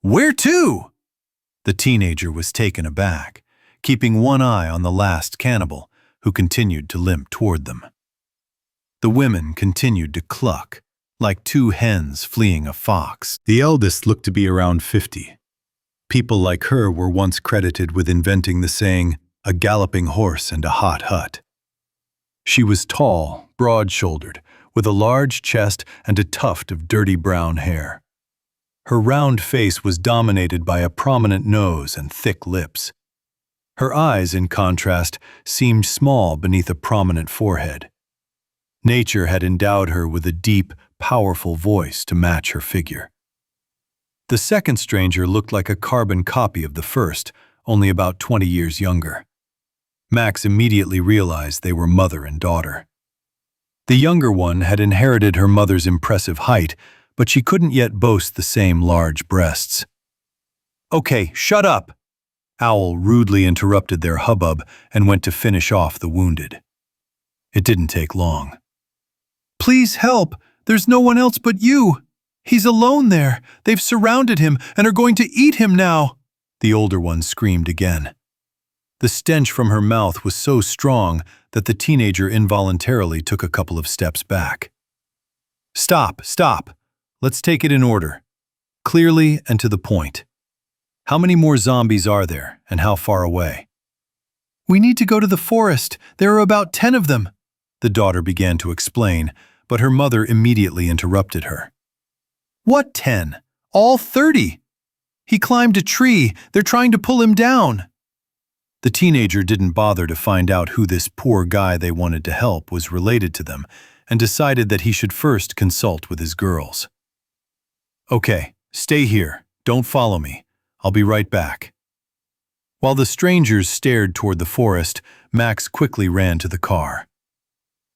Where to?" The teenager was taken aback, keeping one eye on the last cannibal, who continued to limp toward them. The women continued to cluck, like 2 hens fleeing a fox. The eldest looked to be around 50. People like her were once credited with inventing the saying, "a galloping horse and a hot hut." She was tall, broad-shouldered, with a large chest and a tuft of dirty brown hair. Her round face was dominated by a prominent nose and thick lips. Her eyes, in contrast, seemed small beneath a prominent forehead. Nature had endowed her with a deep, powerful voice to match her figure. The second stranger looked like a carbon copy of the first, only about 20 years younger. Max immediately realized they were mother and daughter. The younger one had inherited her mother's impressive height, but she couldn't yet boast the same large breasts. "Okay, shut up!" Owl rudely interrupted their hubbub and went to finish off the wounded. It didn't take long. "Please help! There's no one else but you! He's alone there! They've surrounded him and are going to eat him now!" The older one screamed again. The stench from her mouth was so strong that the teenager involuntarily took a couple of steps back. "Stop, stop! Let's take it in order. Clearly and to the point. How many more zombies are there, and how far away?" "We need to go to the forest. There are about 10 of them," the daughter began to explain, but her mother immediately interrupted her. "What 10? All 30! He climbed a tree. They're trying to pull him down." The teenager didn't bother to find out who this poor guy they wanted to help was related to them, and decided that he should first consult with his girls. "Okay, stay here. Don't follow me. I'll be right back." While the strangers stared toward the forest, Max quickly ran to the car.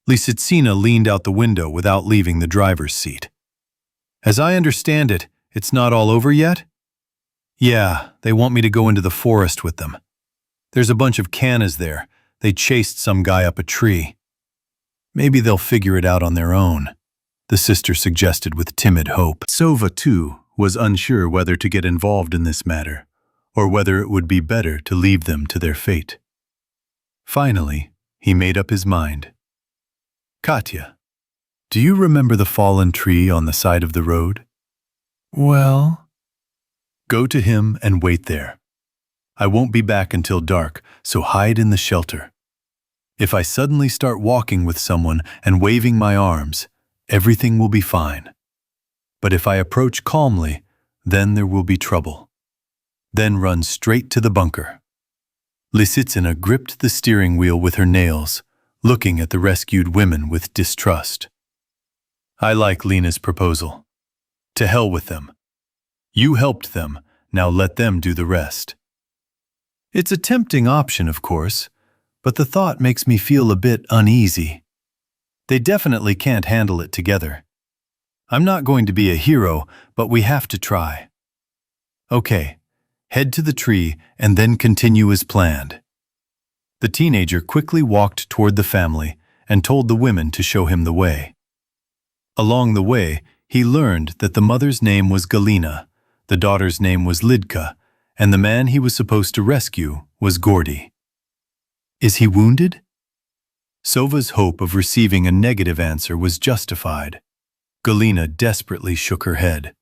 Lisitsina leaned out the window without leaving the driver's seat. "As I understand it, it's not all over yet?" "Yeah, they want me to go into the forest with them. There's a bunch of cannas there. They chased some guy up a tree. Maybe they'll figure it out on their own," the sister suggested with timid hope. Sova, too, was unsure whether to get involved in this matter, or whether it would be better to leave them to their fate. Finally, he made up his mind. "Katya, do you remember the fallen tree on the side of the road?" "Well?" "Go to him and wait there. I won't be back until dark, so hide in the shelter. If I suddenly start walking with someone and waving my arms, everything will be fine. But if I approach calmly, then there will be trouble. Then run straight to the bunker." Lisitsina gripped the steering wheel with her nails, looking at the rescued women with distrust. "I like Lena's proposal. To hell with them. You helped them, now let them do the rest. It's a tempting option, of course, but the thought makes me feel a bit uneasy. They definitely can't handle it together. I'm not going to be a hero, but we have to try. Okay, head to the tree and then continue as planned. The teenager quickly walked toward the family and told the women to show him the way. Along the way, he learned that the mother's name was Galina, the daughter's name was Lidka, and the man he was supposed to rescue was Gordy. Is he wounded? Sova's hope of receiving a negative answer was justified. Galina desperately shook her head.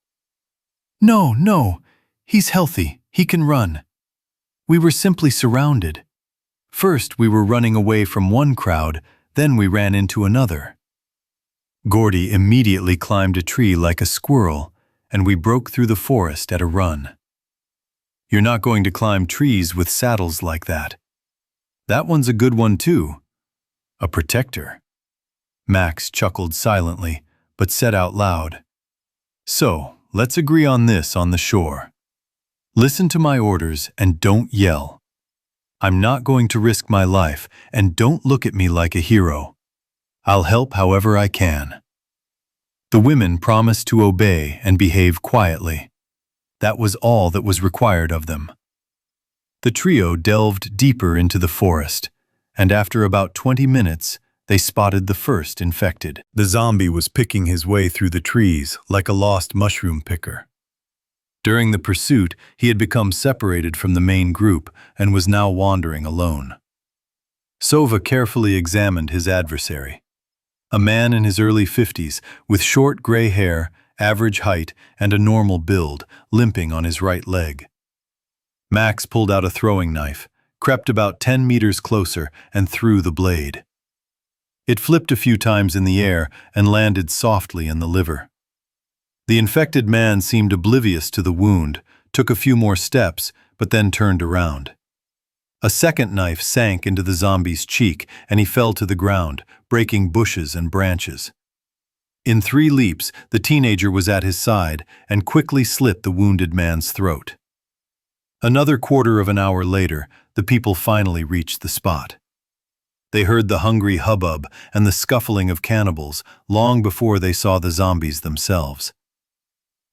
No, he's healthy, he can run. We were simply surrounded. First we were running away from one crowd, then we ran into another. Gordy immediately climbed a tree like a squirrel, and we broke through the forest at a run. You're not going to climb trees with saddles like that. That one's a good one too. A protector. Max chuckled silently, but said out loud, So, let's agree on this on the shore. Listen to my orders and don't yell. I'm not going to risk my life, and don't look at me like a hero. I'll help however I can. The women promised to obey and behave quietly. That was all that was required of them. The trio delved deeper into the forest, and after about 20 minutes, they spotted the first infected. The zombie was picking his way through the trees like a lost mushroom picker. During the pursuit, he had become separated from the main group and was now wandering alone. Sova carefully examined his adversary. A man in his early 50s, with short gray hair, average height, and a normal build, limping on his right leg. Max pulled out a throwing knife, crept about 10 meters closer, and threw the blade. It flipped a few times in the air and landed softly in the liver. The infected man seemed oblivious to the wound, took a few more steps, but then turned around. A second knife sank into the zombie's cheek, and he fell to the ground, breaking bushes and branches. In 3 leaps, the teenager was at his side and quickly slit the wounded man's throat. Another quarter of an hour later, the people finally reached the spot. They heard the hungry hubbub and the scuffling of cannibals long before they saw the zombies themselves.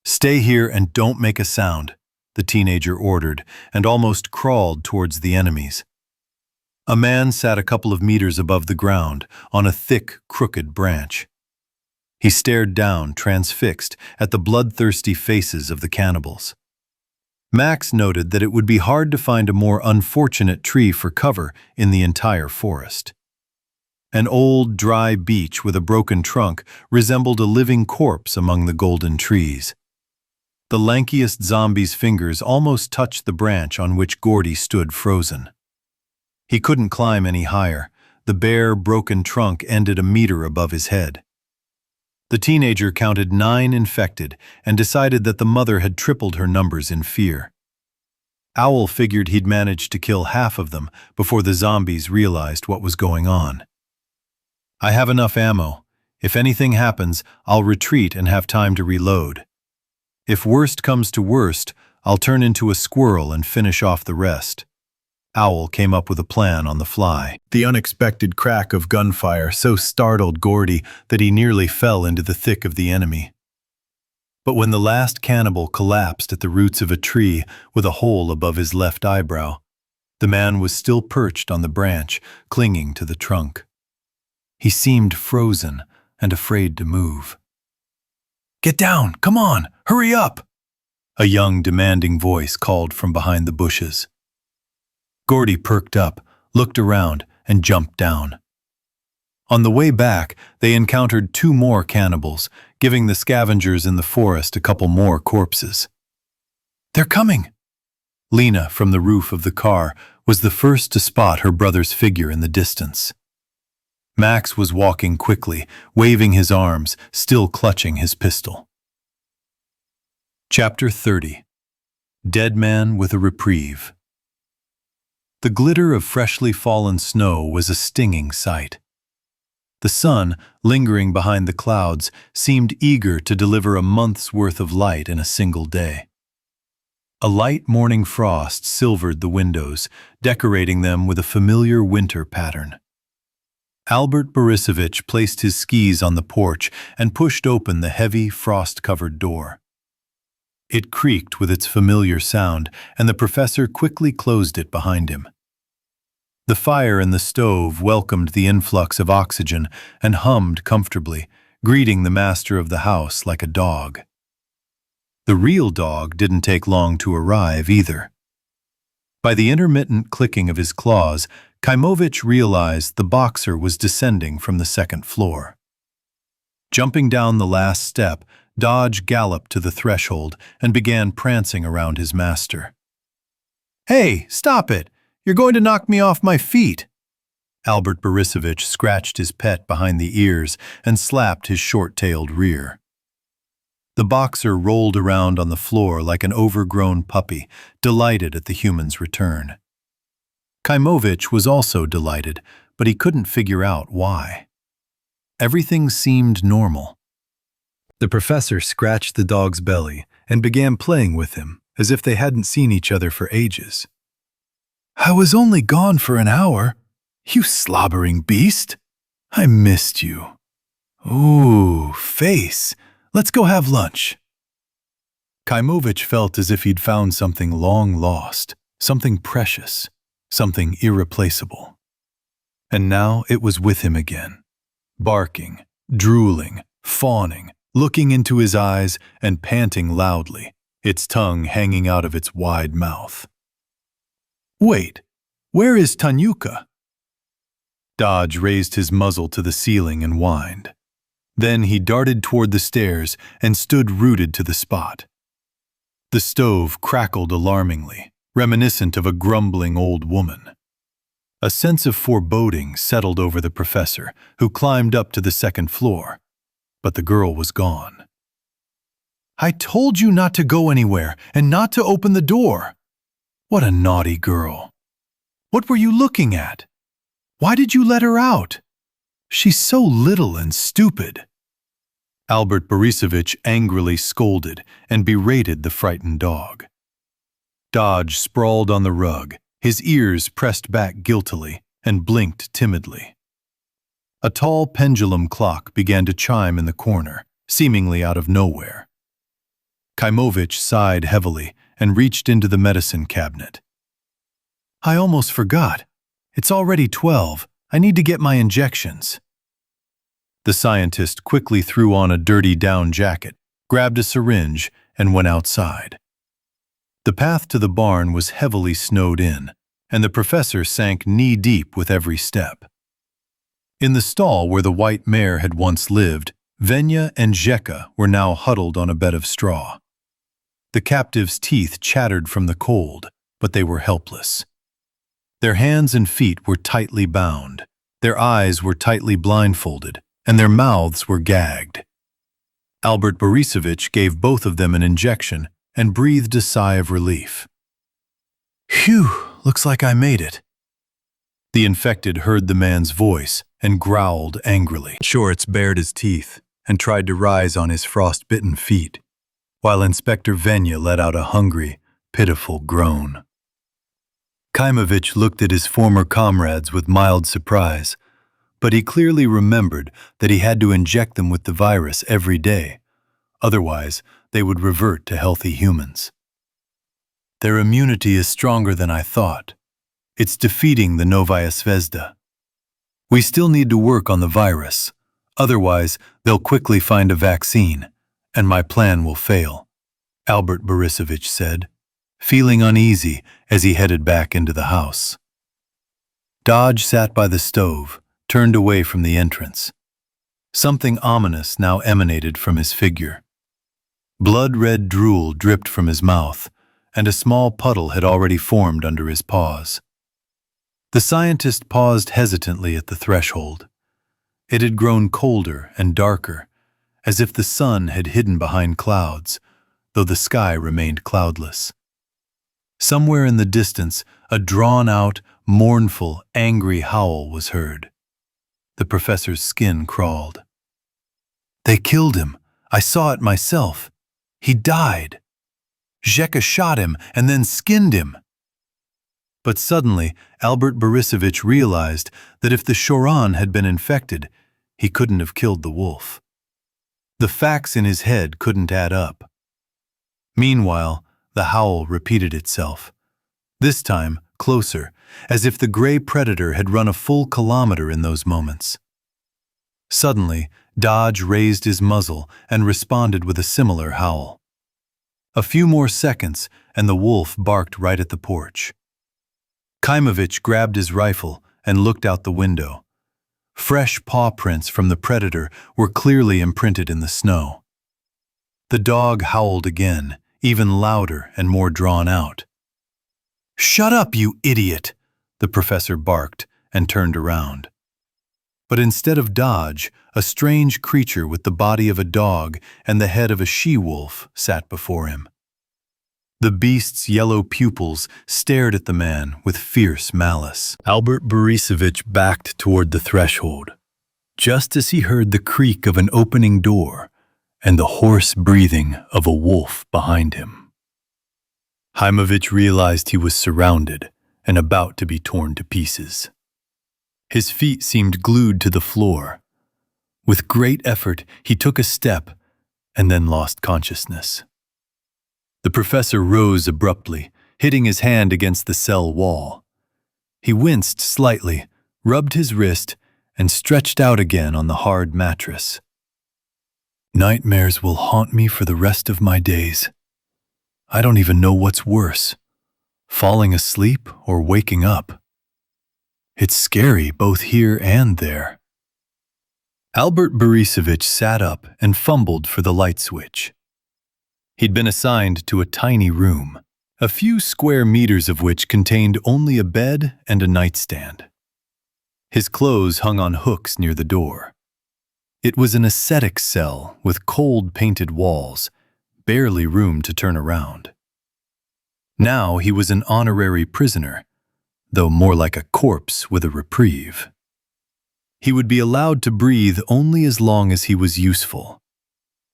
Stay here and don't make a sound, the teenager ordered, and almost crawled towards the enemies. A man sat a couple of meters above the ground on a thick, crooked branch. He stared down, transfixed, at the bloodthirsty faces of the cannibals. Max noted that it would be hard to find a more unfortunate tree for cover in the entire forest. An old, dry beech with a broken trunk resembled a living corpse among the golden trees. The lankiest zombie's fingers almost touched the branch on which Gordy stood frozen. He couldn't climb any higher. The bare, broken trunk ended a meter above his head. The teenager counted 9 infected and decided that the mother had tripled her numbers in fear. Owl figured he'd managed to kill half of them before the zombies realized what was going on. I have enough ammo. If anything happens, I'll retreat and have time to reload. If worst comes to worst, I'll turn into a squirrel and finish off the rest. Owl came up with a plan on the fly. The unexpected crack of gunfire so startled Gordy that he nearly fell into the thick of the enemy. But when the last cannibal collapsed at the roots of a tree with a hole above his left eyebrow, the man was still perched on the branch, clinging to the trunk. He seemed frozen and afraid to move. "Get down! Come on! Hurry up!" A young, demanding voice called from behind the bushes. Gordy perked up, looked around, and jumped down. On the way back, they encountered 2 more cannibals, giving the scavengers in the forest a couple more corpses. "They're coming!" Lena, from the roof of the car, was the first to spot her brother's figure in the distance. Max was walking quickly, waving his arms, still clutching his pistol. Chapter 30. Dead Man with a Reprieve. The glitter of freshly fallen snow was a stinging sight. The sun, lingering behind the clouds, seemed eager to deliver a month's worth of light in a single day. A light morning frost silvered the windows, decorating them with a familiar winter pattern. Albert Borisovich placed his skis on the porch and pushed open the heavy, frost-covered door. It creaked with its familiar sound, and the professor quickly closed it behind him. The fire in the stove welcomed the influx of oxygen and hummed comfortably, greeting the master of the house like a dog. The real dog didn't take long to arrive either. By the intermittent clicking of his claws, Khaimovich realized the boxer was descending from the second floor. Jumping down the last step, Dodge galloped to the threshold and began prancing around his master. "Hey, stop it! You're going to knock me off my feet!" Albert Borisovich scratched his pet behind the ears and slapped his short-tailed rear. The boxer rolled around on the floor like an overgrown puppy, delighted at the human's return. Khaimovich was also delighted, but he couldn't figure out why. Everything seemed normal. The professor scratched the dog's belly and began playing with him, as if they hadn't seen each other for ages. "I was only gone for an hour. You slobbering beast! I missed you. Ooh, face! Let's go have lunch." Khaimovich felt as if he'd found something long lost, something precious, something irreplaceable. And now it was with him again, barking, drooling, fawning, looking into his eyes and panting loudly, its tongue hanging out of its wide mouth. "Wait, where is Tanyuka?" Dodge raised his muzzle to the ceiling and whined. Then he darted toward the stairs and stood rooted to the spot. The stove crackled alarmingly, reminiscent of a grumbling old woman. A sense of foreboding settled over the professor, who climbed up to the second floor. But the girl was gone. "I told you not to go anywhere and not to open the door." What a naughty girl. What were you looking at? Why did you let her out? She's so little and stupid. Albert Borisovich angrily scolded and berated the frightened dog. Dodge sprawled on the rug, his ears pressed back guiltily, and blinked timidly. A tall pendulum clock began to chime in the corner, seemingly out of nowhere. Khaimovich sighed heavily and reached into the medicine cabinet. "I almost forgot. It's already 12. I need to get my injections." The scientist quickly threw on a dirty down jacket, grabbed a syringe, and went outside. The path to the barn was heavily snowed in, and the professor sank knee-deep with every step. In the stall where the white mare had once lived, Venya and Zheka were now huddled on a bed of straw. The captive's teeth chattered from the cold, but they were helpless. Their hands and feet were tightly bound, their eyes were tightly blindfolded, and their mouths were gagged. Albert Borisovich gave both of them an injection and breathed a sigh of relief. "Phew, looks like I made it." The infected heard the man's voice and growled angrily. Schwartz bared his teeth and tried to rise on his frost-bitten feet, while Inspector Venya let out a hungry, pitiful groan. Khaimovich looked at his former comrades with mild surprise, but he clearly remembered that he had to inject them with the virus every day. Otherwise, they would revert to healthy humans. "Their immunity is stronger than I thought. It's defeating the Novaya Zvezda. We still need to work on the virus. Otherwise, they'll quickly find a vaccine, and my plan will fail," Albert Borisovich said, feeling uneasy as he headed back into the house. Dodge sat by the stove, turned away from the entrance. Something ominous now emanated from his figure. Blood-red drool dripped from his mouth, and a small puddle had already formed under his paws. The scientist paused hesitantly at the threshold. It had grown colder and darker, as if the sun had hidden behind clouds, though the sky remained cloudless. Somewhere in the distance, a drawn-out, mournful, angry howl was heard. The professor's skin crawled. "They killed him. I saw it myself. He died." Zheka shot him and then skinned him. But suddenly, Albert Borisovich realized that if the Choran had been infected, he couldn't have killed the wolf. The facts in his head couldn't add up. Meanwhile, the howl repeated itself. This time, closer, as if the gray predator had run a full kilometer in those moments. Suddenly, Dodge raised his muzzle and responded with a similar howl. A few more seconds, and the wolf barked right at the porch. Khaimovich grabbed his rifle and looked out the window. Fresh paw prints from the predator were clearly imprinted in the snow. The dog howled again, even louder and more drawn out. "Shut up, you idiot!" the professor barked and turned around. But instead of Dodge, a strange creature with the body of a dog and the head of a she-wolf sat before him. The beast's yellow pupils stared at the man with fierce malice. Albert Borisovich backed toward the threshold, just as he heard the creak of an opening door and the hoarse breathing of a wolf behind him. Khaimovich realized he was surrounded and about to be torn to pieces. His feet seemed glued to the floor. With great effort, he took a step and then lost consciousness. The professor rose abruptly, hitting his hand against the cell wall. He winced slightly, rubbed his wrist, and stretched out again on the hard mattress. "Nightmares will haunt me for the rest of my days. I don't even know what's worse, falling asleep or waking up. It's scary both here and there." Albert Borisovich sat up and fumbled for the light switch. He'd been assigned to a tiny room, a few square meters of which contained only a bed and a nightstand. His clothes hung on hooks near the door. It was an ascetic cell with cold painted walls, barely room to turn around. Now he was an honorary prisoner, though more like a corpse with a reprieve. He would be allowed to breathe only as long as he was useful.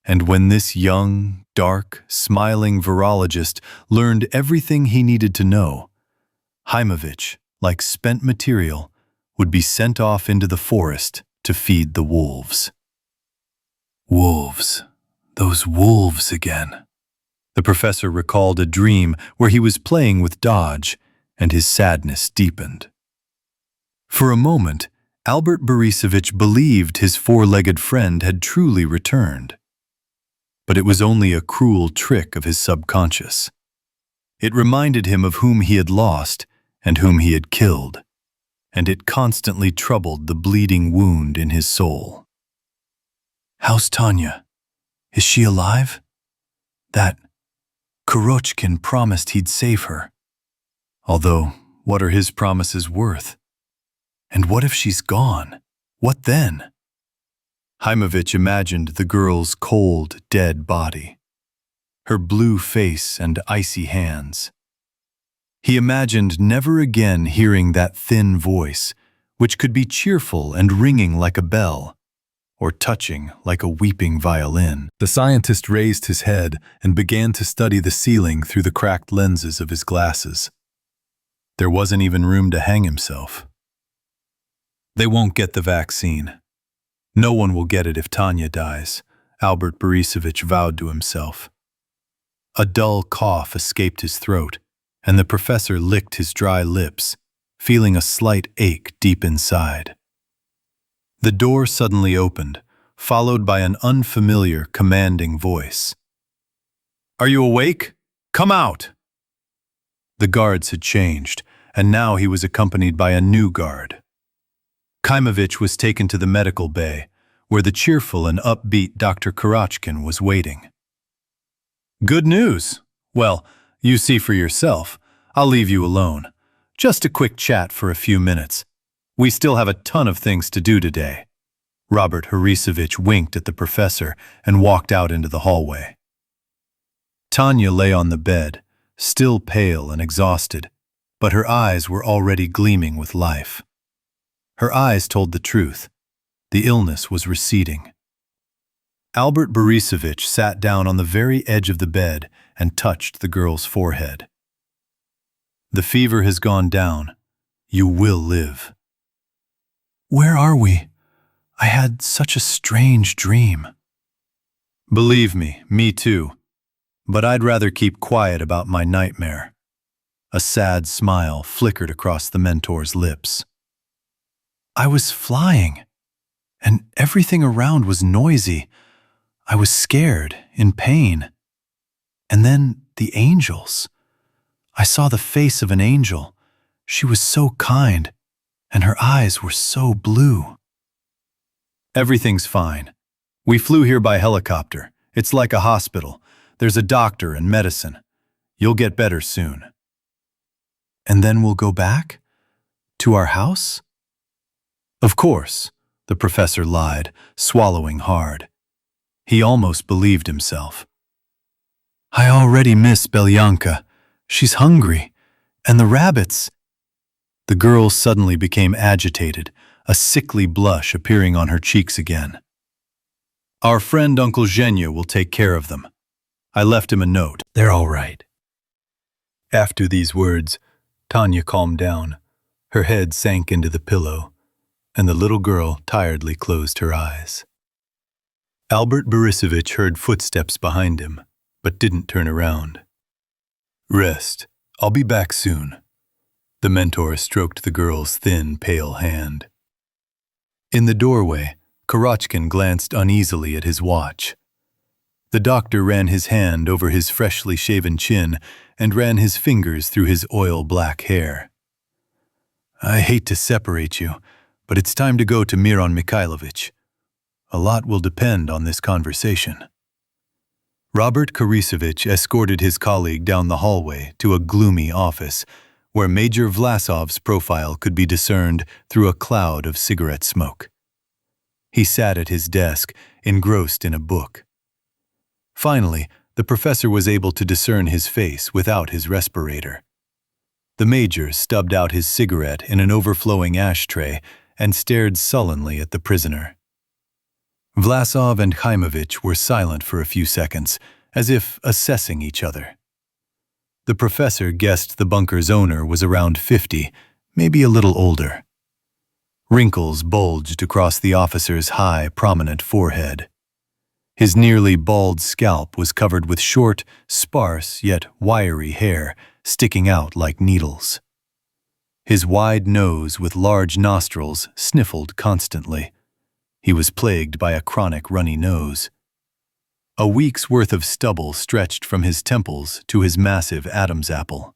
And when this young, dark, smiling virologist learned everything he needed to know, Khaimovich, like spent material, would be sent off into the forest to feed the wolves. Wolves. Those wolves again. The professor recalled a dream where he was playing with Dodge, and his sadness deepened. For a moment, Albert Borisovich believed his four-legged friend had truly returned. But it was only a cruel trick of his subconscious. It reminded him of whom he had lost and whom he had killed, and it constantly troubled the bleeding wound in his soul. "How's Tanya? Is she alive? That Kurochkin promised he'd save her. Although, what are his promises worth? And what if she's gone? What then?" Khaimovich imagined the girl's cold, dead body, her blue face and icy hands. He imagined never again hearing that thin voice, which could be cheerful and ringing like a bell, or touching like a weeping violin. The scientist raised his head and began to study the ceiling through the cracked lenses of his glasses. There wasn't even room to hang himself. They won't get the vaccine. No one will get it if Tanya dies, Albert Borisovich vowed to himself. A dull cough escaped his throat, and the professor licked his dry lips, feeling a slight ache deep inside. The door suddenly opened, followed by an unfamiliar, commanding voice. "Are you awake? Come out!" The guards had changed, and now he was accompanied by a new guard. Khaimovich was taken to the medical bay, where the cheerful and upbeat Dr. Kurochkin was waiting. "Good news. Well, you see for yourself. I'll leave you alone. Just a quick chat for a few minutes. We still have a ton of things to do today." Robert Borisovich winked at the professor and walked out into the hallway. Tanya lay on the bed, still pale and exhausted, but her eyes were already gleaming with life. Her eyes told the truth. The illness was receding. Albert Borisovich sat down on the very edge of the bed and touched the girl's forehead. "The fever has gone down. You will live." "Where are we? I had such a strange dream." "Believe me too. But I'd rather keep quiet about my nightmare." A sad smile flickered across the mentor's lips. "I was flying, and everything around was noisy. I was scared, in pain. And then the angels. I saw the face of an angel. She was so kind, and her eyes were so blue." "Everything's fine. We flew here by helicopter. It's like a hospital. There's a doctor and medicine. You'll get better soon." "And then we'll go back? To our house?" "Of course," the professor lied, swallowing hard. He almost believed himself. "I already miss Belyanka. She's hungry. And the rabbits." The girl suddenly became agitated, a sickly blush appearing on her cheeks again. "Our friend Uncle Zhenya will take care of them. I left him a note. They're all right." After these words, Tanya calmed down. Her head sank into the pillow, and the little girl tiredly closed her eyes. Albert Borisovich heard footsteps behind him, but didn't turn around. "Rest. I'll be back soon." The mentor stroked the girl's thin, pale hand. In the doorway, Korochkin glanced uneasily at his watch. The doctor ran his hand over his freshly shaven chin and ran his fingers through his oil-black hair. "I hate to separate you, but it's time to go to Miron Mikhailovich. A lot will depend on this conversation." Robert Korisovich escorted his colleague down the hallway to a gloomy office, where Major Vlasov's profile could be discerned through a cloud of cigarette smoke. He sat at his desk, engrossed in a book. Finally, the professor was able to discern his face without his respirator. The major stubbed out his cigarette in an overflowing ashtray and stared sullenly at the prisoner. Vlasov and Khaimovich were silent for a few seconds, as if assessing each other. The professor guessed the bunker's owner was around 50, maybe a little older. Wrinkles bulged across the officer's high, prominent forehead. His nearly bald scalp was covered with short, sparse yet wiry hair sticking out like needles. His wide nose with large nostrils sniffled constantly. He was plagued by a chronic runny nose. A week's worth of stubble stretched from his temples to his massive Adam's apple.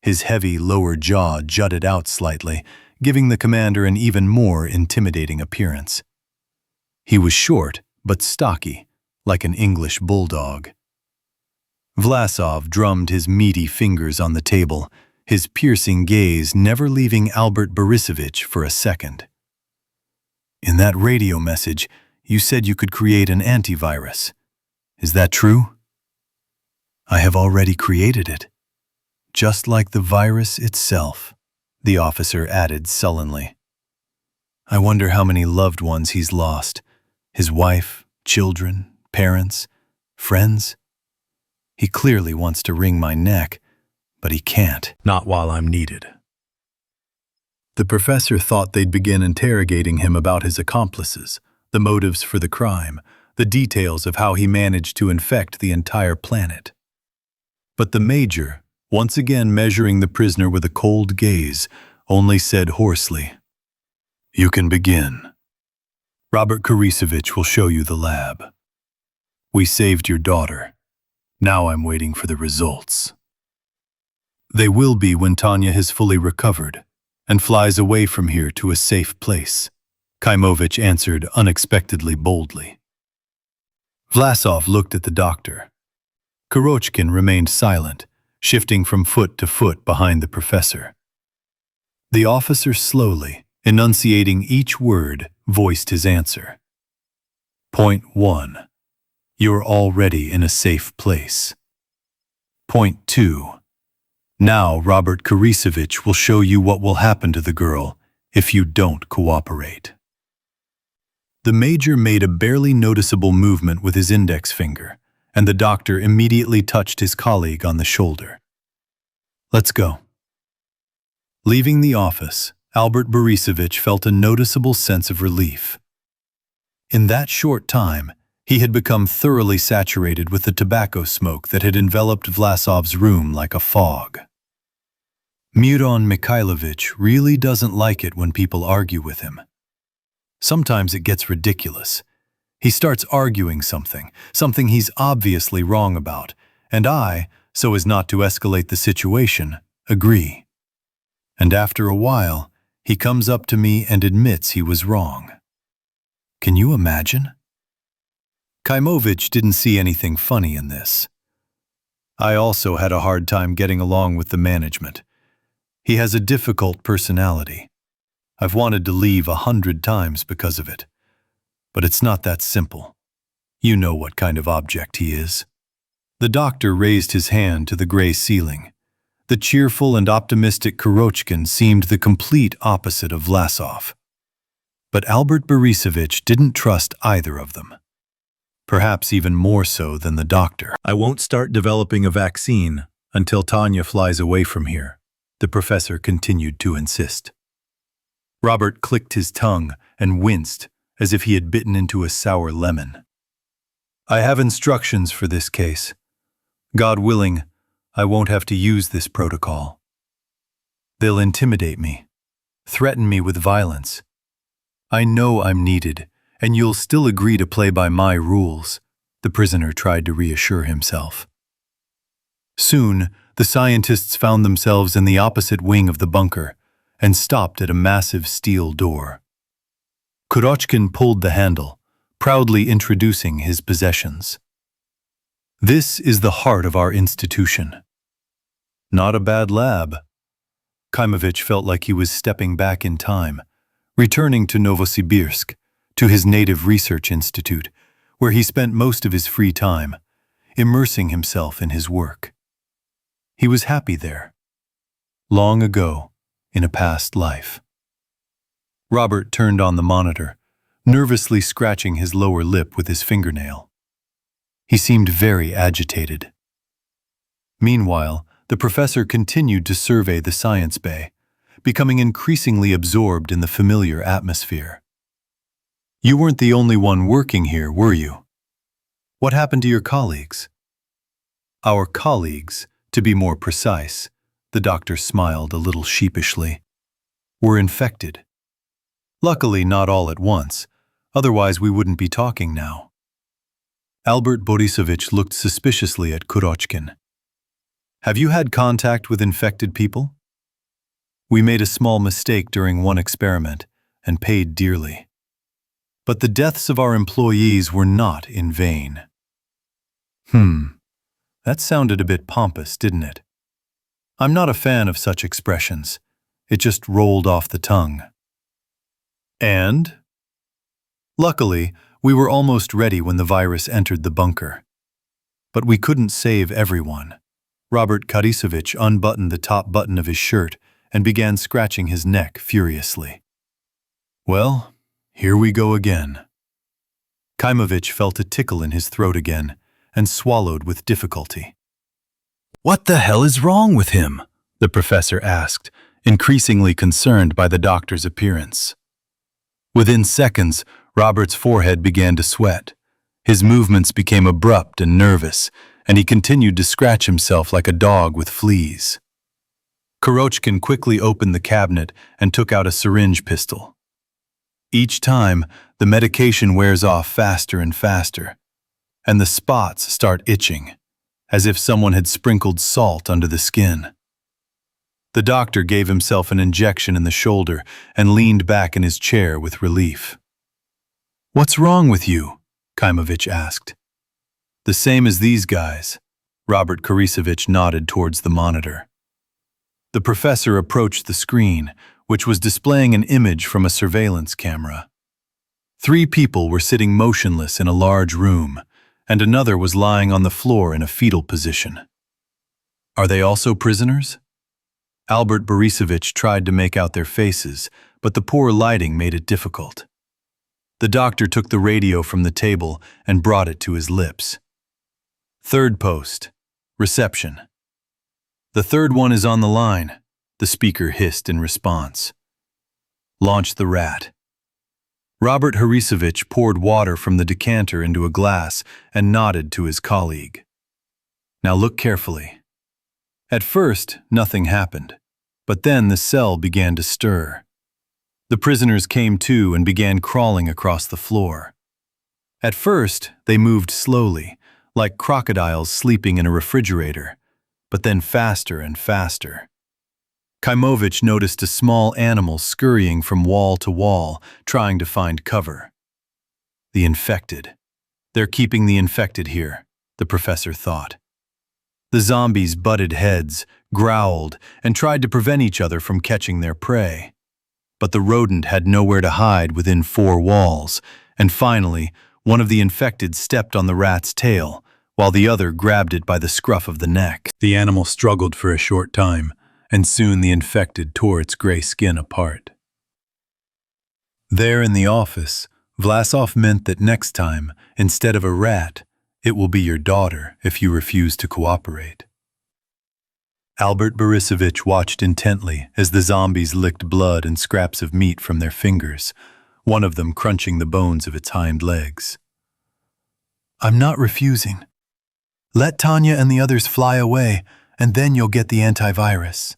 His heavy lower jaw jutted out slightly, giving the commander an even more intimidating appearance. He was short but stocky, like an English bulldog. Vlasov drummed his meaty fingers on the table, his piercing gaze never leaving Albert Borisovich for a second. "In that radio message, you said you could create an antivirus. Is that true?" "I have already created it. Just like the virus itself," the officer added sullenly. "I wonder how many loved ones he's lost. His wife, children, parents, friends. He clearly wants to wring my neck, but he can't. Not while I'm needed." The professor thought they'd begin interrogating him about his accomplices, the motives for the crime, the details of how he managed to infect the entire planet. But the major, once again measuring the prisoner with a cold gaze, only said hoarsely, "You can begin. Robert Korisovich will show you the lab. We saved your daughter. Now I'm waiting for the results." "They will be when Tanya has fully recovered and flies away from here to a safe place," Khaimovich answered unexpectedly boldly. Vlasov looked at the doctor. Korochkin remained silent, shifting from foot to foot behind the professor. The officer slowly, enunciating each word, voiced his answer. Point 1. You're already in a safe place. Point 2. Now Robert Korisovich will show you what will happen to the girl if you don't cooperate. The major made a barely noticeable movement with his index finger, and the doctor immediately touched his colleague on the shoulder. "Let's go." Leaving the office, Albert Borisovich felt a noticeable sense of relief. In that short time, he had become thoroughly saturated with the tobacco smoke that had enveloped Vlasov's room like a fog. Miron Mikhailovich really doesn't like it when people argue with him. Sometimes it gets ridiculous. He starts arguing something he's obviously wrong about, and I, so as not to escalate the situation, agree. And after a while, he comes up to me and admits he was wrong. Can you imagine? Khaimovich didn't see anything funny in this. I also had a hard time getting along with the management. He has a difficult personality. I've wanted to leave 100 times because of it. But it's not that simple. You know what kind of object he is. The doctor raised his hand to the gray ceiling. The cheerful and optimistic Kurochkin seemed the complete opposite of Vlasov. But Albert Borisovich didn't trust either of them. Perhaps even more so than the doctor. "I won't start developing a vaccine until Tanya flies away from here," the professor continued to insist. Robert clicked his tongue and winced as if he had bitten into a sour lemon. "I have instructions for this case. God willing, I won't have to use this protocol. They'll intimidate me, threaten me with violence. I know I'm needed, and you'll still agree to play by my rules," the prisoner tried to reassure himself. Soon, the scientists found themselves in the opposite wing of the bunker and stopped at a massive steel door. Kurochkin pulled the handle, proudly introducing his possessions. "This is the heart of our institution." Not a bad lab. Khaimovich felt like he was stepping back in time, returning to Novosibirsk, to his native research institute, where he spent most of his free time, immersing himself in his work. He was happy there. Long ago, in a past life. Robert turned on the monitor, nervously scratching his lower lip with his fingernail. He seemed very agitated. Meanwhile, the professor continued to survey the science bay, becoming increasingly absorbed in the familiar atmosphere. "You weren't the only one working here, were you? What happened to your colleagues?" "Our colleagues, to be more precise," the doctor smiled a little sheepishly, "were infected. Luckily not all at once, otherwise we wouldn't be talking now." Albert Borisovich looked suspiciously at Kurochkin. "Have you had contact with infected people?" "We made a small mistake during one experiment and paid dearly. But the deaths of our employees were not in vain." That sounded a bit pompous, didn't it? I'm not a fan of such expressions. It just rolled off the tongue. "And?" "Luckily, we were almost ready when the virus entered the bunker. But we couldn't save everyone." Robert Borisovich unbuttoned the top button of his shirt and began scratching his neck furiously. "Well, here we go again." Khaimovich felt a tickle in his throat again and swallowed with difficulty. "What the hell is wrong with him?" the professor asked, increasingly concerned by the doctor's appearance. Within seconds, Robert's forehead began to sweat. His movements became abrupt and nervous, and he continued to scratch himself like a dog with fleas. Kurochkin quickly opened the cabinet and took out a syringe pistol. Each time, the medication wears off faster and faster, and the spots start itching, as if someone had sprinkled salt under the skin. The doctor gave himself an injection in the shoulder and leaned back in his chair with relief. "What's wrong with you?" Khaimovich asked. "The same as these guys." Robert Borisovich nodded towards the monitor. The professor approached the screen, which was displaying an image from a surveillance camera. 3 people were sitting motionless in a large room, and another was lying on the floor in a fetal position. "Are they also prisoners?" Albert Borisovich tried to make out their faces, but the poor lighting made it difficult. The doctor took the radio from the table and brought it to his lips. Third post. Reception. The third one is on the line, the speaker hissed in response. Launch the rat. Robert Khaimovich poured water from the decanter into a glass and nodded to his colleague. Now look carefully. At first, nothing happened, but then the cell began to stir. The prisoners came to and began crawling across the floor. At first, they moved slowly, like crocodiles sleeping in a refrigerator, but then faster and faster. Khaimovich noticed a small animal scurrying from wall to wall, trying to find cover. The infected. They're keeping the infected here, the professor thought. The zombies butted heads, growled, and tried to prevent each other from catching their prey. But the rodent had nowhere to hide within 4 walls, and finally, one of the infected stepped on the rat's tail, while the other grabbed it by the scruff of the neck. The animal struggled for a short time, and soon the infected tore its gray skin apart. There in the office, Vlasov meant that next time, instead of a rat, it will be your daughter if you refuse to cooperate. Albert Borisovich watched intently as the zombies licked blood and scraps of meat from their fingers, one of them crunching the bones of its hind legs. I'm not refusing. Let Tanya and the others fly away, and then you'll get the antivirus.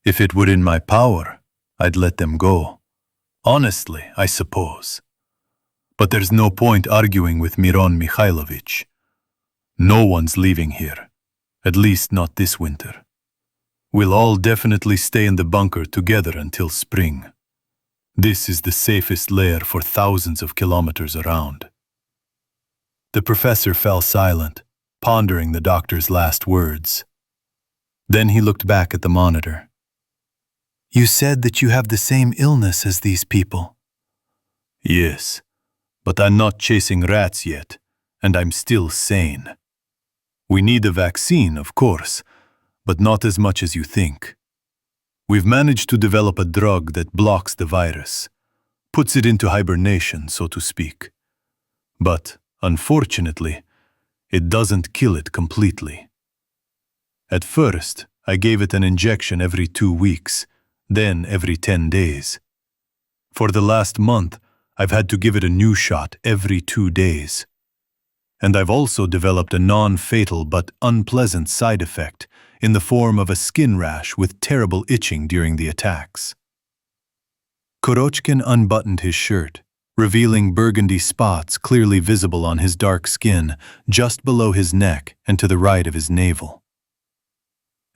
If it were in my power, I'd let them go. Honestly, I suppose. But there's no point arguing with Miron Mikhailovich. No one's leaving here, at least not this winter. We'll all definitely stay in the bunker together until spring. This is the safest lair for thousands of kilometers around. The professor fell silent, pondering the doctor's last words. Then he looked back at the monitor. You said that you have the same illness as these people. Yes, but I'm not chasing rats yet, and I'm still sane. We need a vaccine, of course, but not as much as you think. We've managed to develop a drug that blocks the virus, puts it into hibernation, so to speak. But, unfortunately, it doesn't kill it completely. At first, I gave it an injection every 2 weeks, then every 10 days. For the last month, I've had to give it a new shot every 2 days. And I've also developed a non-fatal but unpleasant side effect in the form of a skin rash with terrible itching during the attacks. Khorochkin unbuttoned his shirt, revealing burgundy spots clearly visible on his dark skin just below his neck and to the right of his navel.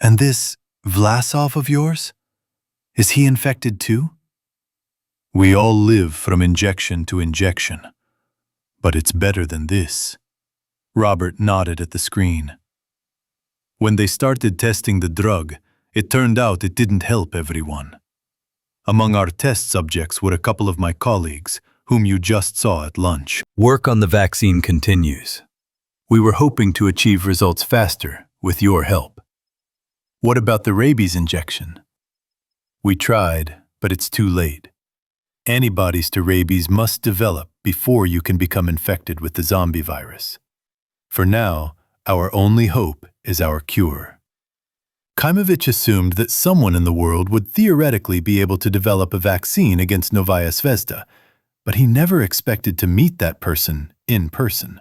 And this Vlasov of yours? Is he infected too? We all live from injection to injection, but it's better than this. Robert nodded at the screen. When they started testing the drug, it turned out it didn't help everyone. Among our test subjects were a couple of my colleagues, whom you just saw at lunch. Work on the vaccine continues. We were hoping to achieve results faster with your help. What about the rabies injection? We tried, but it's too late. Antibodies to rabies must develop before you can become infected with the zombie virus. For now, our only hope is our cure. Khaimovich assumed that someone in the world would theoretically be able to develop a vaccine against Novaya Zvezda, but he never expected to meet that person in person.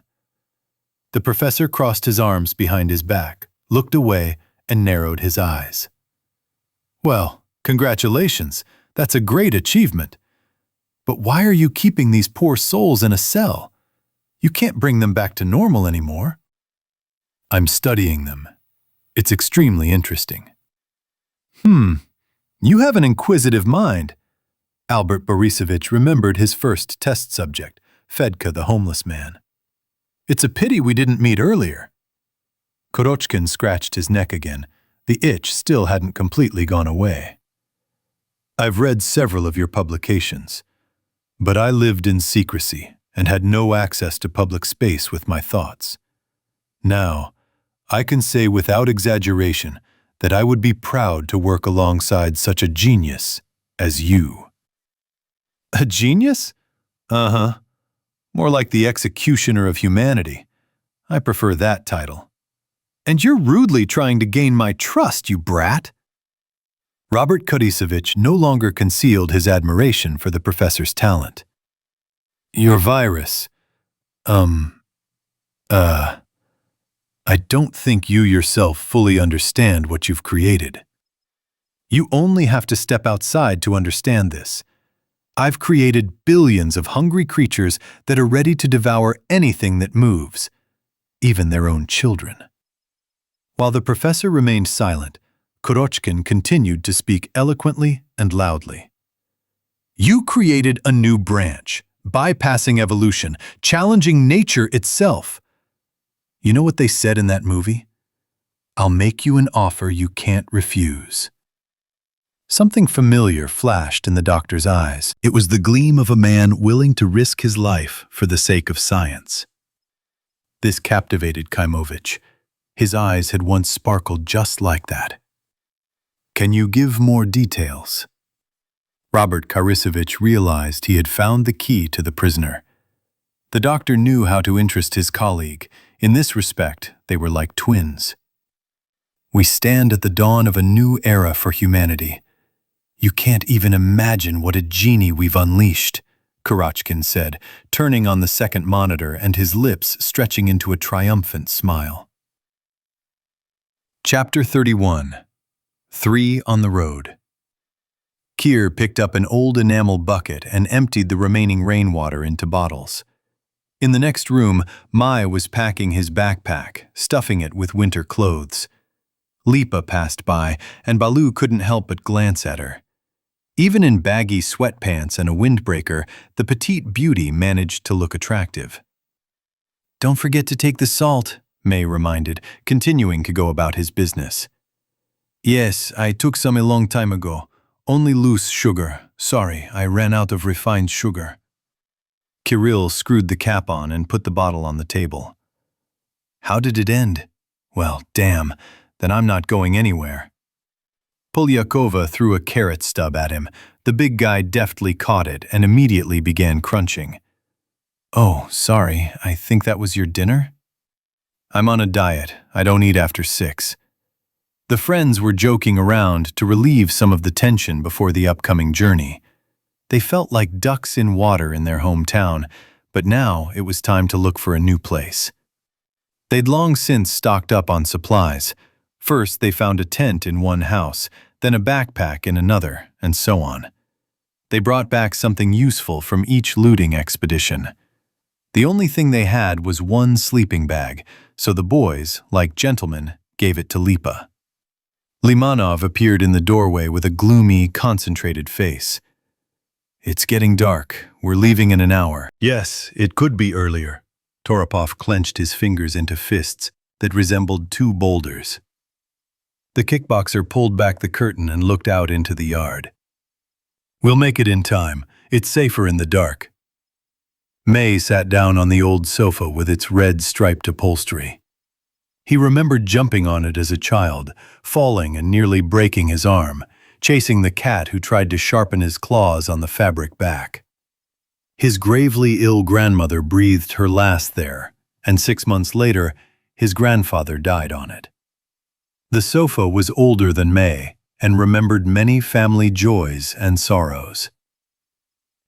The professor crossed his arms behind his back, looked away, and narrowed his eyes. Well, congratulations. That's a great achievement. But why are you keeping these poor souls in a cell? You can't bring them back to normal anymore. I'm studying them. It's extremely interesting. You have an inquisitive mind. Albert Borisovich remembered his first test subject, Fedka the homeless man. It's a pity we didn't meet earlier. Khorochkin scratched his neck again. The itch still hadn't completely gone away. I've read several of your publications, but I lived in secrecy and had no access to public space with my thoughts. Now, I can say without exaggeration that I would be proud to work alongside such a genius as you. A genius? Uh-huh. More like the executioner of humanity. I prefer that title. And you're rudely trying to gain my trust, you brat. Robert Khaimovich no longer concealed his admiration for the professor's talent. Your virus. I don't think you yourself fully understand what you've created. You only have to step outside to understand this. I've created billions of hungry creatures that are ready to devour anything that moves, even their own children. While the professor remained silent, Khaimovich continued to speak eloquently and loudly. You created a new branch, bypassing evolution, challenging nature itself. You know what they said in that movie? I'll make you an offer you can't refuse. Something familiar flashed in the doctor's eyes. It was the gleam of a man willing to risk his life for the sake of science. This captivated Khaimovich. His eyes had once sparkled just like that. Can you give more details? Robert Khaimovich realized he had found the key to the prisoner. The doctor knew how to interest his colleague. In this respect, they were like twins. We stand at the dawn of a new era for humanity. You can't even imagine what a genie we've unleashed, Khaimovich said, turning on the second monitor and his lips stretching into a triumphant smile. Chapter 31. 3 on the Road. Kier picked up an old enamel bucket and emptied the remaining rainwater into bottles. In the next room, Mai was packing his backpack, stuffing it with winter clothes. Lipa passed by, and Baloo couldn't help but glance at her. Even in baggy sweatpants and a windbreaker, the petite beauty managed to look attractive. Don't forget to take the salt, May reminded, continuing to go about his business. Yes, I took some a long time ago. Only loose sugar. Sorry, I ran out of refined sugar. Kirill screwed the cap on and put the bottle on the table. How did it end? Well, damn, then I'm not going anywhere. Polyakova threw a carrot stub at him. The big guy deftly caught it and immediately began crunching. Oh, sorry, I think that was your dinner? I'm on a diet. I don't eat after 6. The friends were joking around to relieve some of the tension before the upcoming journey. They felt like ducks in water in their hometown, but now it was time to look for a new place. They'd long since stocked up on supplies. First, they found a tent in one house, then a backpack in another, and so on. They brought back something useful from each looting expedition. The only thing they had was one sleeping bag, so the boys, like gentlemen, gave it to Lipa. Limanov appeared in the doorway with a gloomy, concentrated face. It's getting dark. We're leaving in an hour. Yes, it could be earlier. Toropov clenched his fingers into fists that resembled 2 boulders. The kickboxer pulled back the curtain and looked out into the yard. We'll make it in time. It's safer in the dark. May sat down on the old sofa with its red striped upholstery. He remembered jumping on it as a child, falling and nearly breaking his arm, chasing the cat who tried to sharpen his claws on the fabric back. His gravely ill grandmother breathed her last there, and 6 months later, his grandfather died on it. The sofa was older than May and remembered many family joys and sorrows.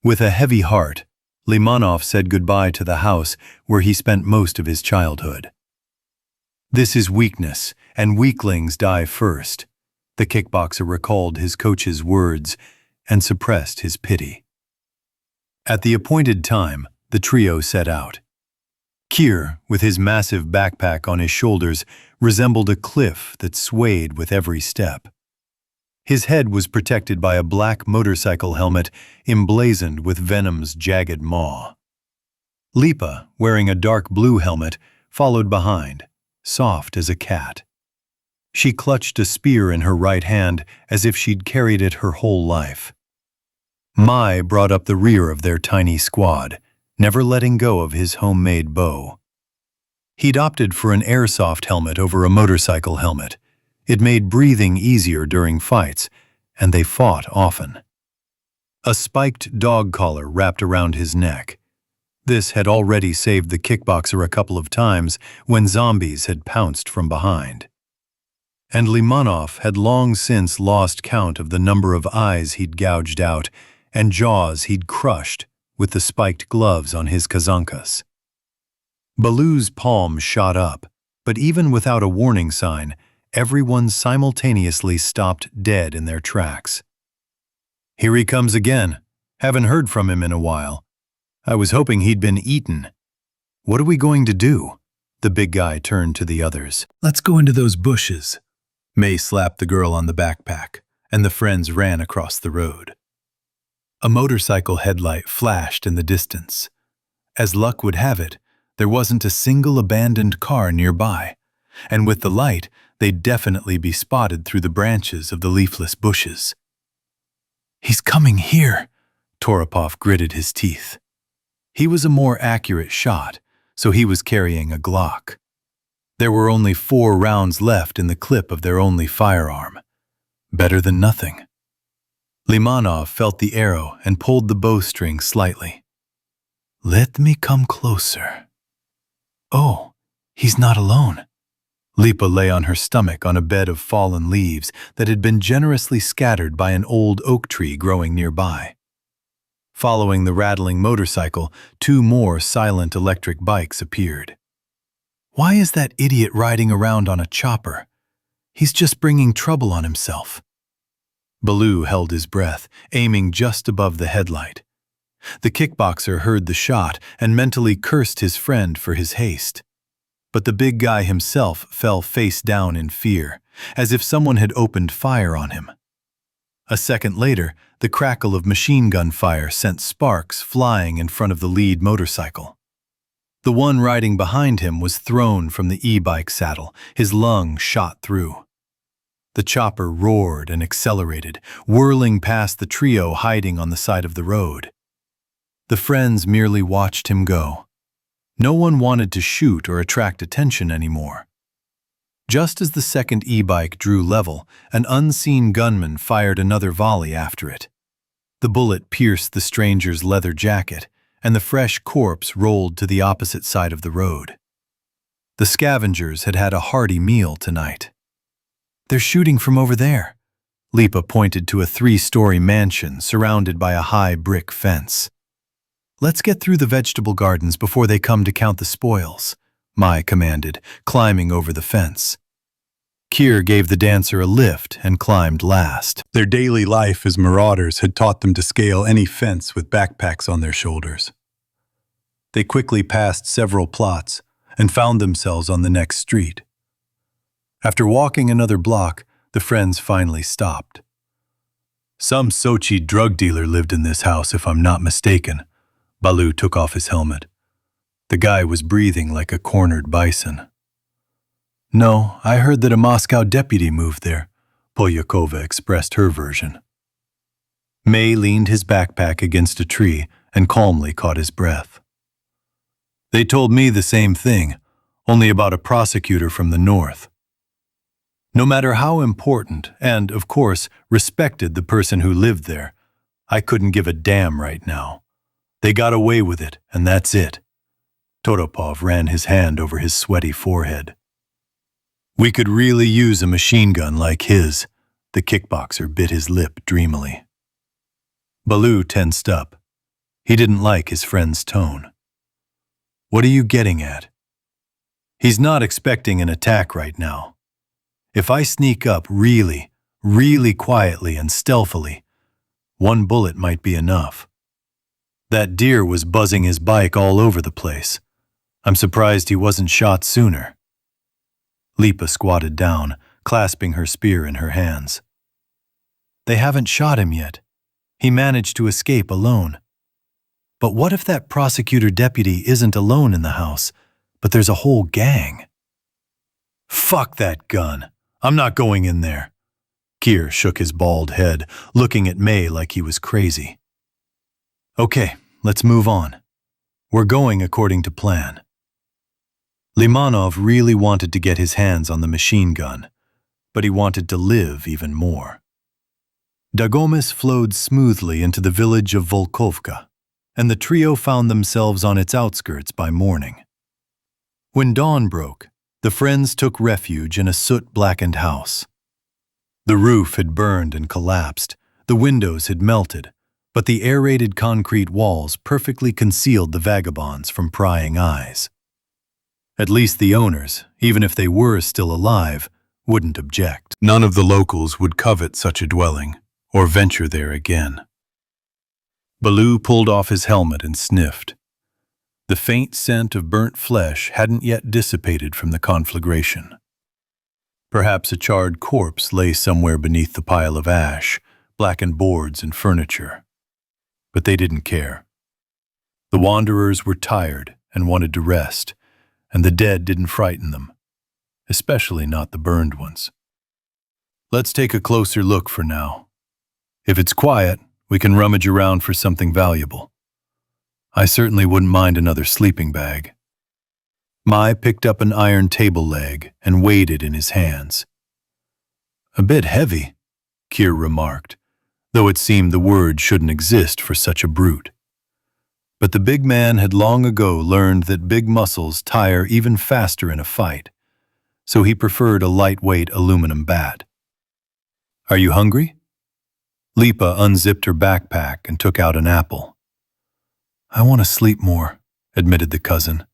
With a heavy heart, Limanov said goodbye to the house where he spent most of his childhood. This is weakness, and weaklings die first. The kickboxer recalled his coach's words and suppressed his pity. At the appointed time, the trio set out. Kier, with his massive backpack on his shoulders, resembled a cliff that swayed with every step. His head was protected by a black motorcycle helmet emblazoned with Venom's jagged maw. Lipa, wearing a dark blue helmet, followed behind, soft as a cat. She clutched a spear in her right hand as if she'd carried it her whole life. Mai brought up the rear of their tiny squad, never letting go of his homemade bow. He'd opted for an airsoft helmet over a motorcycle helmet. It made breathing easier during fights, and they fought often. a spiked dog collar wrapped around his neck. This had already saved the kickboxer a couple of times when zombies had pounced from behind. And Limonov had long since lost count of the number of eyes he'd gouged out and jaws he'd crushed with the spiked gloves on his kazankas. Baloo's palm shot up, but even without a warning sign, everyone simultaneously stopped dead in their tracks. "Here he comes again. Haven't heard from him in a while. I was hoping he'd been eaten. What are we going to do?" The big guy turned to the others. "Let's go into those bushes." May slapped the girl on the backpack, and the friends ran across the road. A motorcycle headlight flashed in the distance. As luck would have it, there wasn't a single abandoned car nearby, and with the light, they'd definitely be spotted through the branches of the leafless bushes. "He's coming here," Toropov gritted his teeth. He was a more accurate shot, so he was carrying a Glock. There were only 4 rounds left in the clip of their only firearm. Better than nothing. Limonov felt the arrow and pulled the bowstring slightly. "Let me come closer." Oh, he's not alone. Lipa lay on her stomach on a bed of fallen leaves that had been generously scattered by an old oak tree growing nearby. Following the rattling motorcycle, 2 more silent electric bikes appeared. Why is that idiot riding around on a chopper? He's just bringing trouble on himself. Baloo held his breath, aiming just above the headlight. The kickboxer heard the shot and mentally cursed his friend for his haste. But the big guy himself fell face down in fear, as if someone had opened fire on him. A second later, the crackle of machine gun fire sent sparks flying in front of the lead motorcycle. The one riding behind him was thrown from the e-bike saddle, his lung shot through. The chopper roared and accelerated, whirling past the trio hiding on the side of the road. The friends merely watched him go. No one wanted to shoot or attract attention anymore. Just as the second e-bike drew level, an unseen gunman fired another volley after it. The bullet pierced the stranger's leather jacket, and the fresh corpse rolled to the opposite side of the road. The scavengers had had a hearty meal tonight. "They're shooting from over there." Lipa pointed to a 3-story mansion surrounded by a high brick fence. "Let's get through the vegetable gardens before they come to count the spoils," Mai commanded, climbing over the fence. Kir gave the dancer a lift and climbed last. Their daily life as marauders had taught them to scale any fence with backpacks on their shoulders. They quickly passed several plots and found themselves on the next street. After walking another block, the friends finally stopped. "Some Sochi drug dealer lived in this house, if I'm not mistaken." Baloo took off his helmet. The guy was breathing like a cornered bison. "No, I heard that a Moscow deputy moved there," Polyakova expressed her version. May leaned his backpack against a tree and calmly caught his breath. "They told me the same thing, only about a prosecutor from the north. No matter how important and, of course, respected the person who lived there, I couldn't give a damn right now. They got away with it, and that's it." Toropov ran his hand over his sweaty forehead. "We could really use a machine gun like his." The kickboxer bit his lip dreamily. Baloo tensed up. He didn't like his friend's tone. "What are you getting at?" "He's not expecting an attack right now. If I sneak up really, really quietly and stealthily, 1 bullet might be enough. That deer was buzzing his bike all over the place. I'm surprised he wasn't shot sooner." Lipa squatted down, clasping her spear in her hands. "They haven't shot him yet. He managed to escape alone. But what if that prosecutor deputy isn't alone in the house, but there's a whole gang?" "Fuck that gun. I'm not going in there." Kir shook his bald head, looking at May like he was crazy. "Okay, let's move on. We're going according to plan." Limonov really wanted to get his hands on the machine gun, but he wanted to live even more. Dagomis flowed smoothly into the village of Volkovka, and the trio found themselves on its outskirts by morning. When dawn broke, the friends took refuge in a soot-blackened house. The roof had burned and collapsed, the windows had melted, but the aerated concrete walls perfectly concealed the vagabonds from prying eyes. At least the owners, even if they were still alive, wouldn't object. None of the locals would covet such a dwelling, or venture there again. Baloo pulled off his helmet and sniffed. The faint scent of burnt flesh hadn't yet dissipated from the conflagration. Perhaps a charred corpse lay somewhere beneath the pile of ash, blackened boards and furniture. But they didn't care. The wanderers were tired and wanted to rest, and the dead didn't frighten them, especially not the burned ones. Let's take a closer look for now. If it's quiet, we can rummage around for something valuable. I certainly wouldn't mind another sleeping bag. Mai picked up an iron table leg and weighed it in his hands. A bit heavy, Kir remarked, though it seemed the word shouldn't exist for such a brute. But the big man had long ago learned that big muscles tire even faster in a fight, so he preferred a lightweight aluminum bat. Are you hungry? Lipa unzipped her backpack and took out an apple. I want to sleep more, admitted the cousin.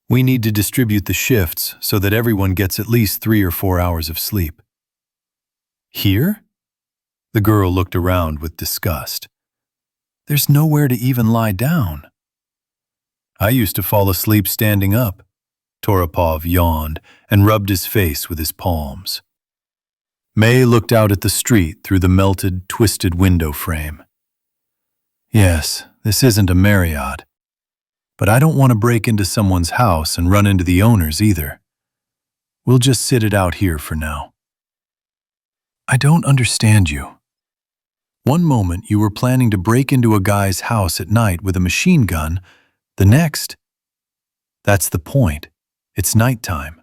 We need to distribute the shifts so that everyone gets at least 3 or 4 hours of sleep. Here? The girl looked around with disgust. There's nowhere to even lie down. I used to fall asleep standing up. Toropov yawned and rubbed his face with his palms. May looked out at the street through the melted, twisted window frame. Yes, this isn't a Marriott. But I don't want to break into someone's house and run into the owners either. We'll just sit it out here for now. I don't understand you. One moment you were planning to break into a guy's house at night with a machine gun, the next. That's the point. It's nighttime.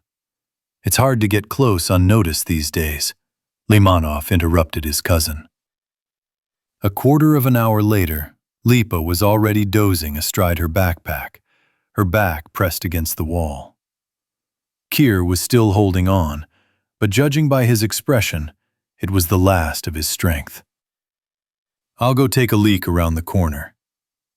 It's hard to get close unnoticed these days, Limanov interrupted his cousin. A quarter of an hour later, Lipa was already dozing astride her backpack, her back pressed against the wall. Kir was still holding on, but judging by his expression, it was the last of his strength. I'll go take a leak around the corner.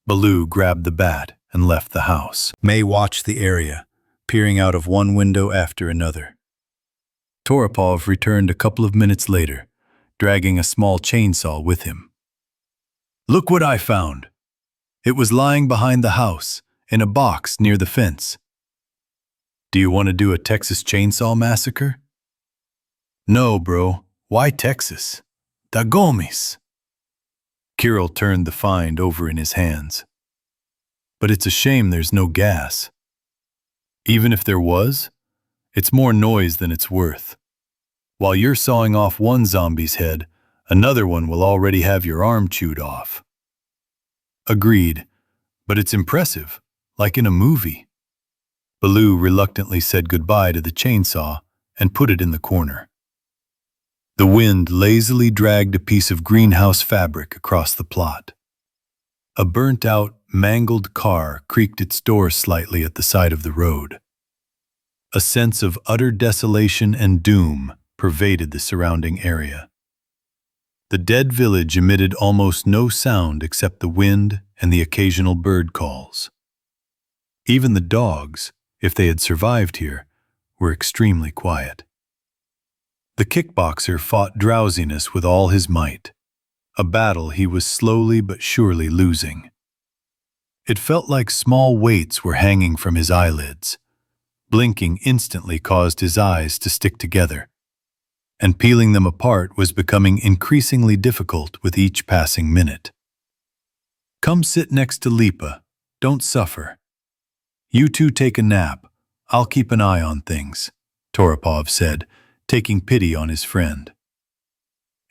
Baloo grabbed the bat and left the house. May watched the area, peering out of one window after another. Toropov returned a couple of minutes later, dragging a small chainsaw with him. Look what I found. It was lying behind the house, in a box near the fence. Do you want to do a Texas chainsaw massacre? No, bro. Why Texas? Dagomis. Kirill turned the find over in his hands. But it's a shame there's no gas. Even if there was, it's more noise than it's worth. While you're sawing off one zombie's head, another one will already have your arm chewed off. Agreed, but it's impressive, like in a movie. Baloo reluctantly said goodbye to the chainsaw and put it in the corner. The wind lazily dragged a piece of greenhouse fabric across the plot. A burnt-out, mangled car creaked its door slightly at the side of the road. A sense of utter desolation and doom pervaded the surrounding area. The dead village emitted almost no sound except the wind and the occasional bird calls. Even the dogs, if they had survived here, were extremely quiet. The kickboxer fought drowsiness with all his might, a battle he was slowly but surely losing. It felt like small weights were hanging from his eyelids. Blinking instantly caused his eyes to stick together, and peeling them apart was becoming increasingly difficult with each passing minute. Come sit next to Lipa. Don't suffer. You two take a nap. I'll keep an eye on things, Toropov said, taking pity on his friend.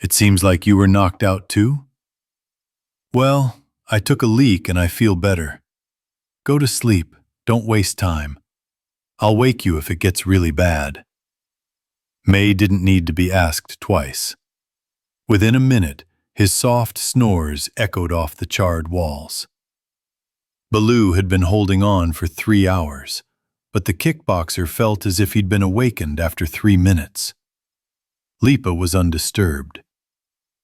It seems like you were knocked out too? Well, I took a leak and I feel better. Go to sleep. Don't waste time. I'll wake you if it gets really bad. May didn't need to be asked twice. Within a minute, His soft snores echoed off the charred walls. Baloo had been holding on for 3 hours, but the kickboxer felt as if he'd been awakened after 3 minutes. Lipa was undisturbed.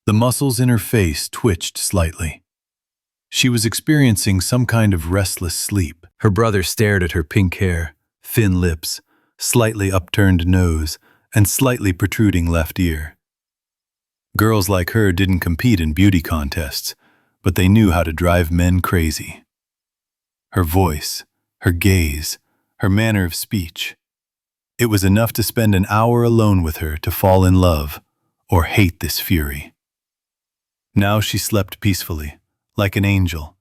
The muscles in her face twitched slightly. She was experiencing some kind of restless sleep. Her brother stared at her pink hair, thin lips, slightly upturned nose, and slightly protruding left ear. Girls like her didn't compete in beauty contests, but they knew how to drive men crazy. Her voice, her gaze, her manner of speech. It was enough to spend an hour alone with her to fall in love or hate this fury. Now she slept peacefully, like an angel,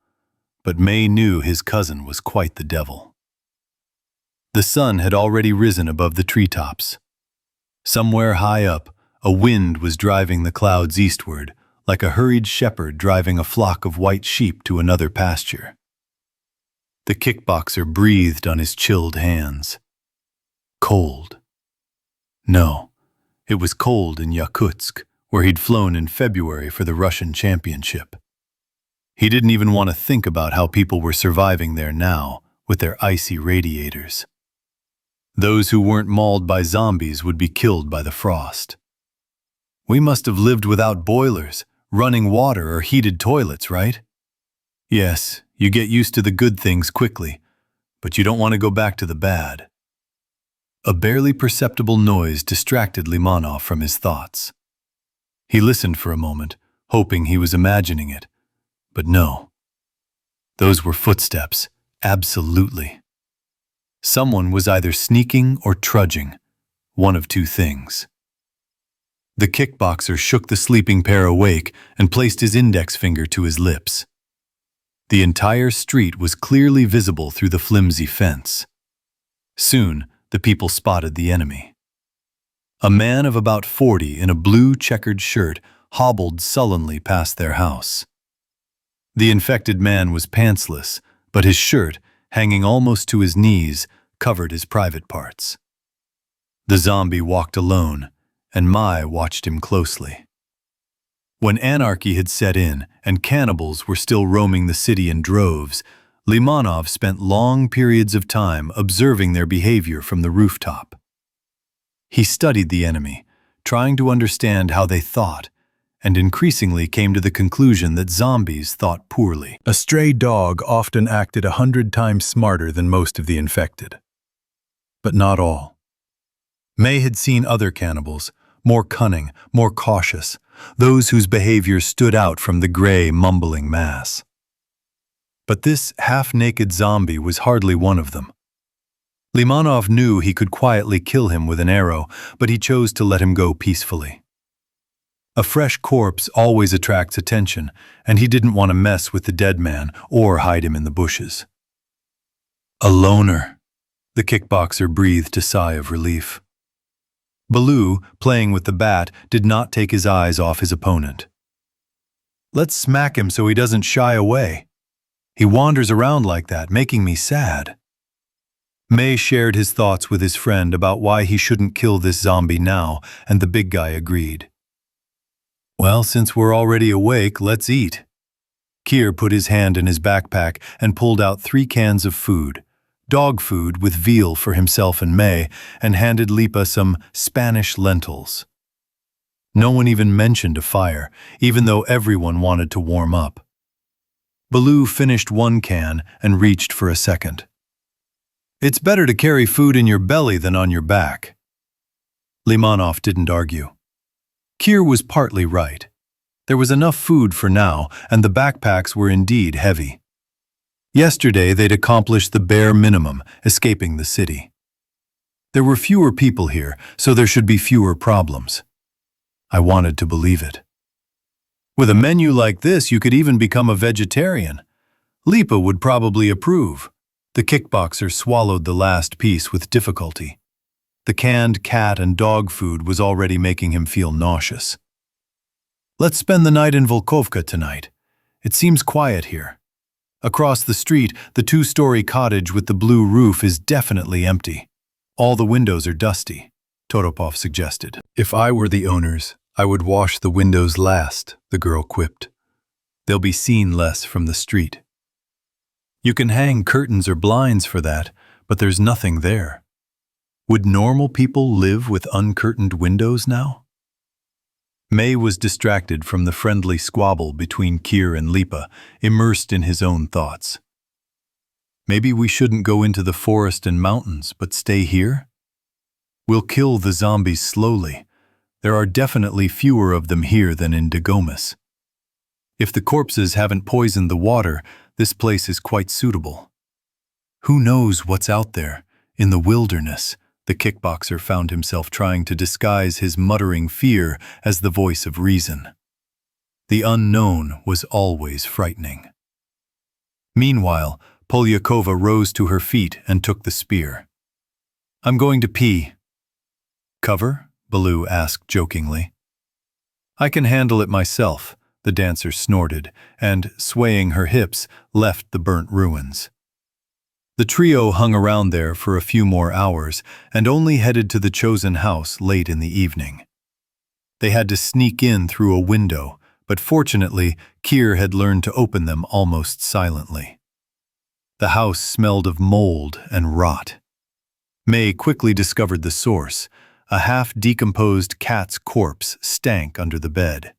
but May knew his cousin was quite the devil. The sun had already risen above the treetops. Somewhere high up, a wind was driving the clouds eastward, like a hurried shepherd driving a flock of white sheep to another pasture. The kickboxer breathed on his chilled hands. Cold. No, it was cold in Yakutsk, where he'd flown in February for the Russian championship. He didn't even want to think about how people were surviving there now, with their icy radiators. Those who weren't mauled by zombies would be killed by the frost. We must have lived without boilers, running water, or heated toilets, right? Yes, you get used to the good things quickly, but you don't want to go back to the bad. A barely perceptible noise distracted Limanov from his thoughts. He listened for a moment, hoping he was imagining it, but no. Those were footsteps, absolutely. Someone was either sneaking or trudging, one of two things. The kickboxer shook the sleeping pair awake and placed his index finger to his lips. The entire street was clearly visible through the flimsy fence. Soon, the people spotted the enemy. A man of about 40 in a blue checkered shirt hobbled sullenly past their house. The infected man was pantsless, but his shirt, hanging almost to his knees, covered his private parts. The zombie walked alone, and Mai watched him closely. When anarchy had set in and cannibals were still roaming the city in droves, Limanov spent long periods of time observing their behavior from the rooftop. He studied the enemy, trying to understand how they thought, and increasingly came to the conclusion that zombies thought poorly. A stray dog often acted 100 times smarter than most of the infected. But not all. May had seen other cannibals, more cunning, more cautious, those whose behavior stood out from the gray, mumbling mass. But this half-naked zombie was hardly one of them. Limanov knew he could quietly kill him with an arrow, but he chose to let him go peacefully. A fresh corpse always attracts attention, and he didn't want to mess with the dead man or hide him in the bushes. A loner, the kickboxer breathed a sigh of relief. Baloo, playing with the bat, did not take his eyes off his opponent. Let's smack him so he doesn't shy away. He wanders around like that, making me sad. May shared his thoughts with his friend about why he shouldn't kill this zombie now, and the big guy agreed. Well, since we're already awake, let's eat. Kier put his hand in his backpack and pulled out 3 cans of food, dog food with veal for himself and May, and handed Lipa some Spanish lentils. No one even mentioned a fire, even though everyone wanted to warm up. Baloo finished 1 can and reached for a second. It's better to carry food in your belly than on your back. Limanov didn't argue. Kier was partly right. There was enough food for now, and the backpacks were indeed heavy. Yesterday they'd accomplished the bare minimum, escaping the city. There were fewer people here, so there should be fewer problems. I wanted to believe it. With a menu like this, you could even become a vegetarian. Lipa would probably approve. The kickboxer swallowed the last piece with difficulty. The canned cat and dog food was already making him feel nauseous. Let's spend the night in Volkovka tonight. It seems quiet here. Across the street, the 2-story cottage with the blue roof is definitely empty. All the windows are dusty, Toropov suggested. If I were the owners, I would wash the windows last, the girl quipped. They'll be seen less from the street. You can hang curtains or blinds for that, but there's nothing there. Would normal people live with uncurtained windows now? May was distracted from the friendly squabble between Kir and Lipa, immersed in his own thoughts. Maybe we shouldn't go into the forest and mountains, but stay here? We'll kill the zombies slowly. There are definitely fewer of them here than in Dagomas. If the corpses haven't poisoned the water, this place is quite suitable. Who knows what's out there, in the wilderness? The kickboxer found himself trying to disguise his muttering fear as the voice of reason. The unknown was always frightening. Meanwhile, Polyakova rose to her feet and took the spear. I'm going to pee. Cover? Baloo asked jokingly. I can handle it myself, the dancer snorted, and, swaying her hips, left the burnt ruins. The trio hung around there for a few more hours and only headed to the chosen house late in the evening. They had to sneak in through a window, but fortunately, Kir had learned to open them almost silently. The house smelled of mold and rot. May quickly discovered the source. A half-decomposed cat's corpse stank under the bed.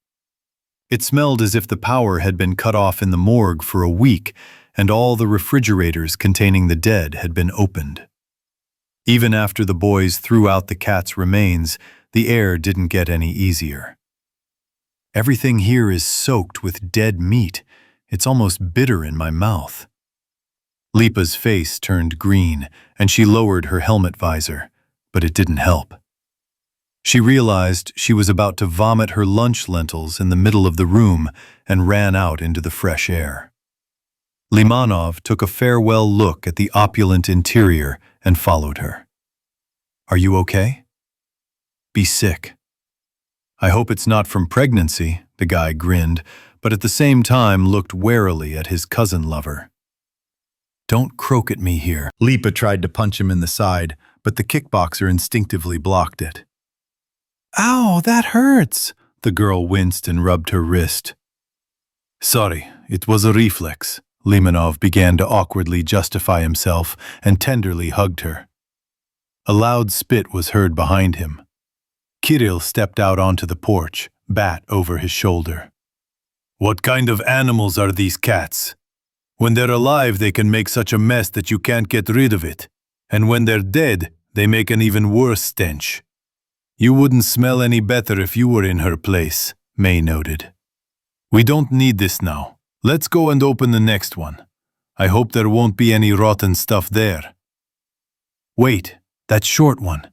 It smelled as if the power had been cut off in the morgue for a week, and all the refrigerators containing the dead had been opened. Even after the boys threw out the cat's remains, the air didn't get any easier. Everything here is soaked with dead meat. It's almost bitter in my mouth. Lipa's face turned green, and she lowered her helmet visor, but it didn't help. She realized she was about to vomit her lunch lentils in the middle of the room and ran out into the fresh air. Limanov took a farewell look at the opulent interior and followed her. Are you okay? Be sick. I hope it's not from pregnancy, the guy grinned, but at the same time looked warily at his cousin lover. Don't croak at me here. Lipa tried to punch him in the side, but the kickboxer instinctively blocked it. Ow, that hurts! The girl winced and rubbed her wrist. Sorry, it was a reflex. Limanov began to awkwardly justify himself and tenderly hugged her. A loud spit was heard behind him. Kirill stepped out onto the porch, bat over his shoulder. What kind of animals are these cats? When they're alive, they can make such a mess that you can't get rid of it. And when they're dead, they make an even worse stench. You wouldn't smell any better if you were in her place, May noted. We don't need this now. Let's go and open the next one. I hope there won't be any rotten stuff there. Wait, that short one.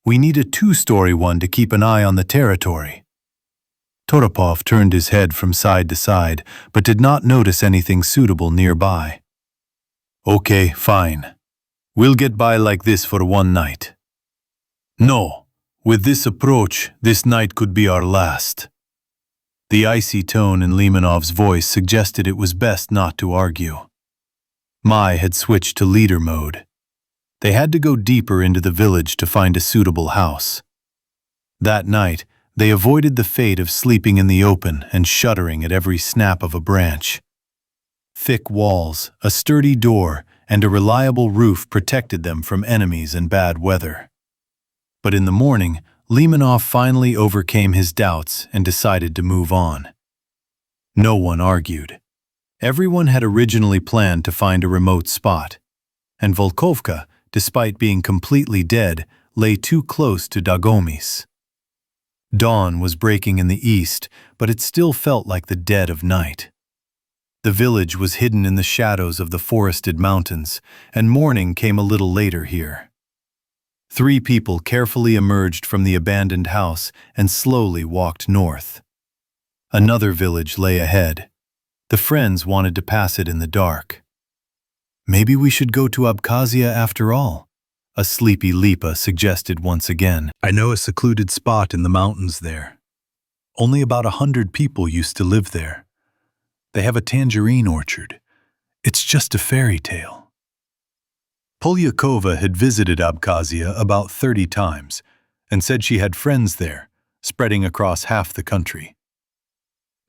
We need a two-story one to keep an eye on the territory. Toropov turned his head from side to side, but did not notice anything suitable nearby. Okay, fine. We'll get by like this for one night. No, with this approach, this night could be our last. The icy tone in Limanov's voice suggested it was best not to argue. Mai had switched to leader mode. They had to go deeper into the village to find a suitable house. That night, they avoided the fate of sleeping in the open and shuddering at every snap of a branch. Thick walls, a sturdy door, and a reliable roof protected them from enemies and bad weather. But in the morning, Limanov finally overcame his doubts and decided to move on. No one argued. Everyone had originally planned to find a remote spot, and Volkovka, despite being completely dead, lay too close to Dagomis. Dawn was breaking in the east, but it still felt like the dead of night. The village was hidden in the shadows of the forested mountains, and morning came a little later here. 3 people carefully emerged from the abandoned house and slowly walked north. Another village lay ahead. The friends wanted to pass it in the dark. Maybe we should go to Abkhazia after all, a sleepy Lipa suggested once again. I know a secluded spot in the mountains there. Only about 100 people used to live there. They have a tangerine orchard. It's just a fairy tale. Polyakova had visited Abkhazia about 30 times and said she had friends there, spreading across half the country.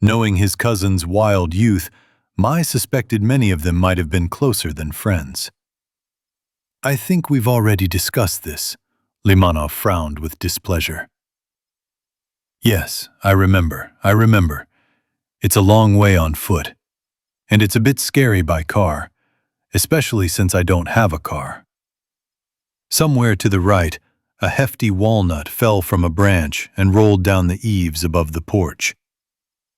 Knowing his cousin's wild youth, Mai suspected many of them might have been closer than friends. "I think we've already discussed this," Limanov frowned with displeasure. "Yes, I remember. It's a long way on foot. And it's a bit scary by car, especially since I don't have a car." Somewhere to the right, a hefty walnut fell from a branch and rolled down the eaves above the porch.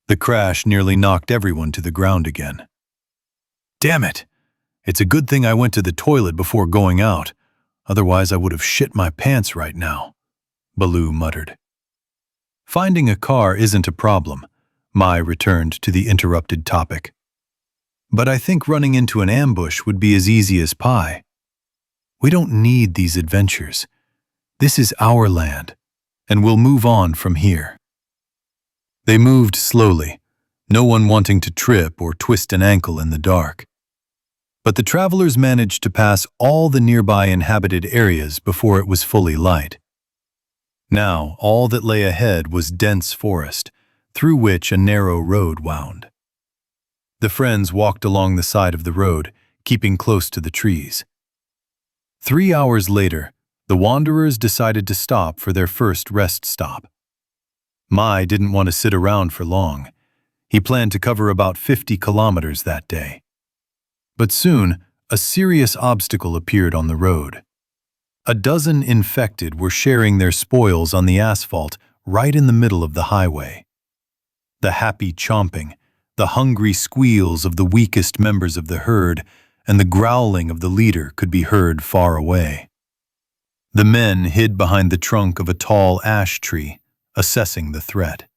The crash nearly knocked everyone to the ground again. "Damn it! It's a good thing I went to the toilet before going out. Otherwise I would have shit my pants right now," Baloo muttered. "Finding a car isn't a problem," Mai returned to the interrupted topic. "But I think running into an ambush would be as easy as pie. We don't need these adventures. This is our land, and we'll move on from here." They moved slowly, no one wanting to trip or twist an ankle in the dark. But the travelers managed to pass all the nearby inhabited areas before it was fully light. Now, all that lay ahead was dense forest, through which a narrow road wound. The friends walked along the side of the road, keeping close to the trees. 3 hours later, the wanderers decided to stop for their first rest stop. Mai didn't want to sit around for long. He planned to cover about 50 kilometers that day. But soon, a serious obstacle appeared on the road. A dozen infected were sharing their spoils on the asphalt right in the middle of the highway. The happy chomping, the hungry squeals of the weakest members of the herd, and the growling of the leader could be heard far away. The men hid behind the trunk of a tall ash tree, assessing the threat.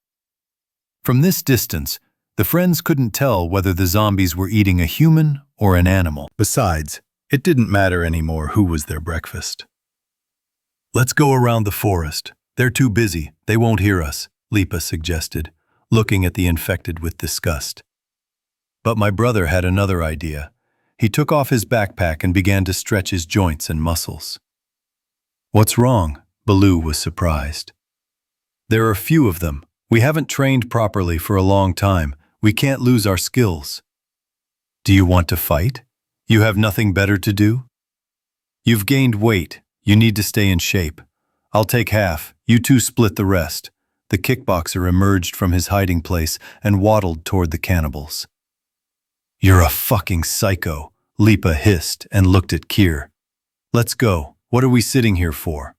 From this distance, the friends couldn't tell whether the zombies were eating a human or an animal. Besides, it didn't matter anymore who was their breakfast. "Let's go around the forest. They're too busy. They won't hear us," Lipa suggested, looking at the infected with disgust. But my brother had another idea. He took off his backpack and began to stretch his joints and muscles. "What's wrong?" Baloo was surprised. "There are few of them. We haven't trained properly for a long time. We can't lose our skills." "Do you want to fight? You have nothing better to do?" "You've gained weight. You need to stay in shape. I'll take half. You two split the rest." The kickboxer emerged from his hiding place and waddled toward the cannibals. "You're a fucking psycho," Lipa hissed and looked at Kir. "Let's go. What are we sitting here for?"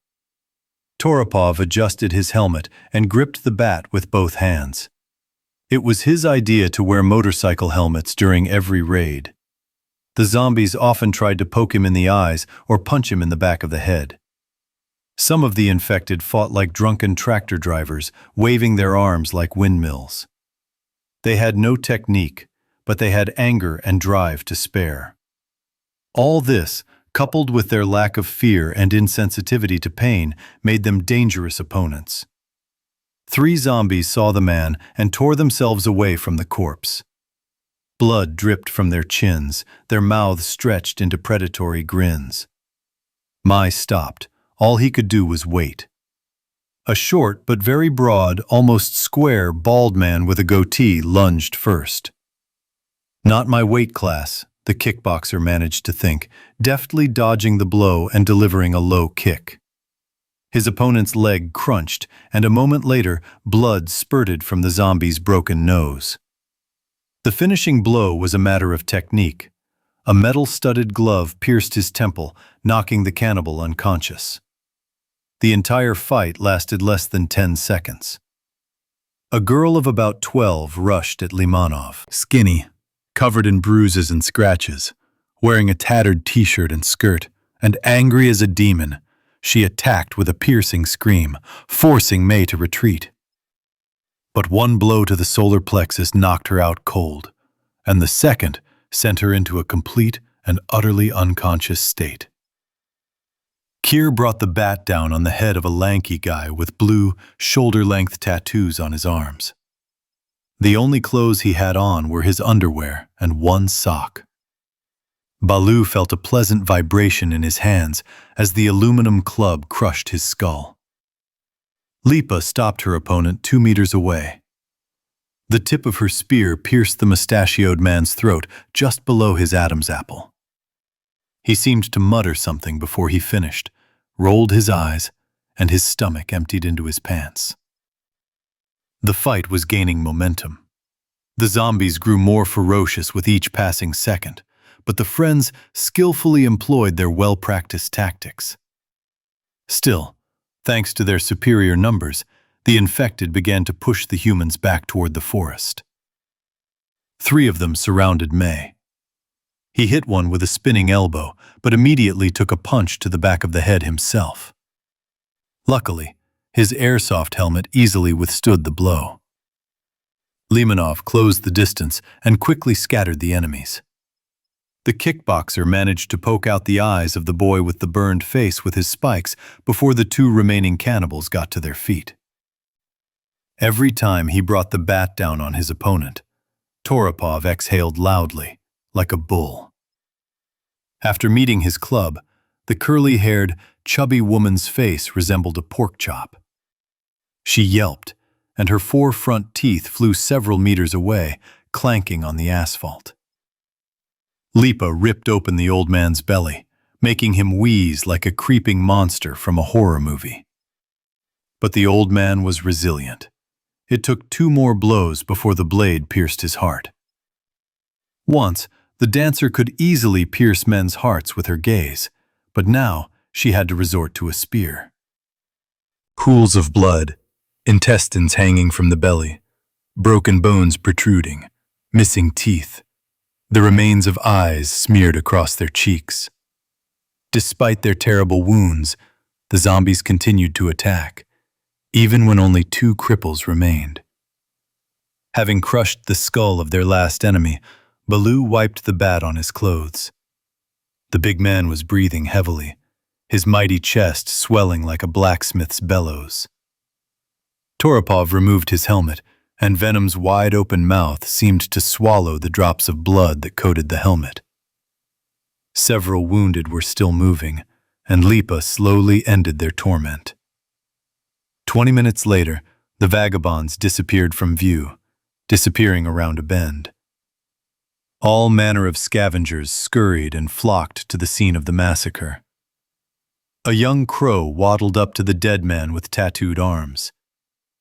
Toropov adjusted his helmet and gripped the bat with both hands. It was his idea to wear motorcycle helmets during every raid. The zombies often tried to poke him in the eyes or punch him in the back of the head. Some of the infected fought like drunken tractor drivers, waving their arms like windmills. They had no technique, but they had anger and drive to spare. All this, coupled with their lack of fear and insensitivity to pain, made them dangerous opponents. 3 zombies saw the man and tore themselves away from the corpse. Blood dripped from their chins, their mouths stretched into predatory grins. Mai stopped. All he could do was wait. A short but very broad, almost square, bald man with a goatee lunged first. "Not my weight class," the kickboxer managed to think, deftly dodging the blow and delivering a low kick. His opponent's leg crunched, and a moment later, blood spurted from the zombie's broken nose. The finishing blow was a matter of technique. A metal-studded glove pierced his temple, knocking the cannibal unconscious. The entire fight lasted less than 10 seconds. A girl of about 12 rushed at Limanov, skinny, covered in bruises and scratches, wearing a tattered t-shirt and skirt, and angry as a demon. She attacked with a piercing scream, forcing May to retreat. But one blow to the solar plexus knocked her out cold, and the second sent her into a complete and utterly unconscious state. Kir brought the bat down on the head of a lanky guy with blue, shoulder-length tattoos on his arms. The only clothes he had on were his underwear and one sock. Baloo felt a pleasant vibration in his hands as the aluminum club crushed his skull. Lipa stopped her opponent 2 meters away. The tip of her spear pierced the mustachioed man's throat just below his Adam's apple. He seemed to mutter something before he finished, rolled his eyes, and his stomach emptied into his pants. The fight was gaining momentum. The zombies grew more ferocious with each passing second, but the friends skillfully employed their well-practiced tactics. Still, thanks to their superior numbers, the infected began to push the humans back toward the forest. 3 of them surrounded May. He hit one with a spinning elbow, but immediately took a punch to the back of the head himself. Luckily, his airsoft helmet easily withstood the blow. Limonov closed the distance and quickly scattered the enemies. The kickboxer managed to poke out the eyes of the boy with the burned face with his spikes before the 2 remaining cannibals got to their feet. Every time he brought the bat down on his opponent, Toropov exhaled loudly, like a bull. After meeting his club, the curly-haired, chubby woman's face resembled a pork chop. She yelped, and her 4 front teeth flew several meters away, clanking on the asphalt. Lipa ripped open the old man's belly, making him wheeze like a creeping monster from a horror movie. But the old man was resilient. It took 2 more blows before the blade pierced his heart. Once, the dancer could easily pierce men's hearts with her gaze, but now she had to resort to a spear. Pools of blood, intestines hanging from the belly, broken bones protruding, missing teeth, the remains of eyes smeared across their cheeks. Despite their terrible wounds, the zombies continued to attack, even when only 2 cripples remained. Having crushed the skull of their last enemy, Baloo wiped the bat on his clothes. The big man was breathing heavily, his mighty chest swelling like a blacksmith's bellows. Toropov removed his helmet, and Venom's wide-open mouth seemed to swallow the drops of blood that coated the helmet. Several wounded were still moving, and Lipa slowly ended their torment. 20 minutes later, the vagabonds disappeared from view, disappearing around a bend. All manner of scavengers scurried and flocked to the scene of the massacre. A young crow waddled up to the dead man with tattooed arms.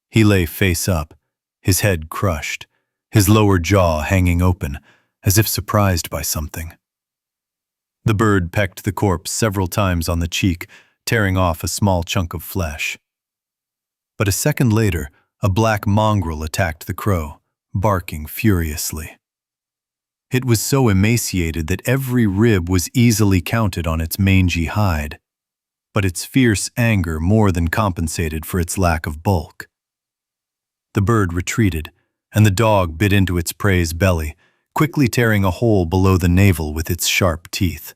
He lay face up, his head crushed, his lower jaw hanging open, as if surprised by something. The bird pecked the corpse several times on the cheek, tearing off a small chunk of flesh. But a second later, a black mongrel attacked the crow, barking furiously. It was so emaciated that every rib was easily counted on its mangy hide, but its fierce anger more than compensated for its lack of bulk. The bird retreated, and the dog bit into its prey's belly, quickly tearing a hole below the navel with its sharp teeth.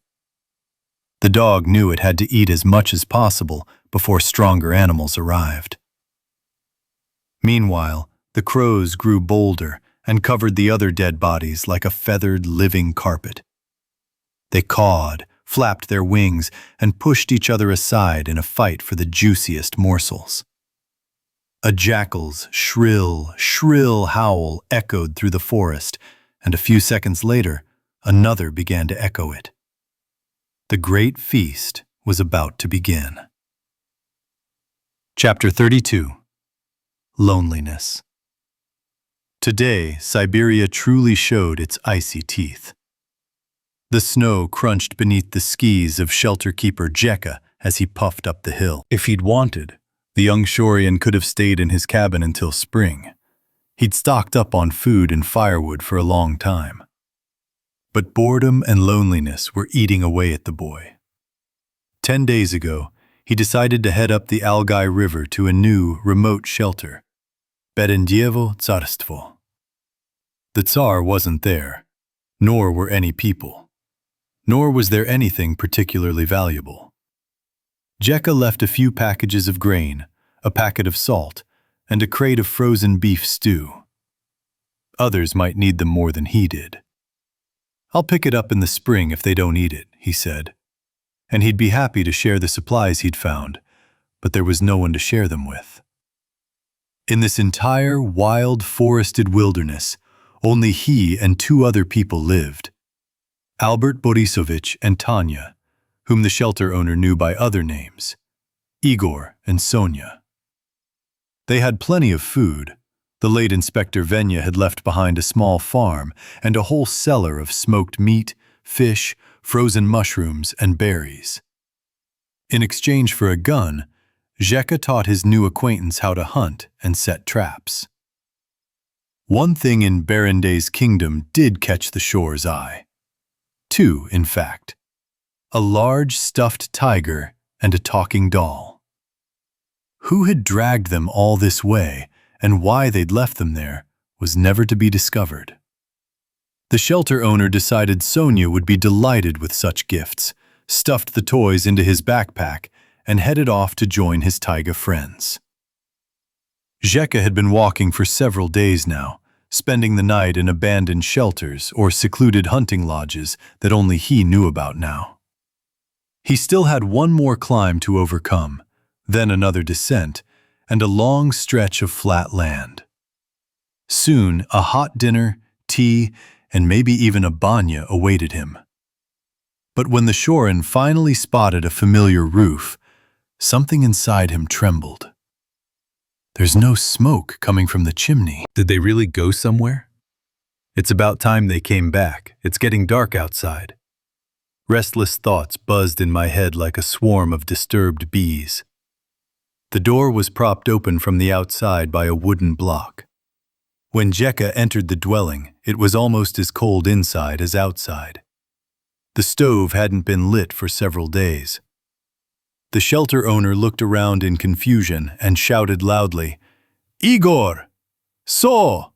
The dog knew it had to eat as much as possible before stronger animals arrived. Meanwhile, the crows grew bolder and covered the other dead bodies like a feathered, living carpet. They cawed, flapped their wings, and pushed each other aside in a fight for the juiciest morsels. A jackal's shrill, shrill howl echoed through the forest, and a few seconds later, another began to echo it. The great feast was about to begin. Chapter 32. Loneliness. Today, Siberia truly showed its icy teeth. The snow crunched beneath the skis of shelter-keeper Jekka as he puffed up the hill. If he'd wanted, the young Shorian could have stayed in his cabin until spring. He'd stocked up on food and firewood for a long time. But boredom and loneliness were eating away at the boy. 10 days ago, he decided to head up the Algai River to a new, remote shelter, Bedendievo Tsarstvo. The Tsar wasn't there, nor were any people, nor was there anything particularly valuable. Jekka left a few packages of grain, a packet of salt, and a crate of frozen beef stew. Others might need them more than he did. "I'll pick it up in the spring if they don't eat it," he said. And he'd be happy to share the supplies he'd found, but there was no one to share them with. In this entire wild forested wilderness, only he and two other people lived. Albert Borisovich and Tanya, whom the shelter owner knew by other names, Igor and Sonia. They had plenty of food. The late Inspector Venya had left behind a small farm and a whole cellar of smoked meat, fish, frozen mushrooms, and berries. In exchange for a gun, Zheka taught his new acquaintance how to hunt and set traps. One thing in Berenday's kingdom did catch the shore's eye. Two, in fact. A large stuffed tiger and a talking doll. Who had dragged them all this way and why they'd left them there was never to be discovered. The shelter owner decided Sonia would be delighted with such gifts, stuffed the toys into his backpack, and headed off to join his taiga friends. Zheka had been walking for several days now, spending the night in abandoned shelters or secluded hunting lodges that only he knew about now. He still had one more climb to overcome, then another descent, and a long stretch of flat land. Soon, a hot dinner, tea, and maybe even a banya awaited him. But when the Shorin finally spotted a familiar roof, something inside him trembled. There's no smoke coming from the chimney. Did they really go somewhere? It's about time they came back. It's getting dark outside. Restless thoughts buzzed in my head like a swarm of disturbed bees. The door was propped open from the outside by a wooden block. When Zheka entered the dwelling, it was almost as cold inside as outside. The stove hadn't been lit for several days. The shelter owner looked around in confusion and shouted loudly, "Igor! So!"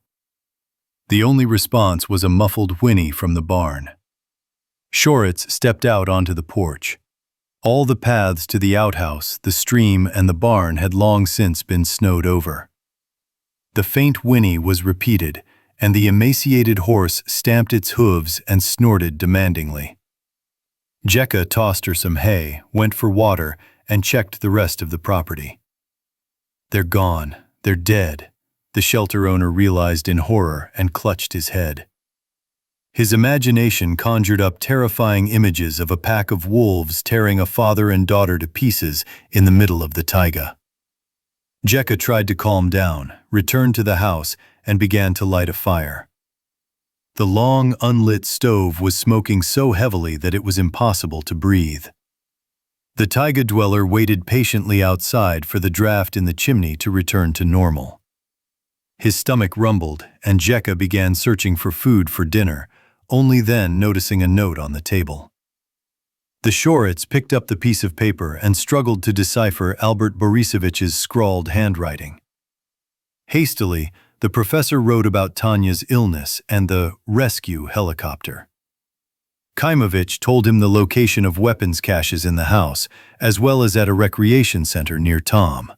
The only response was a muffled whinny from the barn. Shoritz stepped out onto the porch. All the paths to the outhouse, the stream, and the barn had long since been snowed over. The faint whinny was repeated, and the emaciated horse stamped its hooves and snorted demandingly. Zheka tossed her some hay, went for water, and checked the rest of the property. They're gone. They're dead, the shelter owner realized in horror and clutched his head. His imagination conjured up terrifying images of a pack of wolves tearing a father and daughter to pieces in the middle of the taiga. Zheka tried to calm down, returned to the house, and began to light a fire. The long, unlit stove was smoking so heavily that it was impossible to breathe. The taiga dweller waited patiently outside for the draft in the chimney to return to normal. His stomach rumbled, and Zheka began searching for food for dinner, only then noticing a note on the table. The Shoritz picked up the piece of paper and struggled to decipher Albert Borisovich's scrawled handwriting. Hastily, the professor wrote about Tanya's illness and the rescue helicopter. Khaimovich told him the location of weapons caches in the house, as well as at a recreation center near Tom.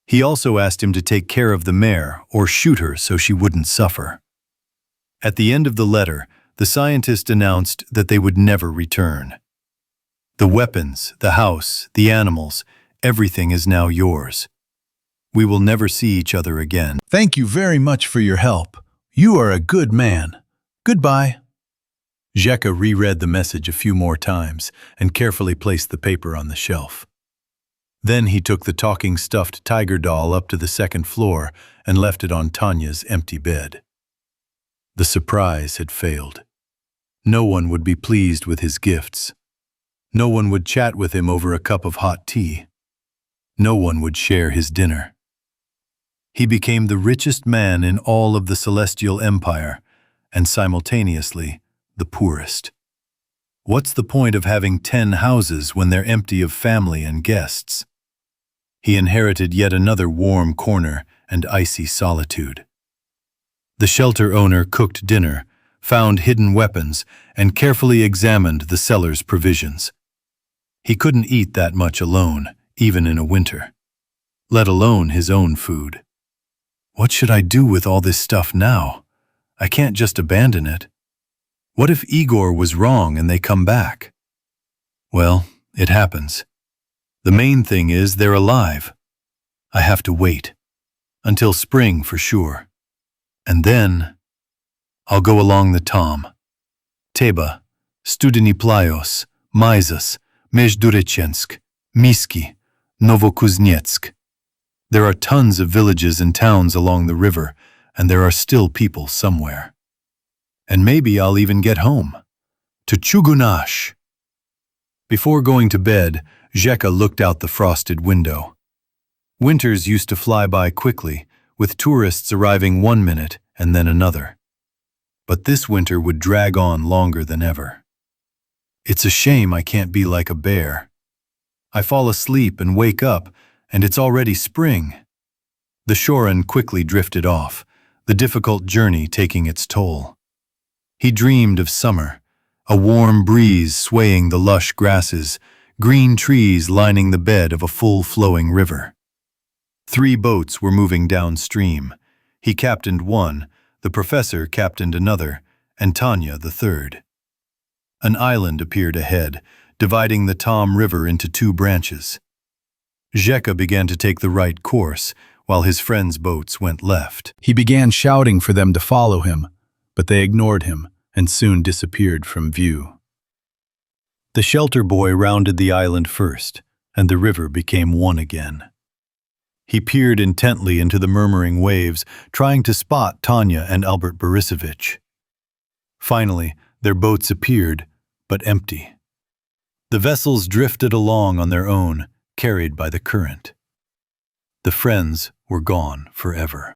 He also asked him to take care of the mare or shoot her so she wouldn't suffer. At the end of the letter, the scientist announced that they would never return. The weapons, the house, the animals, everything is now yours. We will never see each other again. Thank you very much for your help. You are a good man. Goodbye. Zheka reread the message a few more times and carefully placed the paper on the shelf. Then he took the talking stuffed tiger doll up to the second floor and left it on Tanya's empty bed. The surprise had failed. No one would be pleased with his gifts. No one would chat with him over a cup of hot tea. No one would share his dinner. He became the richest man in all of the Celestial Empire, and simultaneously, the poorest. What's the point of having 10 houses when they're empty of family and guests? He inherited yet another warm corner and icy solitude. The shelter owner cooked dinner, found hidden weapons, and carefully examined the cellar's provisions. He couldn't eat that much alone, even in a winter, let alone his own food. What should I do with all this stuff now? I can't just abandon it. What if Igor was wrong and they come back? Well, it happens. The main thing is they're alive. I have to wait. until spring for sure. And then I'll go along the Tom. Teba, Studeni Playos, Maizas, Mezhdurechensk, Miski, Novokuznetsk. There are tons of villages and towns along the river, and there are still people somewhere. And maybe I'll even get home. To Chugunash. Before going to bed, Zheka looked out the frosted window. Winters used to fly by quickly, with tourists arriving 1 minute and then another. But this winter would drag on longer than ever. It's a shame I can't be like a bear. I fall asleep and wake up, and it's already spring. The Shorin quickly drifted off, the difficult journey taking its toll. He dreamed of summer, a warm breeze swaying the lush grasses, green trees lining the bed of a full-flowing river. 3 boats were moving downstream. He captained one, the professor captained another, and Tanya the third. An island appeared ahead, dividing the Tom River into 2 branches. Zheka began to take the right course, while his friends' boats went left. He began shouting for them to follow him, but they ignored him and soon disappeared from view. The shelter boy rounded the island first, and the river became one again. He peered intently into the murmuring waves, trying to spot Tanya and Albert Borisovich. Finally, their boats appeared, but empty. The vessels drifted along on their own, carried by the current. The friends were gone forever.